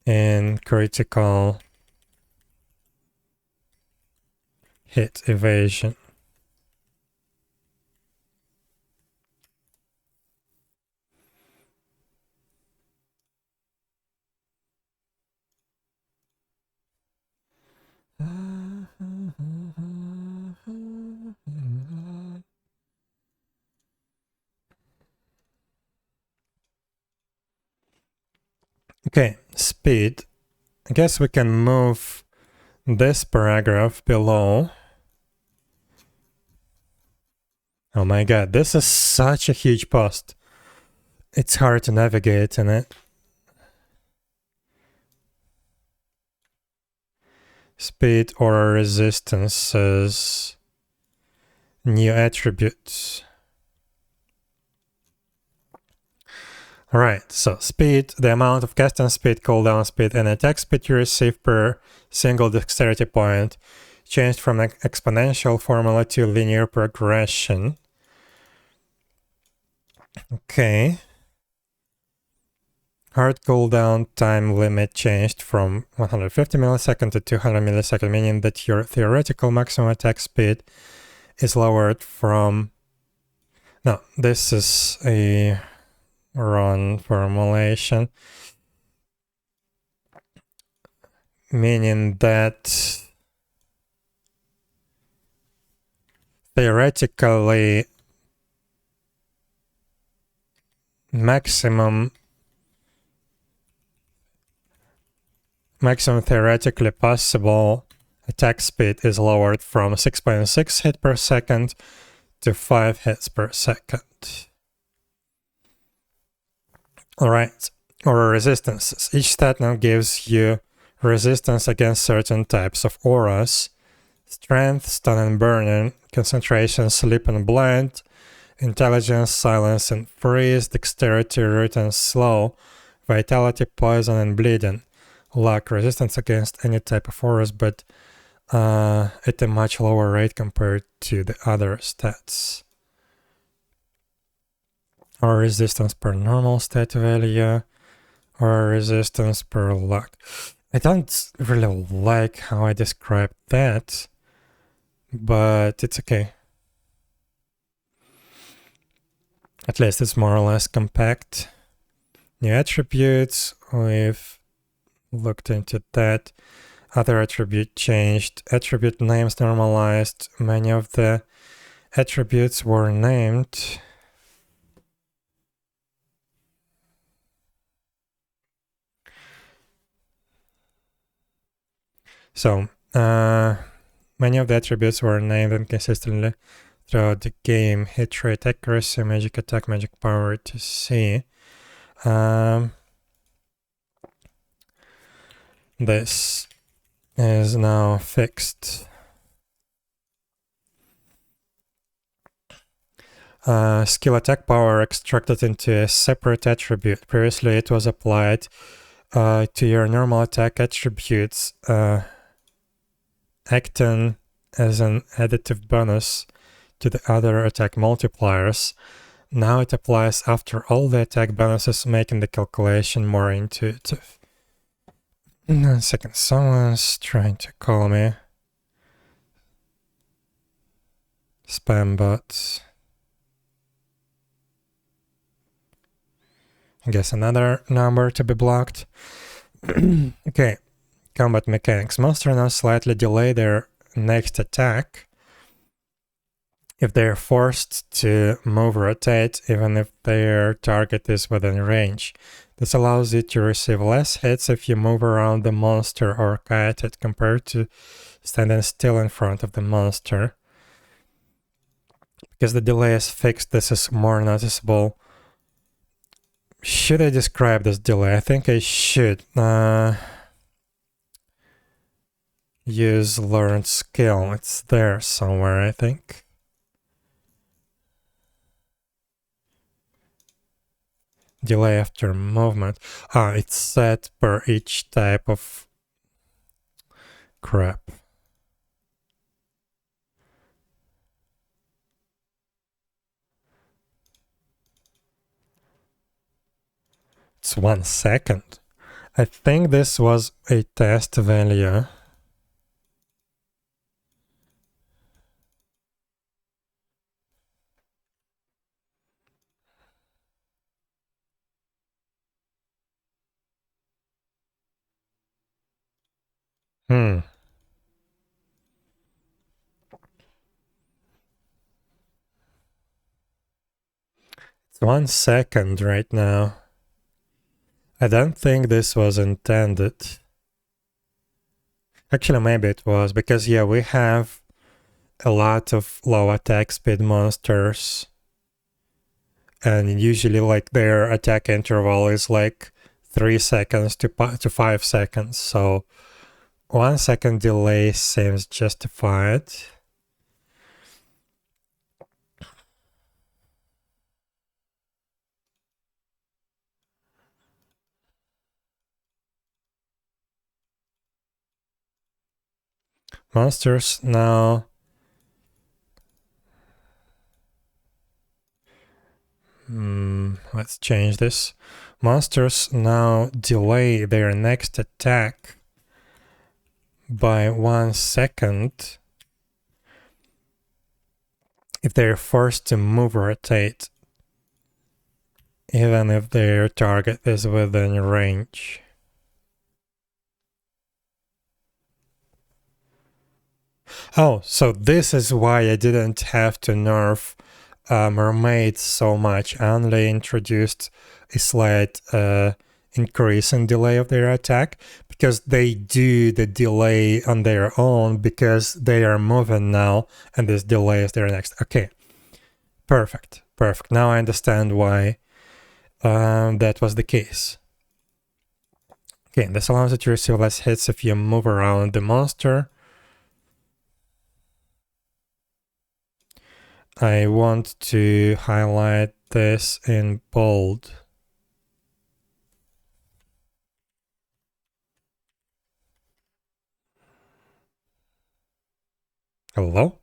in critical hit evasion. Okay, speed. I guess we can move this paragraph below. Oh my god, this is such a huge post. It's hard to navigate in it. Speed or resistances. New attributes. Alright, so speed, the amount of casting speed, cooldown speed, and attack speed you receive per single dexterity point, changed from an exponential formula to linear progression. Okay. Hard cooldown time limit changed from 150 milliseconds to 200 milliseconds, meaning that your theoretical maximum attack speed is lowered from... No, this is a wrong formulation. Meaning that theoretically maximum theoretically possible attack speed is lowered from 6.6 hits per second to 5 hits per second. Alright, aura resistances. Each stat now gives you resistance against certain types of auras: strength, stun and burning, concentration, sleep and blind, intelligence, silence and freeze, dexterity, root and slow, vitality, poison and bleeding. Luck, resistance against any type of auras, but at a much lower rate compared to the other stats. Or resistance per normal stat value, or resistance per luck. I don't really like how I described that, but it's okay. At least it's more or less compact. New attributes, we've looked into that. Other attribute changed. Attribute names normalized. Many of the attributes were named. So, many of the attributes were named inconsistently throughout the game. Hit rate, accuracy, magic attack, magic power, etc. This is now fixed. Skill attack power extracted into a separate attribute. Previously it was applied to your normal attack attributes, acting as an additive bonus to the other attack multipliers. Now it applies after all the attack bonuses, making the calculation more intuitive. 1 second, someone's trying to call me. Spam bots. I guess another number to be blocked. Okay, combat mechanics. Monsters now slightly delay their next attack if they're forced to move or rotate, even if their target is within range. This allows you to receive less hits if you move around the monster or kite it compared to standing still in front of the monster. Because the delay is fixed, this is more noticeable. Should I describe this delay? I think I should. Use learned skill. It's there somewhere, I think. Delay after movement. It's set per each type of crap. It's 1 second. I think this was a test value. It's 1 second right now. I don't think this was intended. Actually, maybe it was, because yeah, we have a lot of low attack speed monsters. And usually like their attack interval is like 3 seconds to 5 seconds. So 1 second delay seems justified. Monsters now let's change this. Monsters now delay their next attack by 1 second if they're forced to move or rotate, even if their target is within range. Oh, so this is why I didn't have to nerf mermaids so much. I only introduced a slight increase in delay of their attack, because they do the delay on their own because they are moving now, and this delay is their next. Okay, perfect. Now I understand why that was the case. Okay, this allows you to receive less hits if you move around the monster. I want to highlight this in bold. Hello?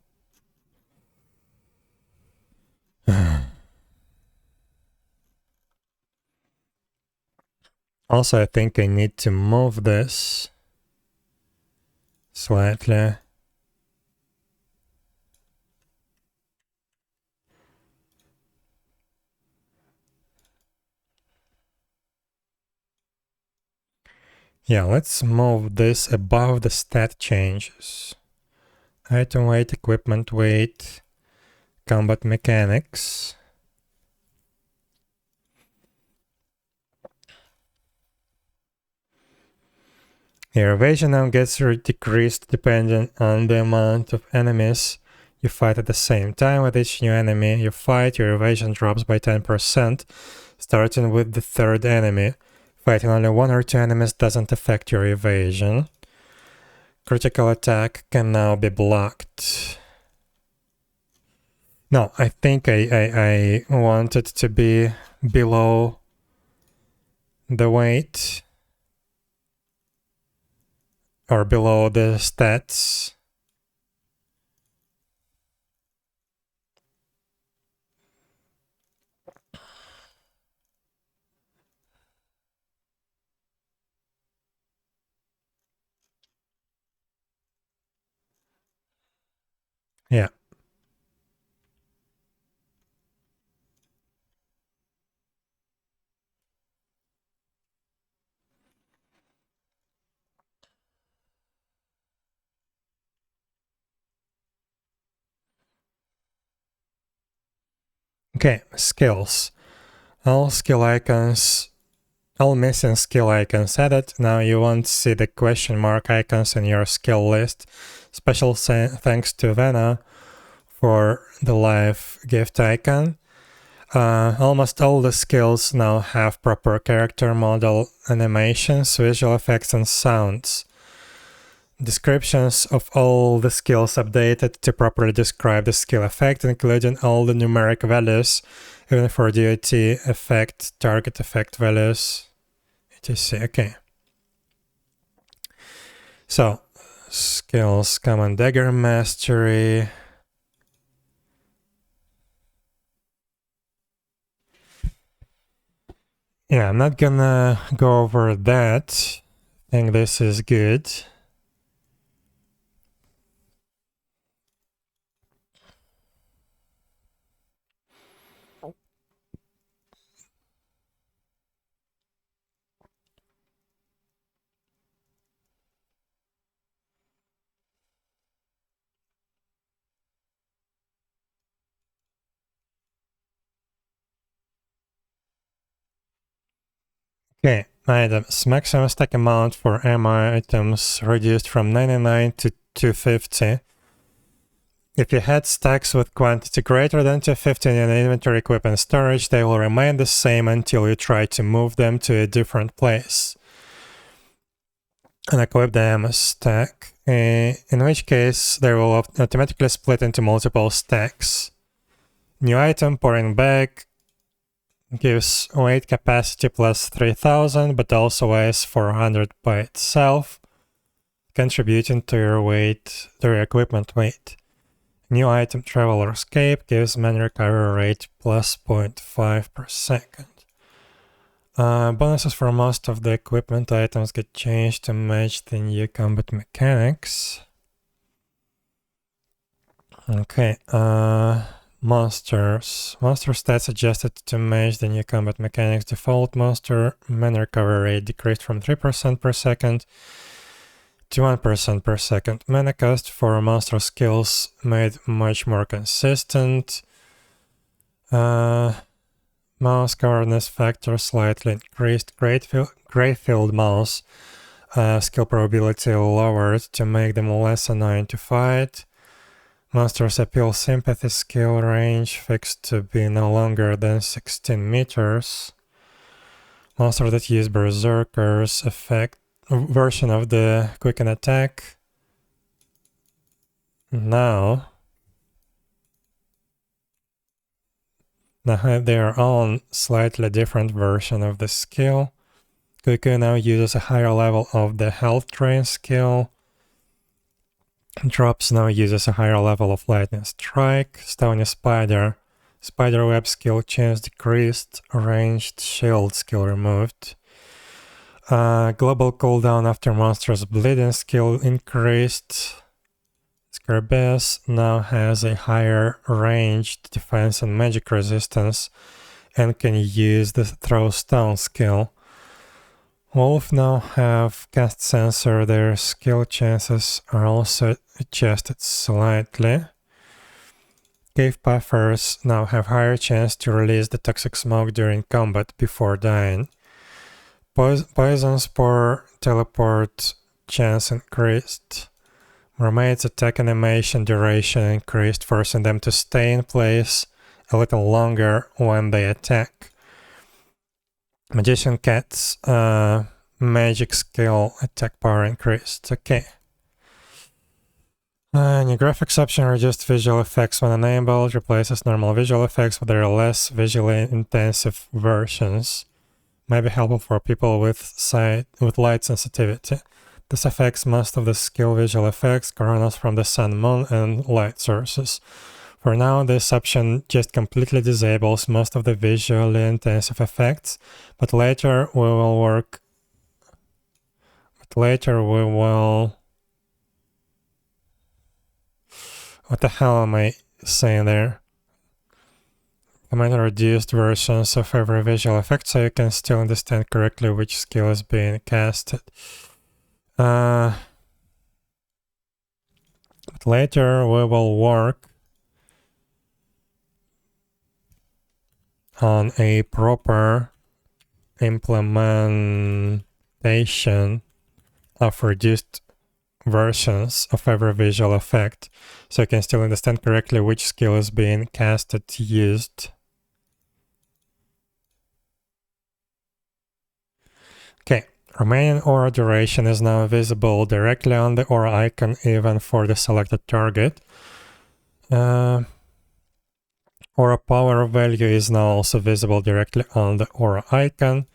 Also, I think I need to move this slightly. Yeah, let's move this above the stat changes. Item weight, equipment weight, combat mechanics. Your evasion now gets decreased depending on the amount of enemies you fight at the same time. With each new enemy you fight, your evasion drops by 10%, starting with the third enemy. Fighting only 1 or 2 enemies doesn't affect your evasion. Critical attack can now be blocked. No, I think I want it to be below the weight, or below the stats. Yeah. Okay, skills. All missing skill icons added. Now you won't see the question mark icons in your skill list. Special thanks to Vena for the live gift icon. Almost all the skills now have proper character model animations, visual effects, and sounds. Descriptions of all the skills updated to properly describe the skill effect, including all the numeric values, even for DOT effect, target effect values, etc. Okay. So, skills, common dagger mastery. Yeah, I'm not gonna go over that. I think this is good. Okay, items. Maximum stack amount for ammo items reduced from 99 to 250. If you had stacks with quantity greater than 250 in inventory, equipment, storage, they will remain the same until you try to move them to a different place. Unequip the ammo stack, in which case they will automatically split into multiple stacks. New item, pouring bag, gives weight capacity plus 3000, but also weighs 400 by itself, contributing to your weight, to your equipment weight. New item, Traveler's Cape, gives mana recovery rate plus 0.5 per second. Bonuses for most of the equipment items get changed to match the new combat mechanics. Okay, monsters. Monster stats adjusted to match the new combat mechanics. Default monster mana recovery rate decreased from 3% per second to 1% per second. Mana cost for monster skills made much more consistent. Mouse coverness factor slightly increased. Greyfield mouse skill probability lowered to make them less annoying to fight. Monsters appeal sympathy skill range fixed to be no longer than 16 meters. Monsters that use Berserker's effect version of the quicken attack. Now have their own slightly different version of the skill. Quicken now uses a higher level of the health drain skill. Drops now uses a higher level of lightning strike. Stony spider. Spiderweb skill chance decreased. Ranged shield skill removed. Global cooldown after monster's bleeding skill increased. Scarabæus now has a higher ranged defense and magic resistance and can use the throw stone skill. Wolf now have cast sensor, their skill chances are also adjusted slightly. Cave puffers now have higher chance to release the toxic smoke during combat before dying. Poison spore teleport chance increased. Mermaid's attack animation duration increased, forcing them to stay in place a little longer when they attack. Magician Cat's magic skill attack power increased. Okay. New graphics option reduced visual effects when enabled, replaces normal visual effects with their less visually intensive versions. May be helpful for people with light sensitivity. This affects most of the skill visual effects, coronas from the sun, moon, and light sources. For now, this option just completely disables most of the visually intensive effects, but later we will what the hell am I saying there? Command reduced versions of every visual effect so you can still understand correctly which skill is being casted. But later we will work on a proper implementation of reduced versions of every visual effect, so you can still understand correctly which skill is being casted, used. Okay, remaining aura duration is now visible directly on the aura icon, even for the selected target. Aura power value is now also visible directly on the aura icon.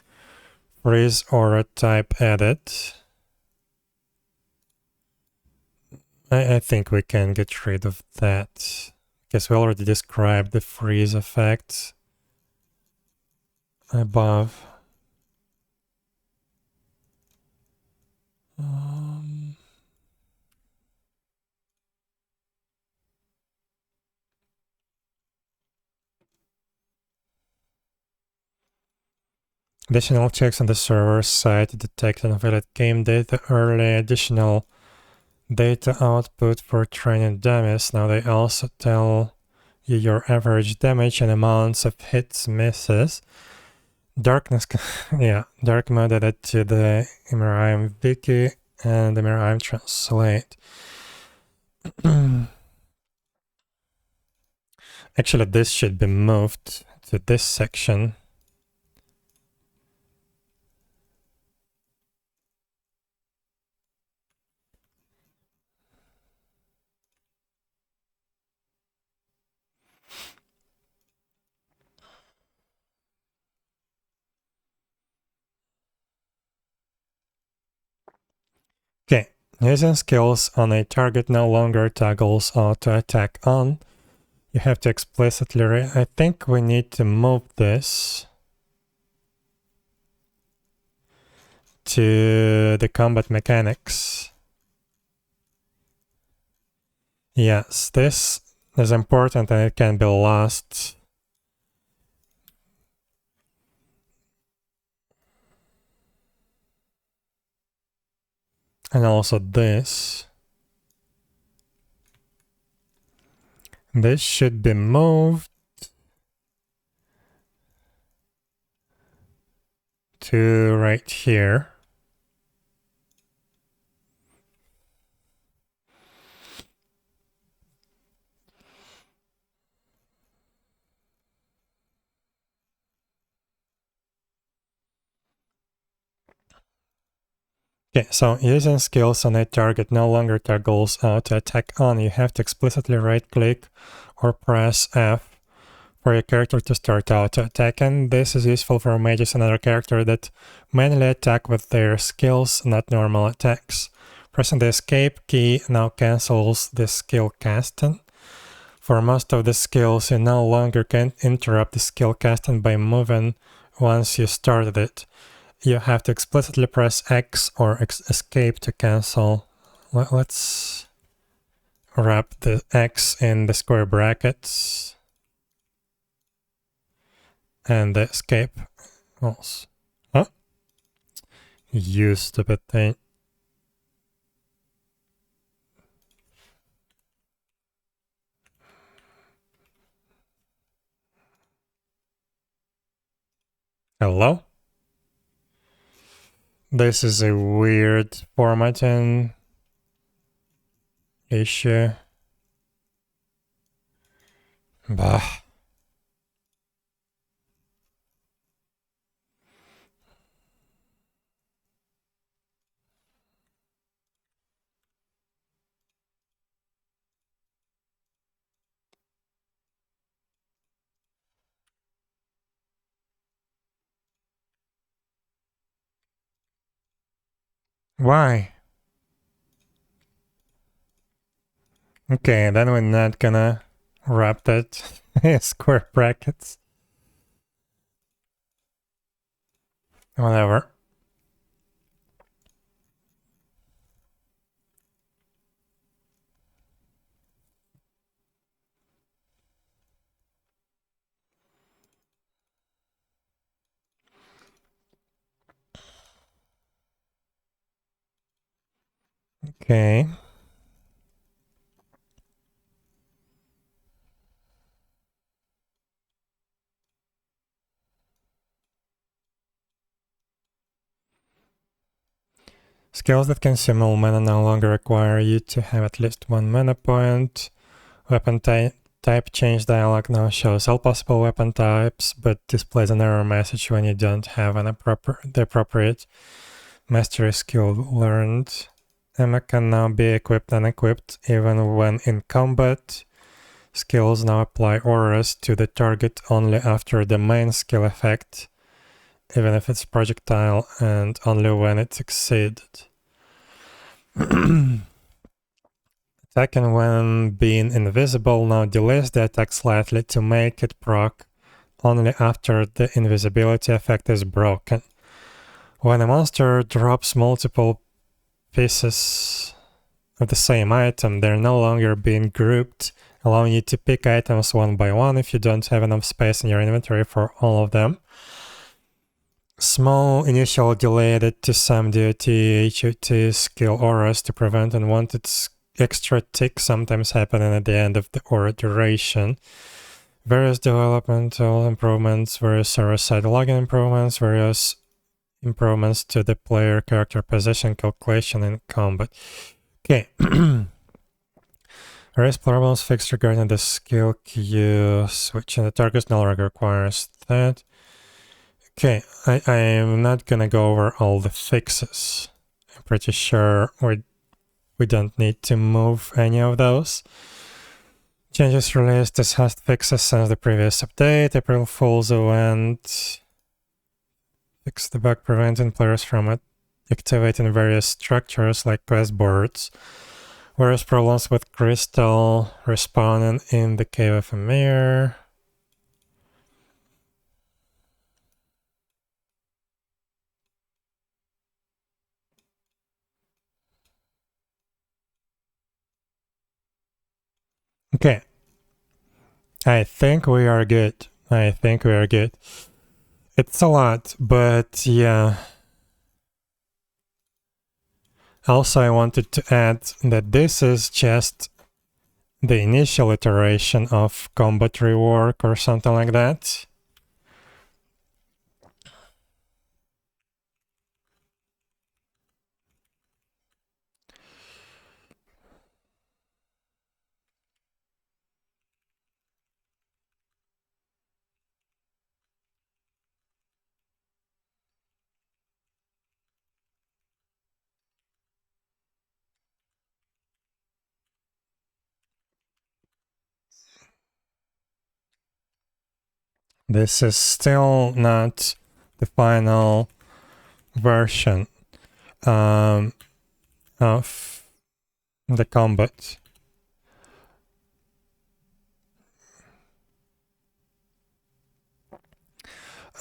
Freeze aura type edit. I think we can get rid of that, because we already described the freeze effect above. Additional checks on the server side detect invalid game data early. Additional data output for training dummies. Now they also tell you your average damage and amounts of hits, misses. Darkness, yeah, dark mode added to the Ymirheim wiki and the Ymirheim translate. Actually, this should be moved to this section. Okay, using skills on a target no longer toggles auto attack on. You have to explicitly I think we need to move this to the combat mechanics. Yes, this is important and it can be lost. And also this. This should be moved to right here. Okay, so using skills on a target no longer toggles auto attack on. You have to explicitly right click or press F for your character to start auto attack, and this is useful for mages and other characters that mainly attack with their skills, not normal attacks. Pressing the escape key now cancels the skill casting. For most of the skills, you no longer can interrupt the skill casting by moving once you started it. You have to explicitly press X or escape to cancel. Let's wrap the X in the square brackets. And the escape also. Huh? You stupid thing. Hello? This is a weird formatting issue. Bah. Why? Okay, then we're not gonna wrap that in square brackets. Whatever. Okay. Skills that consume all mana no longer require you to have at least one mana point. Weapon type change dialog now shows all possible weapon types, but displays an error message when you don't have the appropriate mastery skill learned. Emma can now be equipped and unequipped even when in combat. Skills now apply auras to the target only after the main skill effect, even if it's projectile, and only when it's exceeded. Attacking when being invisible now delays the attack slightly to make it proc only after the invisibility effect is broken. When a monster drops multiple pieces of the same item, they're no longer being grouped, allowing you to pick items one by one if you don't have enough space in your inventory for all of them. Small initial delay added to some DOT HOT skill auras to prevent unwanted extra tick sometimes happening at the end of the aura duration. Various developmental improvements, various server-side login improvements, various improvements to the player character position calculation in combat. Okay. Various problems fixed regarding the skill queue switching the target no longer requires that. Okay, I am not gonna go over all the fixes. I'm pretty sure we don't need to move any of those. Changes released as has fixes since the previous update. April Fool's event. Fix the bug preventing players from activating various structures like quest boards. Various problems with crystal respawning in the cave of Ymir. Okay. I think we are good. It's a lot, but yeah. Also, I wanted to add that this is just the initial iteration of combat rework or something like that. This is still not the final version of the combat.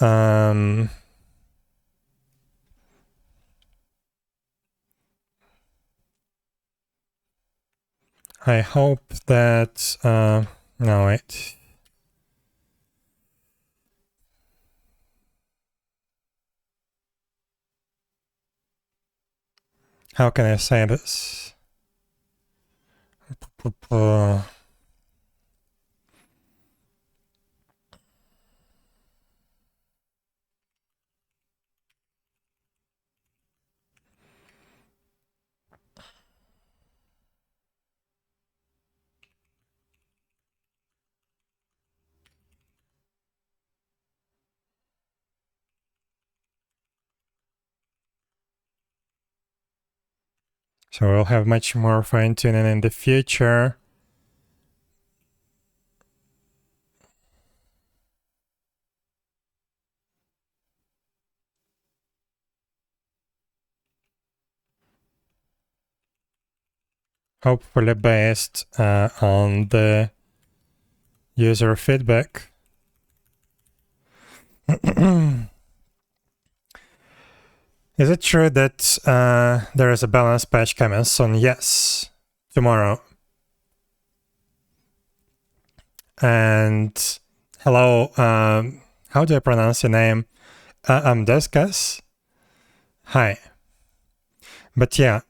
I hope that no, wait. How can I say this? So we'll have much more fine-tuning in the future. Hopefully based on the user feedback. Is it true that there is a balance patch coming soon? Yes, tomorrow. And hello, how do I pronounce your name? I'm Deskas. Hi. But yeah,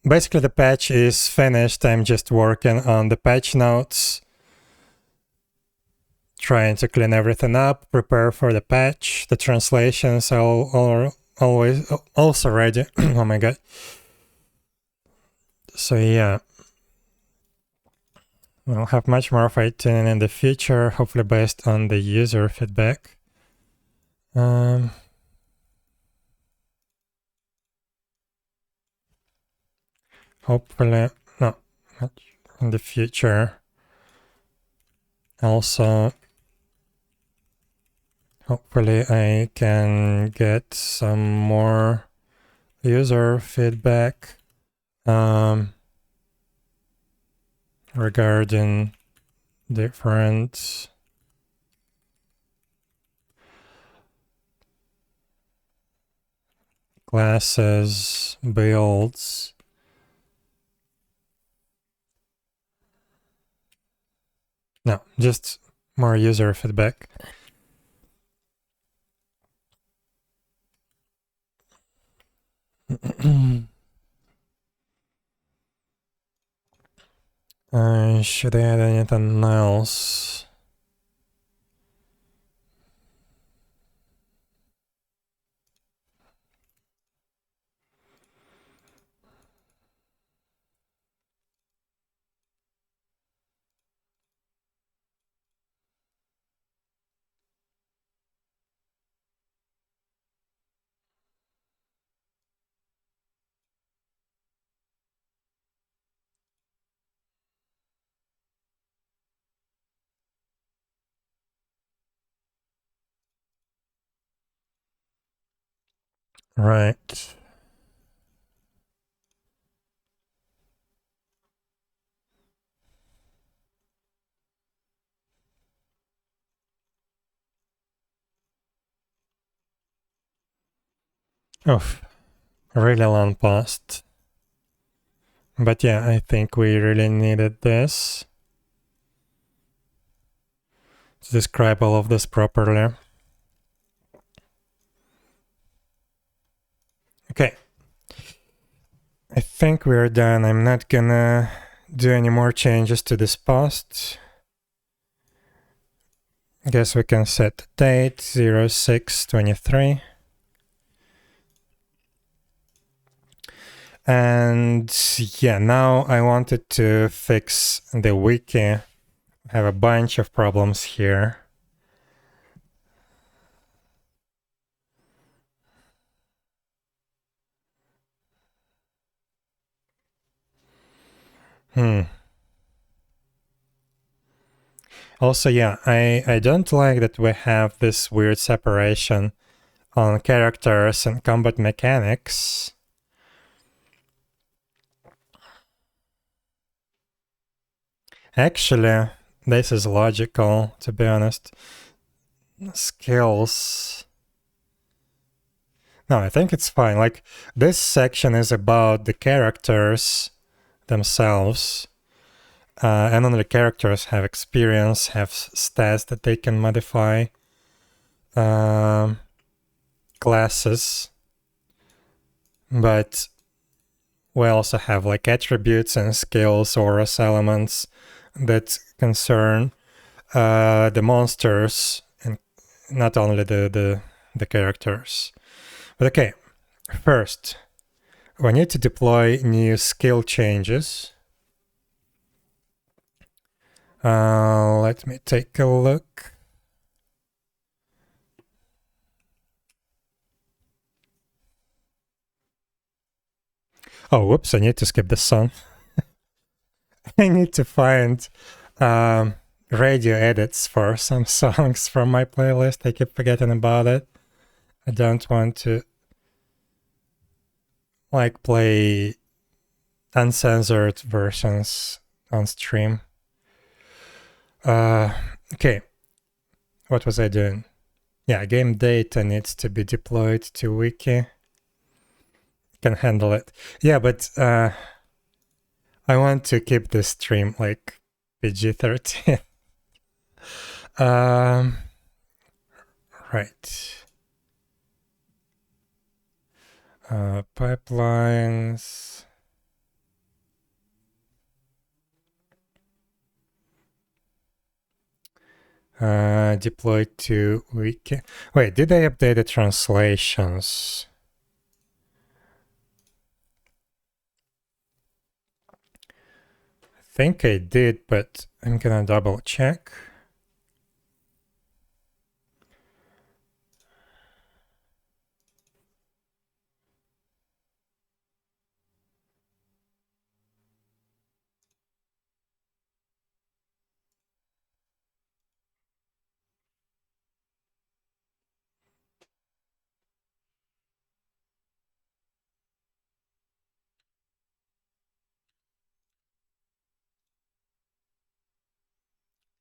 basically the patch is finished. I'm just working on the patch notes, trying to clean everything up, prepare for the patch. The translations are always also ready. Oh my god. So yeah, we'll have much more fighting in the future, hopefully based on the user feedback. Hopefully not much in the future. Also, hopefully I can get some more user feedback regarding different classes, builds. No, just more user feedback. Should I add anything else? Right. Oh, really long past. But yeah, I think we really needed this to describe all of this properly. Okay. I think we're done. I'm not gonna do any more changes to this post. I guess we can set the date 06/23. And yeah, now I wanted to fix the wiki. I have a bunch of problems here. Also, yeah, I don't like that we have this weird separation on characters and combat mechanics. Actually, this is logical, to be honest. Skills. No, I think it's fine. Like, this section is about the characters themselves. And only the characters have experience, have stats that they can modify. Classes. But we also have like attributes and skills or as elements that concern the monsters and not only the characters. But okay, first, we need to deploy new skill changes. Let me take a look. Oh, whoops, I need to skip this song. I need to find radio edits for some songs from my playlist. I keep forgetting about it. I don't want to like play uncensored versions on stream. Okay, what was I doing? Yeah, game data needs to be deployed to wiki. Can handle it. Yeah, but I want to keep this stream like PG-13. Right. Pipelines. Deployed to wiki. Wait, did I update the translations? think I did, but I'm gonna double check.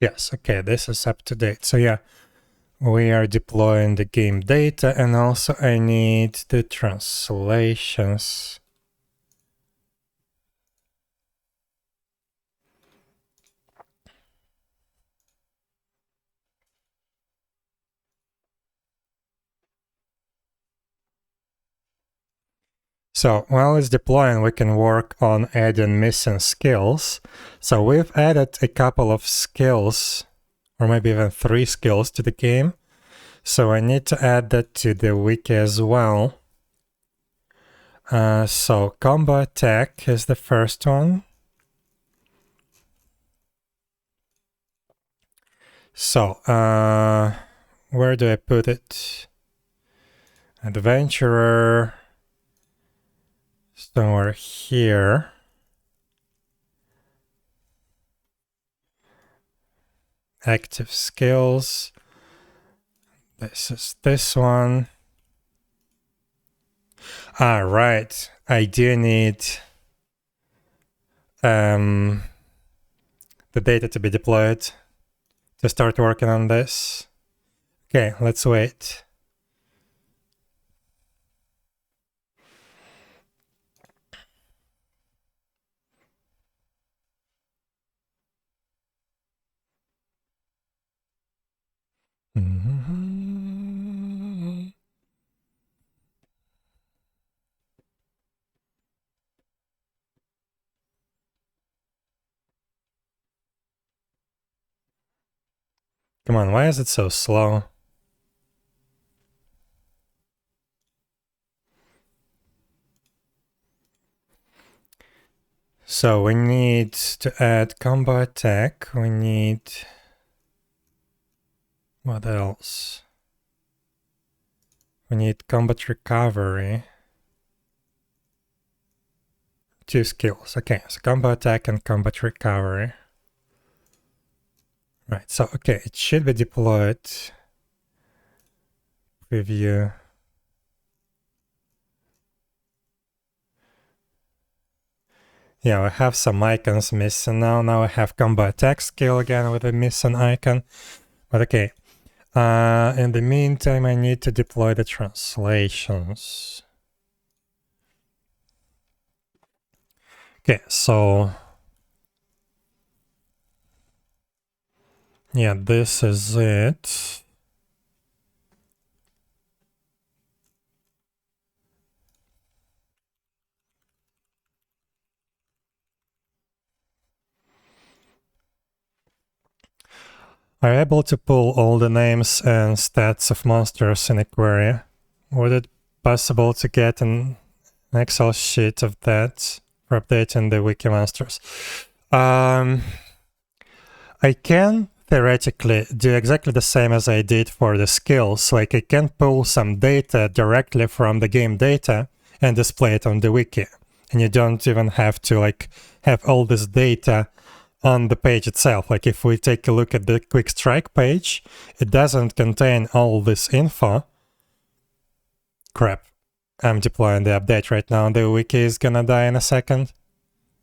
Yes, okay, this is up to date. So yeah, we are deploying the game data, and also I need the translations. So while it's deploying, we can work on adding missing skills. So we've added a couple of skills, or maybe even 3 skills to the game. So I need to add that to the wiki as well. So combo attack is the first one. So where do I put it? Adventurer, somewhere here. Active skills. This is this one. Ah, right. I do need the data to be deployed to start working on this. Okay, let's wait. Come on, why is it so slow? So we need to add combo attack. We need... what else? We need combat recovery. 2 skills. Okay, so combo attack and combat recovery. Right, so okay, it should be deployed. Preview. Yeah, we have some icons missing now. Now I have combo attack skill again with a missing icon. But okay. In the meantime, I need to deploy the translations. Okay, so... yeah, this is it. Are you able to pull all the names and stats of monsters in a query? Would it be possible to get an Excel sheet of that for updating the wiki monsters? I can theoretically do exactly the same as I did for the skills. Like I can pull some data directly from the game data and display it on the wiki. And you don't even have to like have all this data on the page itself. Like if we take a look at the quick strike page, it doesn't contain all this info. Crap. I'm deploying the update right now. The wiki is gonna die in a second.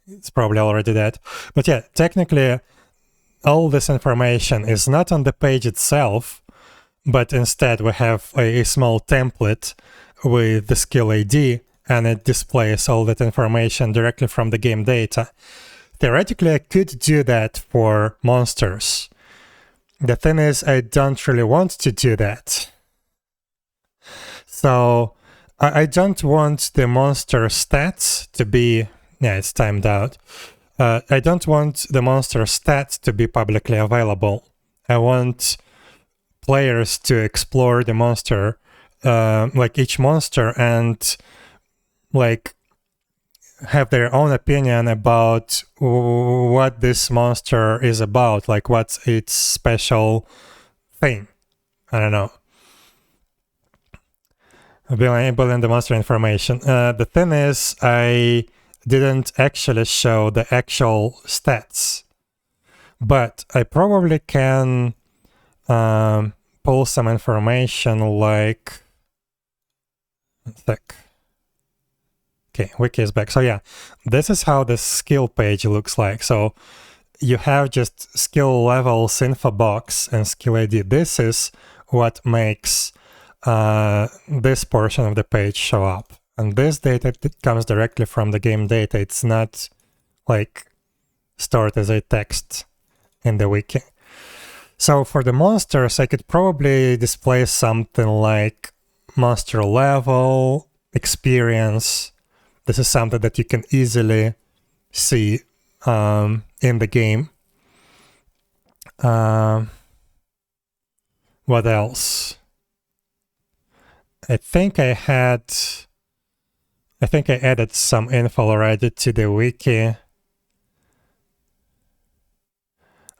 It's probably already dead. But yeah, technically, all this information is not on the page itself, but instead we have a small template with the skill ID, and it displays all that information directly from the game data. Theoretically, I could do that for monsters. The thing is, I don't really want to do that. So I don't want the monster stats to be... yeah, it's timed out. I don't want the monster stats to be publicly available. I want players to explore the monster, like each monster, and like have their own opinion about what this monster is about, like what's its special thing. I don't know. Building the monster information. The thing is, I didn't actually show the actual stats, but I probably can pull some information like... One sec. Okay, wiki is back. So yeah, this is how the skill page looks like. So you have just skill levels, info box, and skill ID. This is what makes this portion of the page show up. And this data comes directly from the game data. It's not like stored as a text in the wiki. So for the monsters, I could probably display something like monster level, experience. This is something that you can easily see in the game. What else? I think I added some info already to the wiki.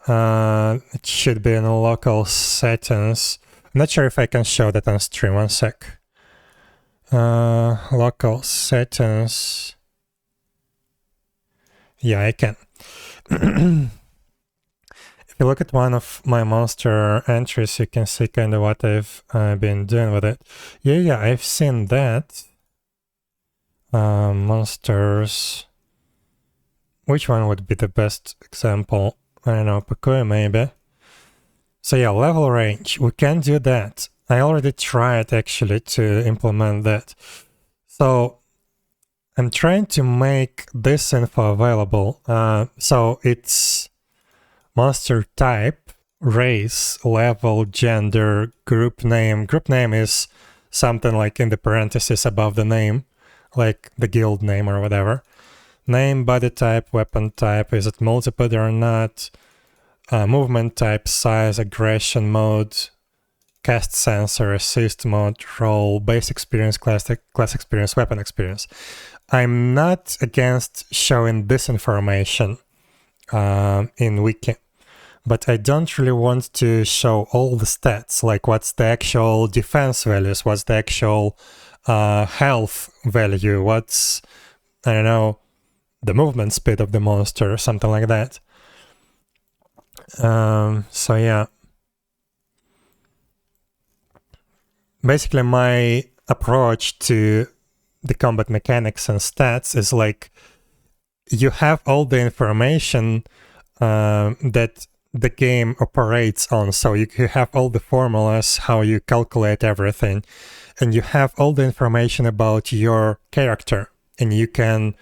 It should be in local settings. I'm not sure if I can show that on stream. One sec. Local settings. Yeah, I can. If you look at one of my monster entries, you can see kind of what I've been doing with it. Yeah, I've seen that. Monsters. Which one would be the best example? I don't know, Pakui maybe. So yeah, level range. We can do that. I already tried actually to implement that. So I'm trying to make this info available. So it's monster type, race, level, gender, group name. Group name is something like in the parentheses above the name, like the guild name or whatever. Name, body type, weapon type, is it multiply or not? Movement type, size, aggression mode, cast sensor, assist mode, role, base experience, class experience, weapon experience. I'm not against showing this information in wiki, but I don't really want to show all the stats, like what's the actual defense values, what's the actual health value, what's, I don't know, the movement speed of the monster, something like that. So yeah. Basically, my approach to the combat mechanics and stats is like, you have all the information that the game operates on. So you have all the formulas, how you calculate everything, and you have all the information about your character, and you can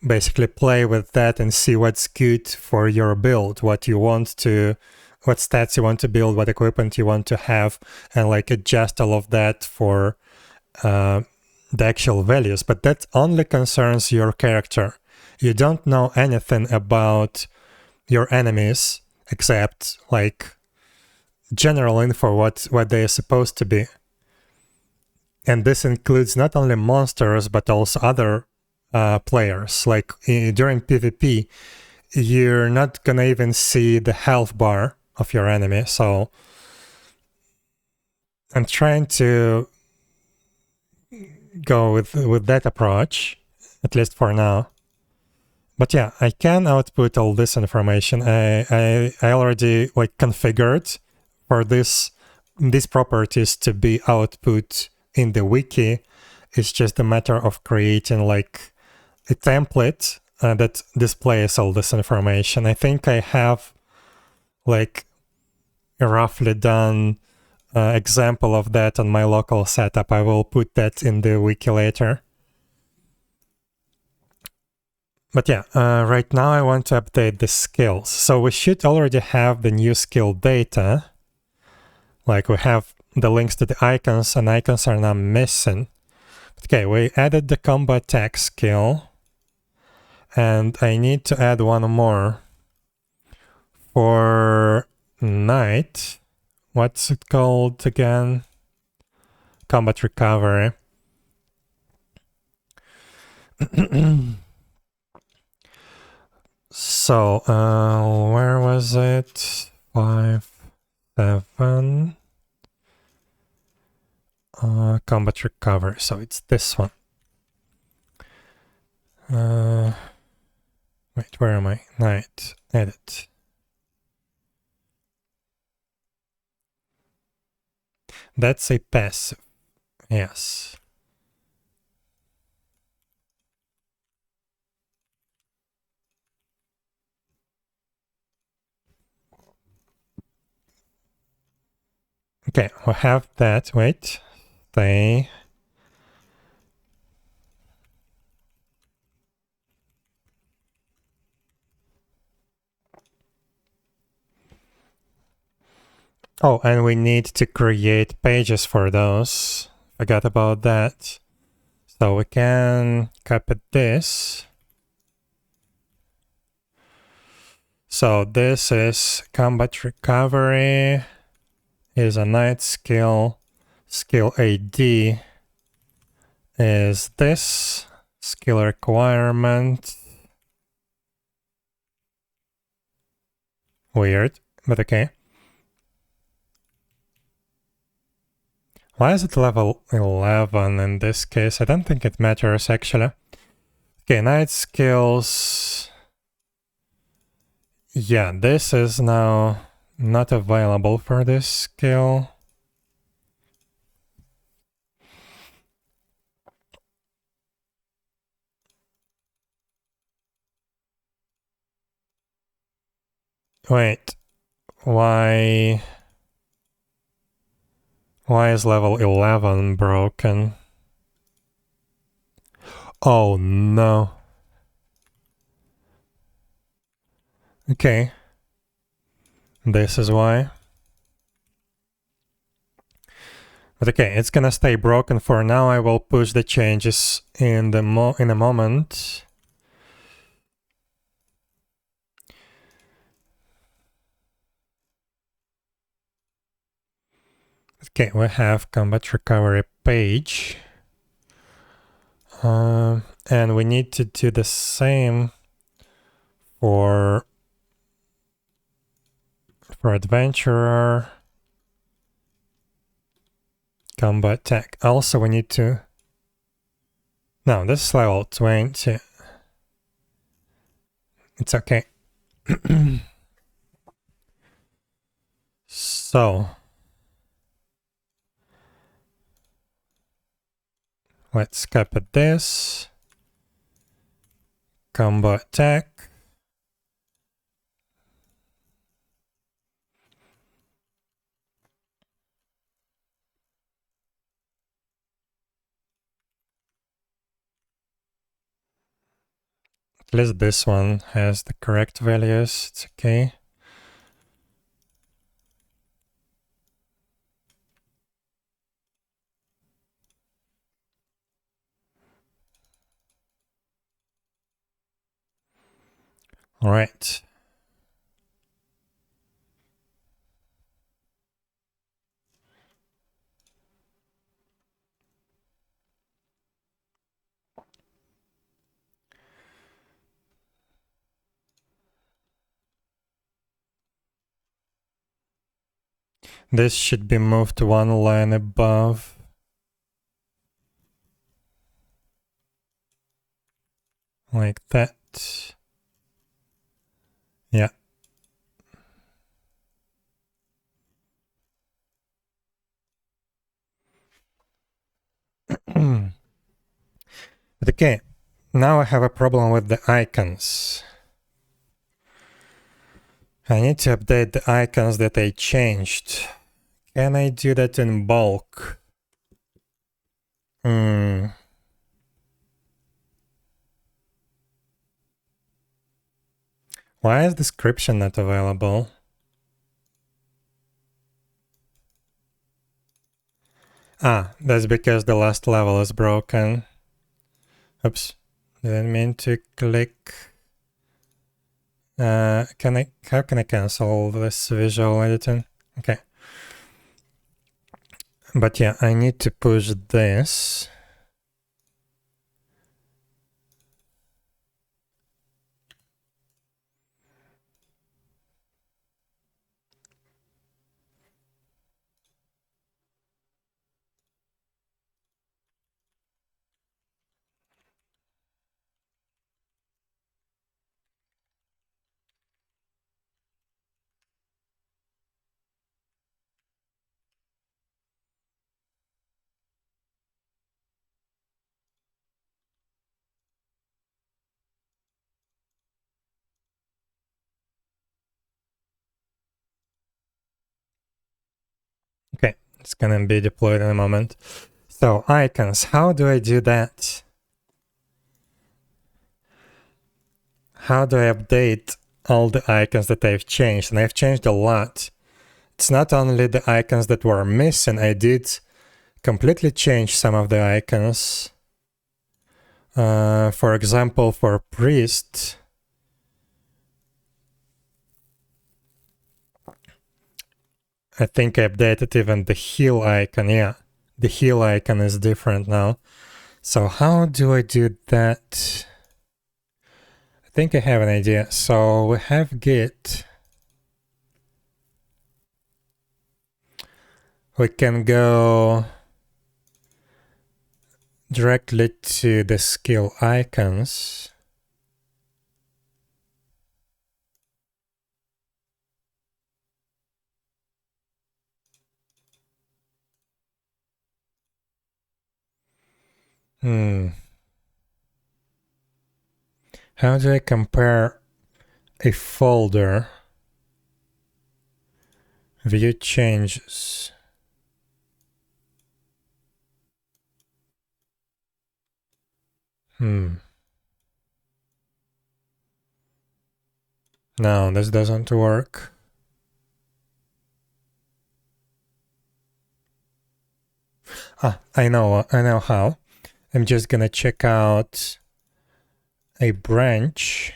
basically play with that and see what's good for your build, what you want to, what stats you want to build, what equipment you want to have, and like adjust all of that for the actual values. But that only concerns your character. You don't know anything about your enemies except like general info, what they're supposed to be. And this includes not only monsters, but also other players. Like during PvP, you're not gonna even see the health bar of your enemy. So I'm trying to go with that approach, at least for now. But yeah, I can output all this information. I already like configured for these properties to be output in the wiki. It's just a matter of creating like a template that displays all this information. I think I have like a roughly done example of that on my local setup. I will put that in the wiki later. But yeah, right now I want to update the skills. So we should already have the new skill data. Like we have the links to the icons, and icons are now missing. Okay, we added the combo attack skill. And I need to add one more. For knight, what's it called again? Combat recovery. So, where was it? 5, 7. Combat recover. So it's this one. Wait, where am I? Night. Edit. That's a passive. Yes. Okay, we'll have that. Wait. Stay. Oh, and we need to create pages for those. Forgot about that. So we can copy this. So this is combat recovery, is a night skill. Skill AD is this. Skill requirement. Weird, but okay. Why is it level 11 in this case? I don't think it matters actually. Okay, night skills. Yeah, this is now not available for this skill. Wait, why is level 11 broken? Oh no. Okay. This is why. But okay, it's gonna stay broken for now. I will push the changes in a moment. Okay, we have combat recovery page. And we need to do the same for adventurer. Combat tech. Also, we need to... No, this is level 20. It's okay. So... let's copy this. Combat tech. At least this one has the correct values. It's okay. All right. This should be moved one line above. Like that. Yeah. But okay, now I have a problem with the icons. I need to update the icons that I changed. Can I do that in bulk? Why is description not available? Ah, that's because the last level is broken. Oops, didn't mean to click. How can I cancel this visual editing? Okay. But yeah, I need to push this. It's gonna be deployed in a moment. So icons, how do I do that? How do I update all the icons that I've changed? And I've changed a lot. It's not only the icons that were missing, I did completely change some of the icons. For example, for priest, I think I updated even the heal icon. Yeah, the heal icon is different now. So how do I do that? I think I have an idea. So we have git. We can go directly to the skill icons. How do I compare a folder? View changes. No, this doesn't work. I know how. I'm just gonna check out a branch,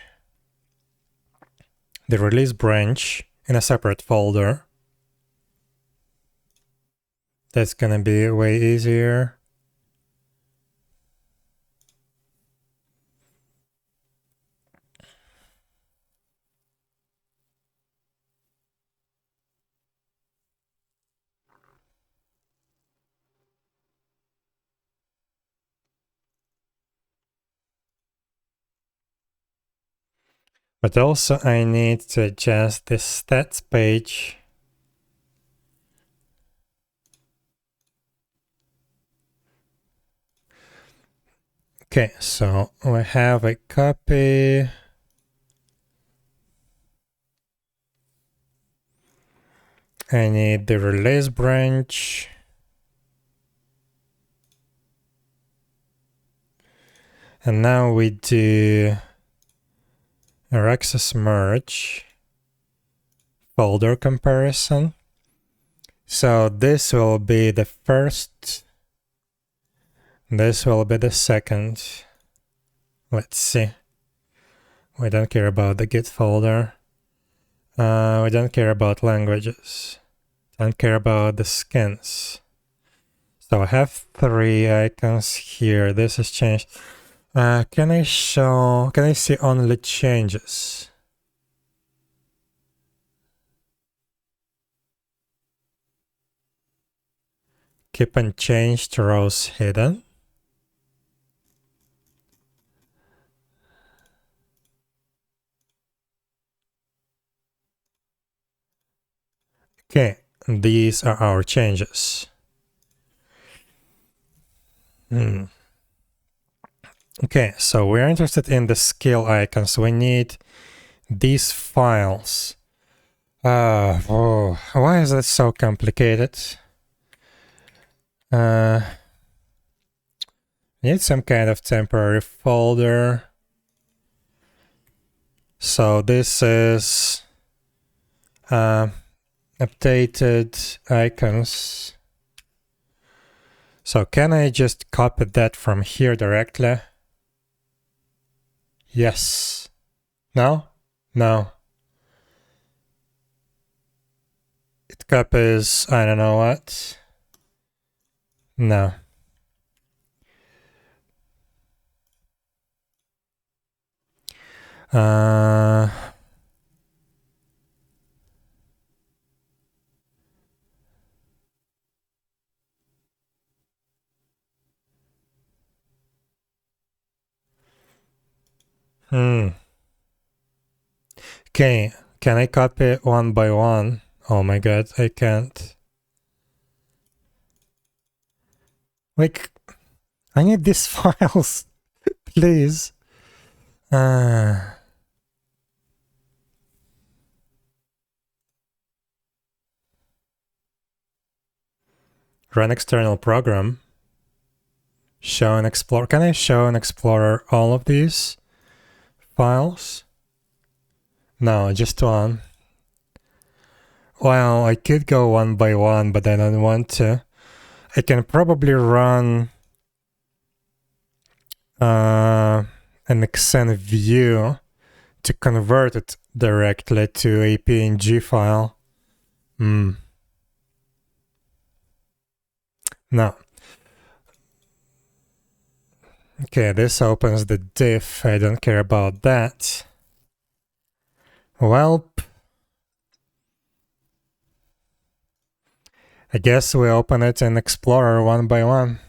the release branch, in a separate folder. That's gonna be way easier. But also I need to adjust the stats page. Okay, so we have a copy. I need the release branch. And now we do our access merge folder comparison. So this will be the first. This will be the second. Let's see. We don't care about the Git folder. We don't care about languages. Don't care about the skins. So I have 3 icons here. This has changed. Can I see only changes? Keep unchanged rows hidden. Okay, these are our changes. Okay, so we're interested in the skill icons. We need these files. Why is that so complicated? Need some kind of temporary folder. So this is updated icons. So can I just copy that from here directly? Yes. No? No. It copies, I don't know what. No. Okay, can I copy it one by one? Oh my god, I can't. Like, I need these files, please. Run external program. Show and explore. Can I show and explore all of these files? No, just one. Well, I could go one by one, but I don't want to. I can probably run an extend view to convert it directly to a PNG file. No. Okay, this opens the diff. I don't care about that. Well, I guess we open it in Explorer one by one.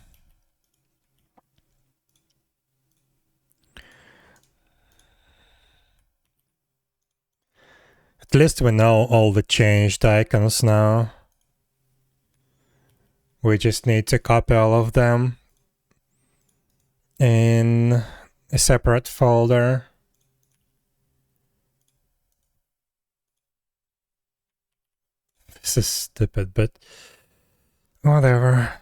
At least we know all the changed icons now. We just need to copy all of them in a separate folder. This is stupid, but whatever.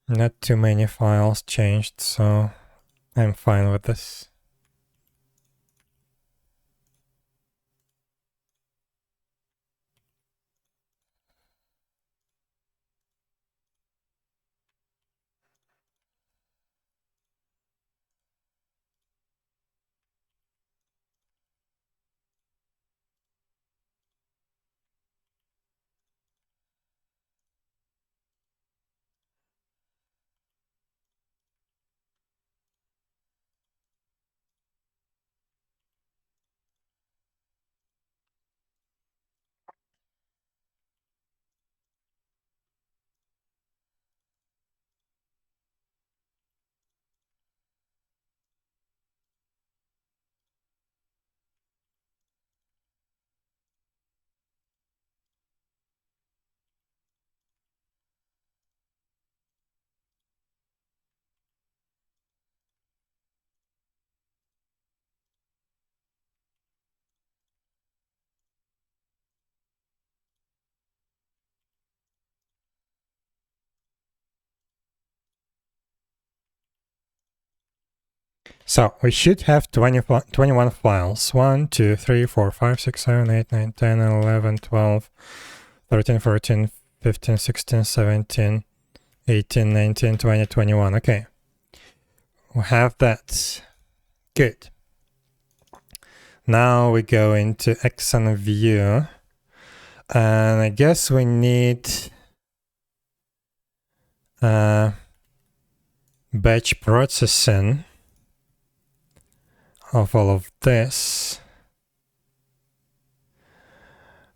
Not too many files changed, so I'm fine with this. So we should have 21 files. 1, 2, 3, 4, 5, 6, 7, 8, 9, 10, 11, 12, 13, 14, 15, 16, 17, 18, 19, 20, 21. Okay. We have that. Good. Now we go into Exxon view. And I guess we need batch processing of all of this.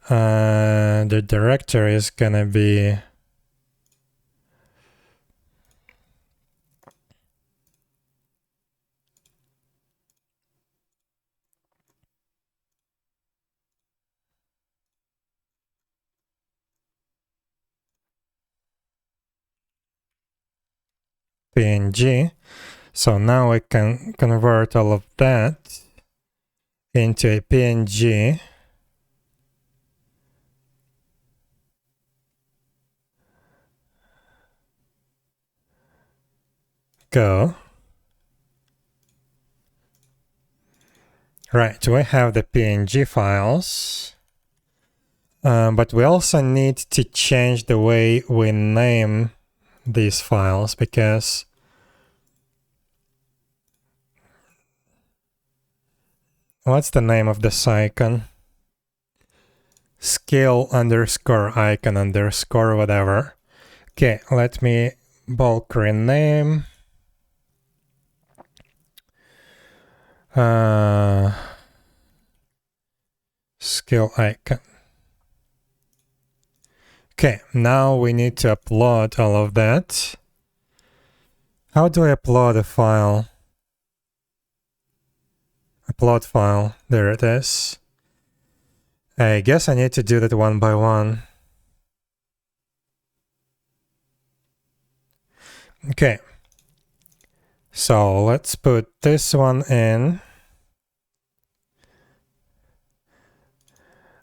The directory is gonna be PNG. So now we can convert all of that into a PNG. Go. Right, we have the PNG files. But we also need to change the way we name these files, because what's the name of this icon? Scale underscore icon underscore whatever. Okay, let me bulk rename. Scale icon. Okay, now we need to upload all of that. How do I upload a file? Upload file. There it is. I guess I need to do that one by one. Okay. So let's put this one in.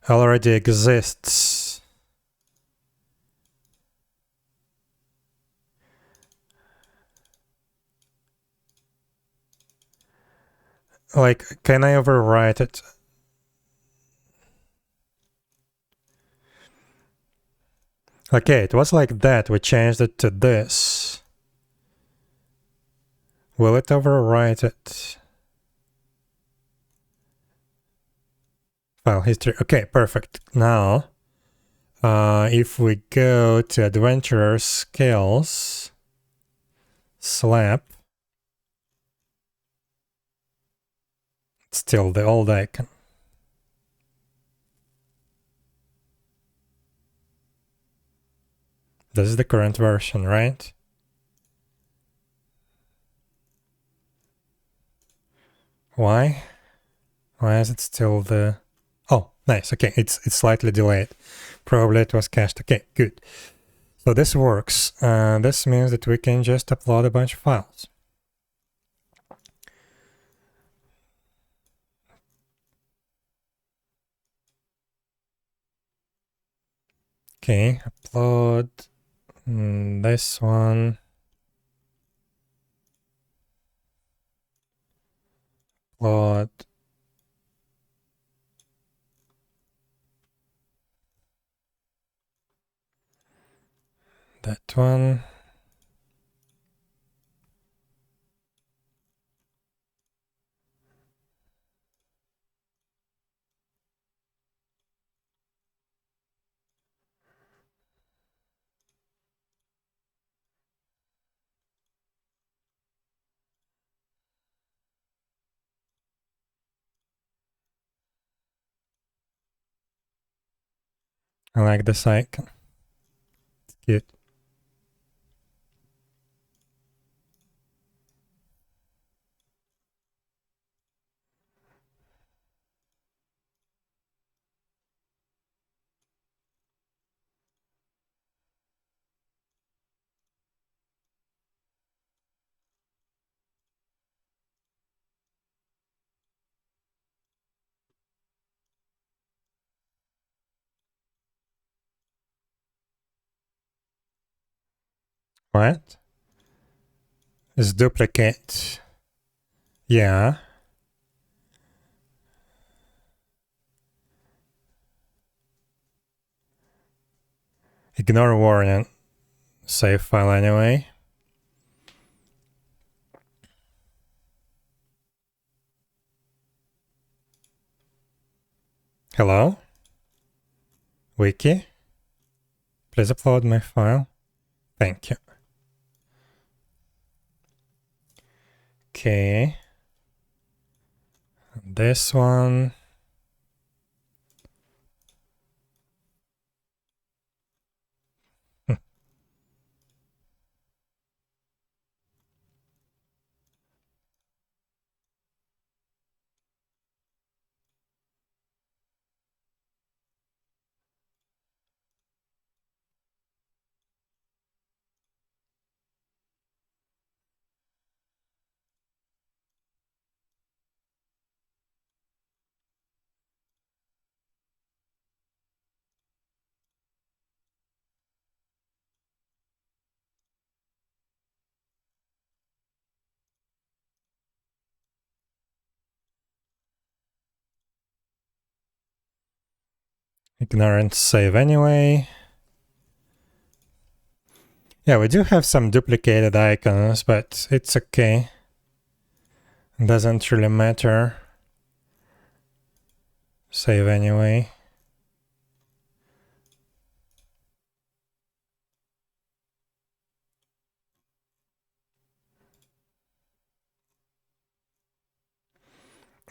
Already exists. like, can I overwrite it? Okay, it was like that. We changed it to this. Will it overwrite it? File history. Okay, perfect. Now, if we go to Adventurer Skills, Slap, it's still the old icon. This is the current version, right? Why? Why is it still the... Oh, nice. Okay, it's slightly delayed. Probably it was cached. Okay, good. So this works. This means that we can just upload a bunch of files. Okay, upload this one. Upload that one. I like this icon. It's cute. What? Is duplicate. Yeah. Ignore warning. Save file anyway. Hello? Wiki? Please upload my file. Thank you. Okay. This one. Ignore and save anyway. Yeah, we do have some duplicated icons, but it's okay. It doesn't really matter. Save anyway.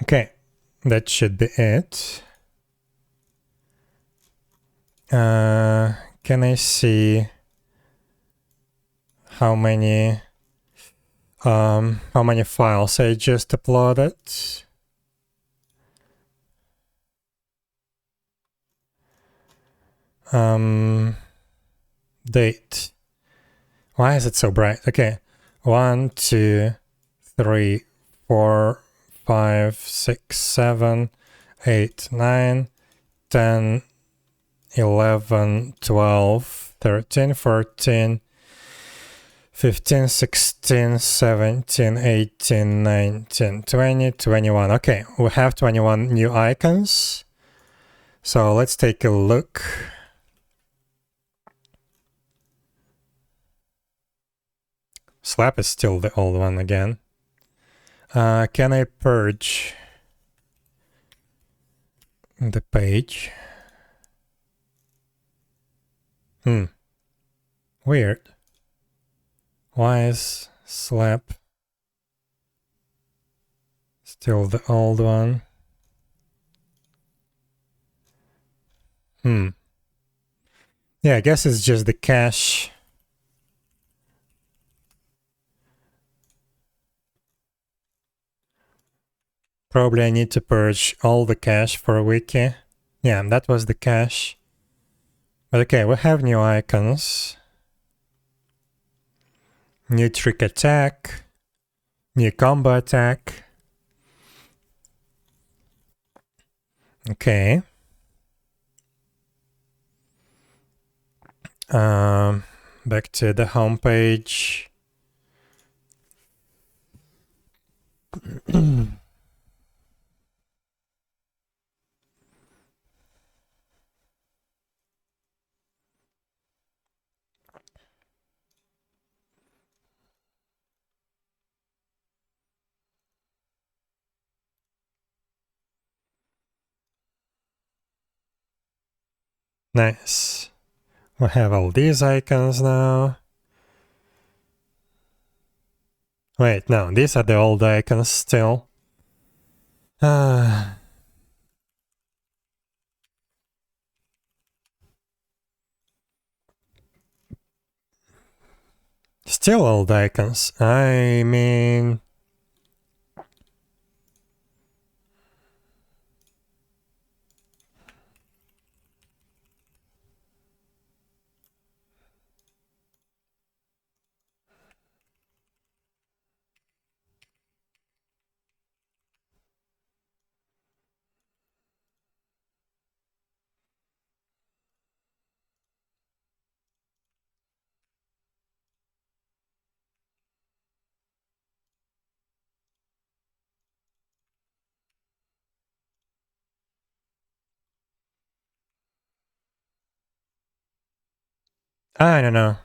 Okay, that should be it. Can I see how many files I just uploaded? Date. Why is it so bright? Okay, 1, 2, 3, 4, 5, 6, 7, 8, 9, 10, 11, 12, 13, 14, 15, 16, 17, 18, 19, 20, 21. Okay, we have 21 new icons. So let's take a look. Slap is still the old one again. Can I purge the page? Weird. Why is slap still the old one? Yeah, I guess it's just the cache. Probably I need to purge all the cache for a wiki. Yeah, that was the cache. But okay, we have new icons. New trick attack. New combo attack. Okay. Back to the home page. Nice. We have all these icons now. Wait, no, these are the old icons still. Still old icons. I mean... I don't know.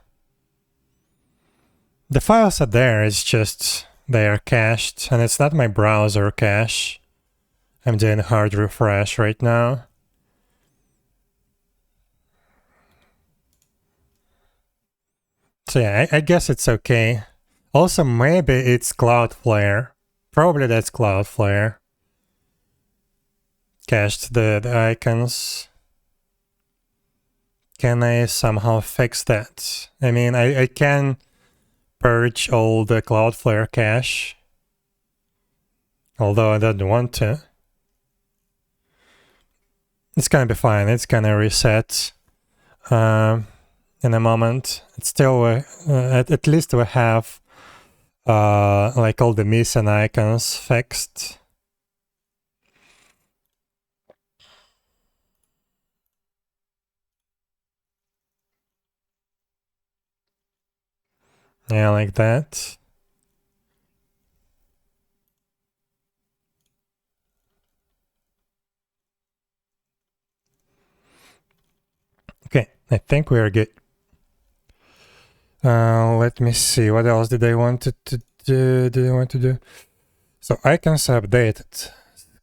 The files are there, it's just they are cached, and it's not my browser cache. I'm doing a hard refresh right now. So yeah, I guess it's okay. Also, maybe it's Cloudflare. Probably that's Cloudflare. Cached the icons. Can I somehow fix that? I mean, I can purge all the Cloudflare cache, although I don't want to. It's gonna be fine. It's gonna reset in a moment. It's still at least we have like all the missing icons fixed. Yeah, like that. Okay, I think we are good. Let me see. What else did I want to do? So icons are updated.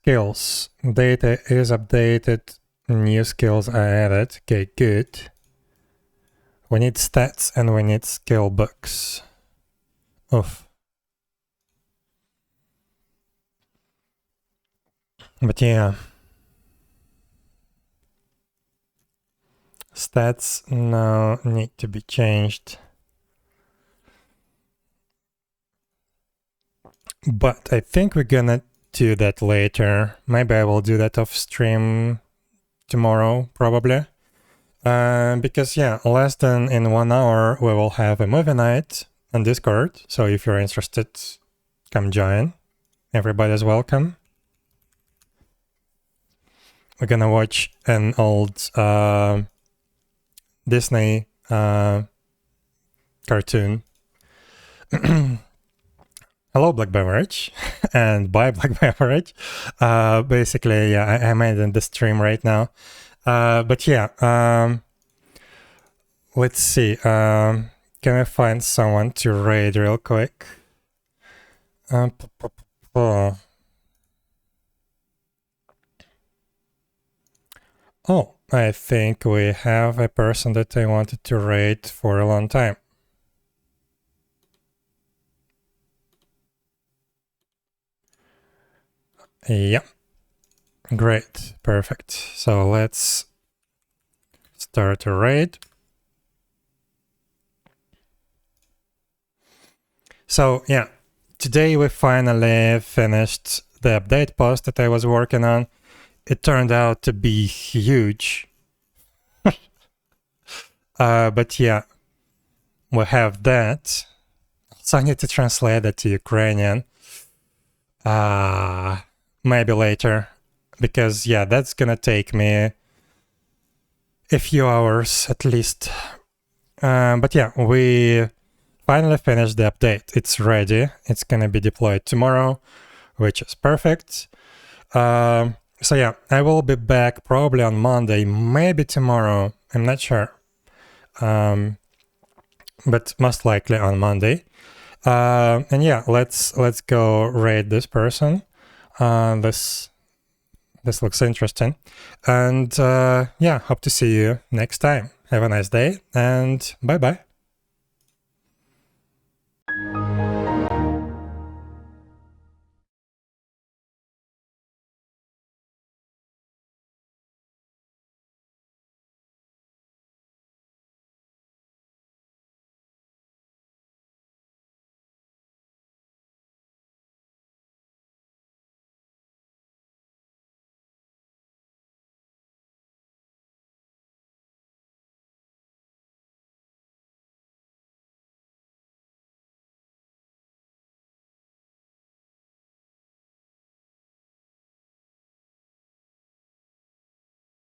Skills. Data is updated. New skills are added. Okay, good. We need stats and we need skill books. Oof. But yeah. Stats now need to be changed. But I think we're gonna do that later. Maybe I will do that off stream tomorrow, probably. Because yeah, less than in 1 hour, we will have a movie night on Discord. So if you're interested, come join. Everybody's welcome. We're gonna watch an old Disney cartoon. Hello, Black Beverage, and bye, Black Beverage. Basically, yeah, I'm in the stream right now. But yeah, let's see. Can I find someone to raid real quick? Oh, I think we have a person that I wanted to raid for a long time. Yeah. Great. Perfect. So let's start a raid. So yeah, today we finally finished the update post that I was working on. It turned out to be huge. But yeah, we have that. So I need to translate that to Ukrainian. Maybe later. Because yeah, that's gonna take me a few hours at least. But yeah, we finally finished the update. It's ready. It's gonna be deployed tomorrow, which is perfect. So yeah, I will be back probably on Monday, maybe tomorrow. I'm not sure. But most likely on Monday. And yeah, let's go raid this person. This looks interesting. And yeah, hope to see you next time. Have a nice day and bye-bye.